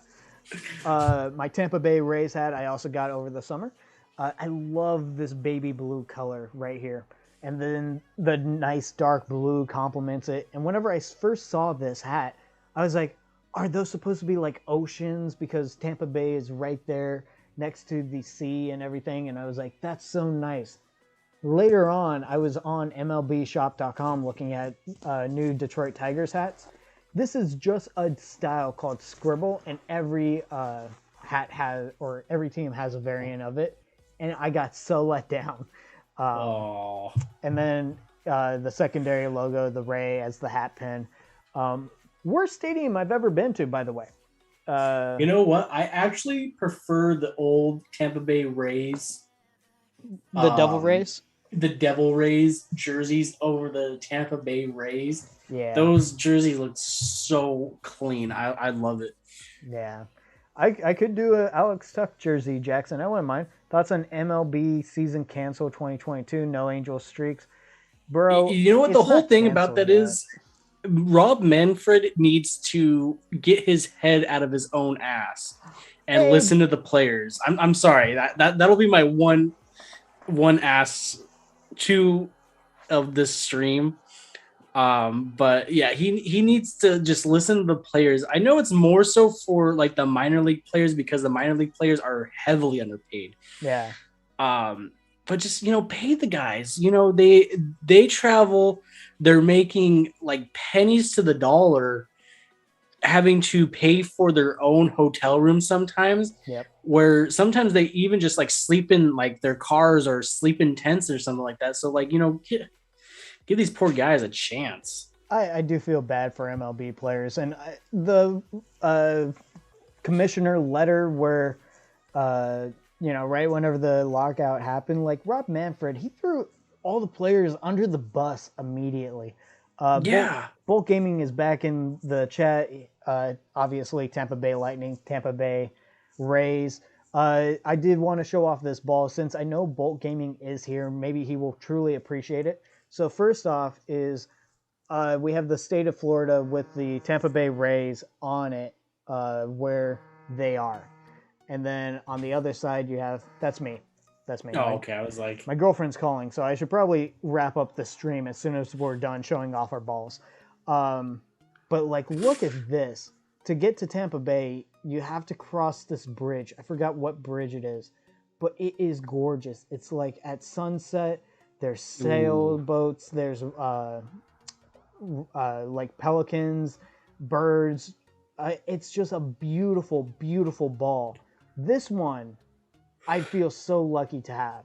My Tampa Bay Rays hat I also got over the summer. I love this baby blue color right here. And then the nice dark blue complements it. And whenever I first saw this hat, I was like, are those supposed to be like oceans? Because Tampa Bay is right there next to the sea and everything. And I was like, that's so nice. Later on, I was on MLBshop.com looking at new Detroit Tigers hats. This is just a style called Scribble, and every hat has, or every team has a variant of it. And I got so let down. And then the secondary logo, the Ray as the hat pin. Worst stadium I've ever been to, by the way. You know what? I actually prefer the old Tampa Bay Rays. The Devil Rays? The Devil Rays jerseys over the Tampa Bay Rays. Yeah. Those jerseys look so clean. I love it. Yeah. I could do a Alex Tuck jersey, Jackson. I wouldn't mind. Thoughts on MLB season cancel 2022, no Angel streaks. Bro, you know what the whole thing about that is? Rob Manfred needs to get his head out of his own ass and listen to the players. I'm sorry. That'll be my one ass to of this stream. But yeah, he needs to just listen to the players. I know it's more so for like the minor league players because the minor league players are heavily underpaid. Yeah. But just, pay the guys. They travel, they're making like pennies to the dollar, having to pay for their own hotel room sometimes. Yep. Where sometimes they even just like sleep in like their cars or sleep in tents or something like that. So like, give these poor guys a chance. I do feel bad for MLB players. And the commissioner letter where, right whenever the lockout happened, like Rob Manfred, he threw all the players under the bus immediately. Bolt Gaming is back in the chat. Obviously, Tampa Bay Lightning, Tampa Bay Rays. I did want to show off this ball since I know Bolt Gaming is here. Maybe he will truly appreciate it. So first off is we have the state of Florida with the Tampa Bay Rays on it where they are. And then on the other side, you have that's me. That's me. Oh, okay. I was like, My girlfriend's calling, so I should probably wrap up the stream as soon as we're done showing off our balls. But like, look at this. To get to Tampa Bay, you have to cross this bridge. I forgot what bridge it is, but it is gorgeous. It's like at sunset. There's sailboats. There's like pelicans, birds. It's just a beautiful, beautiful ball. This one, I feel so lucky to have.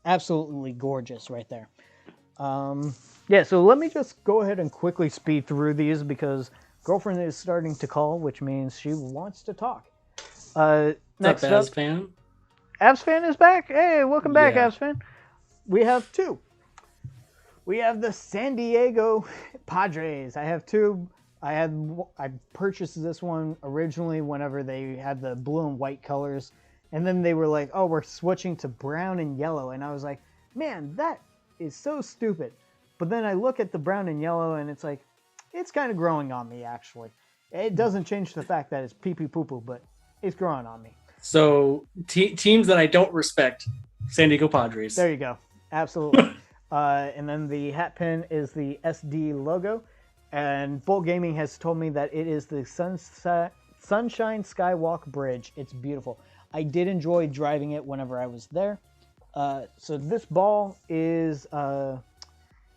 Absolutely gorgeous right there. Yeah, so let me just go ahead and quickly speed through these because girlfriend is starting to call, which means she wants to talk. Next up, up, fan? Avs fan is back. Hey, welcome back, Yeah. Avs fan. We have two. We have the San Diego Padres. I have two. I purchased this one originally whenever they had the blue and white colors, and then they were like, "Oh, we're switching to brown and yellow," and I was like, "Man, that is so stupid." But then I look at the brown and yellow, and it's like, it's kind of growing on me. Actually, it doesn't change the fact that it's pee pee poo poo, but it's growing on me. So teams that I don't respect, San Diego Padres. There you go. Absolutely. And then the hat pin is the SD logo. And Bolt Gaming has told me that it is the Sunshine Skywalk Bridge. It's beautiful. I did enjoy driving it whenever I was there. So this ball is...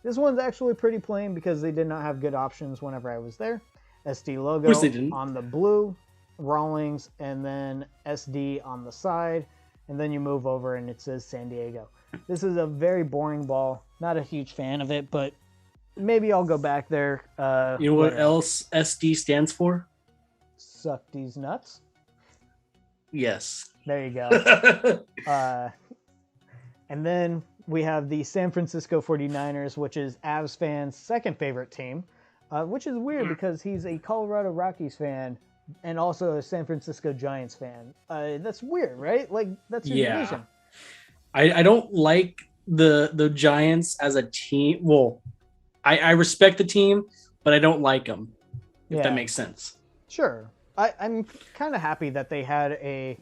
this one's actually pretty plain because they did not have good options whenever I was there. SD logo course they didn't. on the blue, Rawlings, and then SD on the side. And then you move over and it says San Diego. This is a very boring ball. Not a huge fan of it, but maybe I'll go back there. You know what later. else SD stands for? Suck these nuts. Yes. There you go. And then we have the San Francisco 49ers, which is Avs fans' second favorite team, which is weird because he's a Colorado Rockies fan and also a San Francisco Giants fan. That's weird, right? Like, that's your division. I don't like the Giants as a team. Well, I respect the team, but I don't like them, if that makes sense. Sure. I'm kind of happy that they had a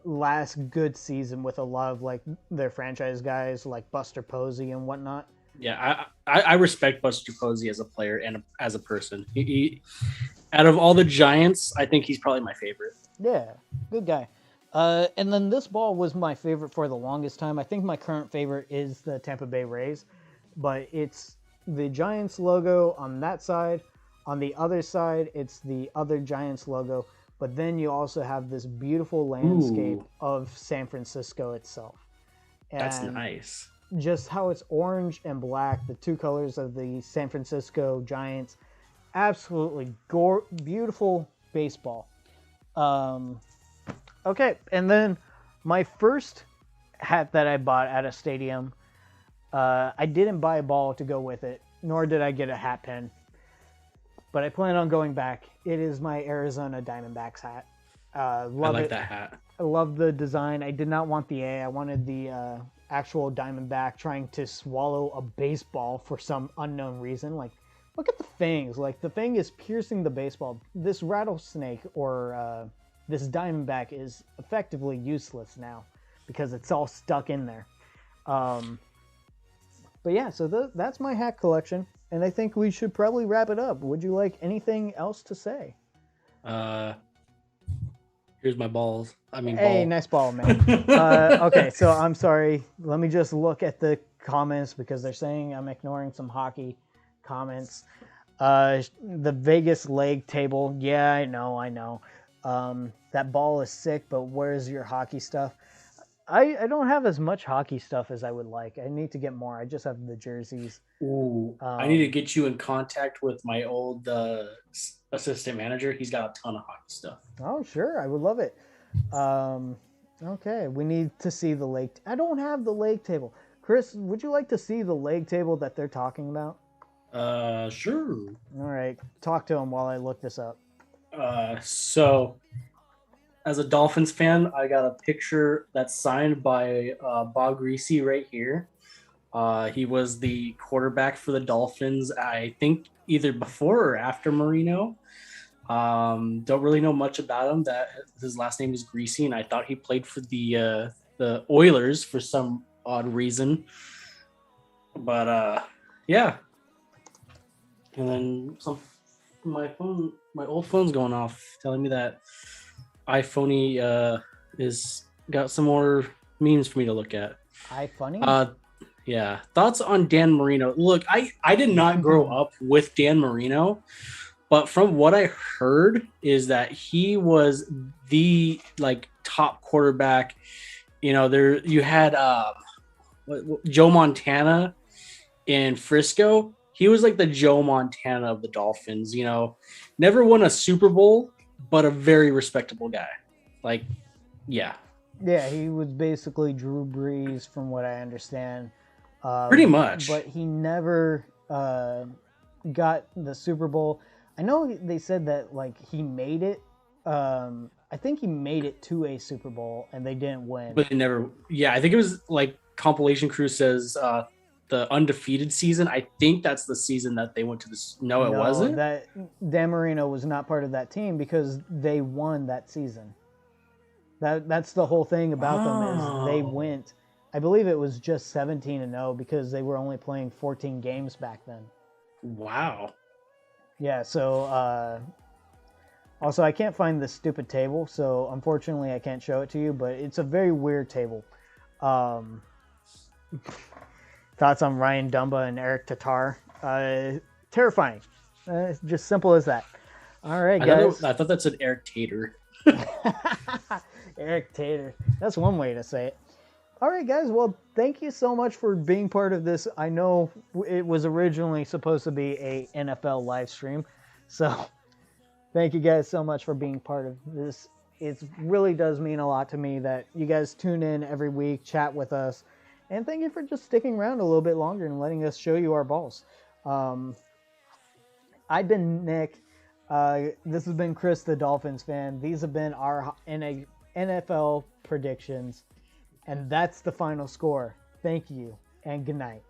last good season with a lot of like their franchise guys like Buster Posey and whatnot. Yeah, I respect Buster Posey as a player and as a person. He out of all the Giants, I think he's probably my favorite. Yeah, good guy. And then this ball was my favorite for the longest time. I think my current favorite is the Tampa Bay Rays, but it's the Giants logo on that side. On the other side, it's the other Giants logo. But then you also have this beautiful landscape of San Francisco itself. And that's nice. Just how it's orange and black, the two colors of the San Francisco Giants. Absolutely beautiful baseball. Okay, and then my first hat that I bought at a stadium, I didn't buy a ball to go with it, nor did I get a hat pin. But I plan on going back. It is my Arizona Diamondbacks hat. Love I like it. that hat. I love the design. I did not want the A. I wanted the actual Diamondback trying to swallow a baseball for some unknown reason. Like, look at the fangs. Like, the fang is piercing the baseball. This rattlesnake or this Diamondback is effectively useless now because it's all stuck in there. But yeah, so that's my hat collection. And I think we should probably wrap it up. Would you like anything else to say? Here's my balls. Hey, nice ball, man. Okay, so I'm sorry. Let me just look at the comments because they're saying I'm ignoring some hockey comments. The Vegas leg table. Yeah, I know. That ball is sick, but where's your hockey stuff? I don't have as much hockey stuff as I would like. I need to get more. I just have the jerseys. Ooh, I need to get you in contact with my old assistant manager. He's got a ton of hockey stuff. Oh, sure. I would love it. Okay, we need to see the lake. I don't have the lake table. Chris, would you like to see the lake table that they're talking about? Sure. All right. Talk to him while I look this up. So as a Dolphins fan, I got a picture that's signed by Bob Greasy right here. He was the quarterback for the Dolphins, I think either before or after Marino. Don't really know much about him. That his last name is Greasy, and I thought he played for the Oilers for some odd reason. But yeah. And then my old phone's going off, telling me that iPhoney is got some more memes for me to look at. iPhoney? Yeah. Thoughts on Dan Marino? Look, I did not grow up with Dan Marino, but from what I heard is that he was the top quarterback. There you had Joe Montana in Frisco. He was like the Joe Montana of the Dolphins. Never won a Super Bowl, but a very respectable guy. Yeah. Yeah, he was basically Drew Brees, from what I understand. Pretty much. But he never got the Super Bowl. I know they said that he made it. I think he made it to a Super Bowl and they didn't win. But they never. Yeah, I think it was Compilation Crew says the undefeated season. I think that's the season that they went to the. No, it wasn't. That Dan Marino was not part of that team because they won that season. That's the whole thing about them is they went. I believe it was just 17-0 because they were only playing 14 games back then. Wow. Yeah. So also I can't find this stupid table, so unfortunately I can't show it to you. But it's a very weird table. Thoughts on Ryan Dumba and Eric Tatar? Terrifying. Just simple as that. All right, guys. I thought that said Eric Tater. Eric Tater. That's one way to say it. All right, guys. Well, thank you so much for being part of this. I know it was originally supposed to be a NFL live stream. So thank you guys so much for being part of this. It really does mean a lot to me that you guys tune in every week, chat with us. And thank you for just sticking around a little bit longer and letting us show you our balls. I've been Nick. This has been Chris, the Dolphins fan. These have been our NFL predictions. And that's the final score. Thank you and good night.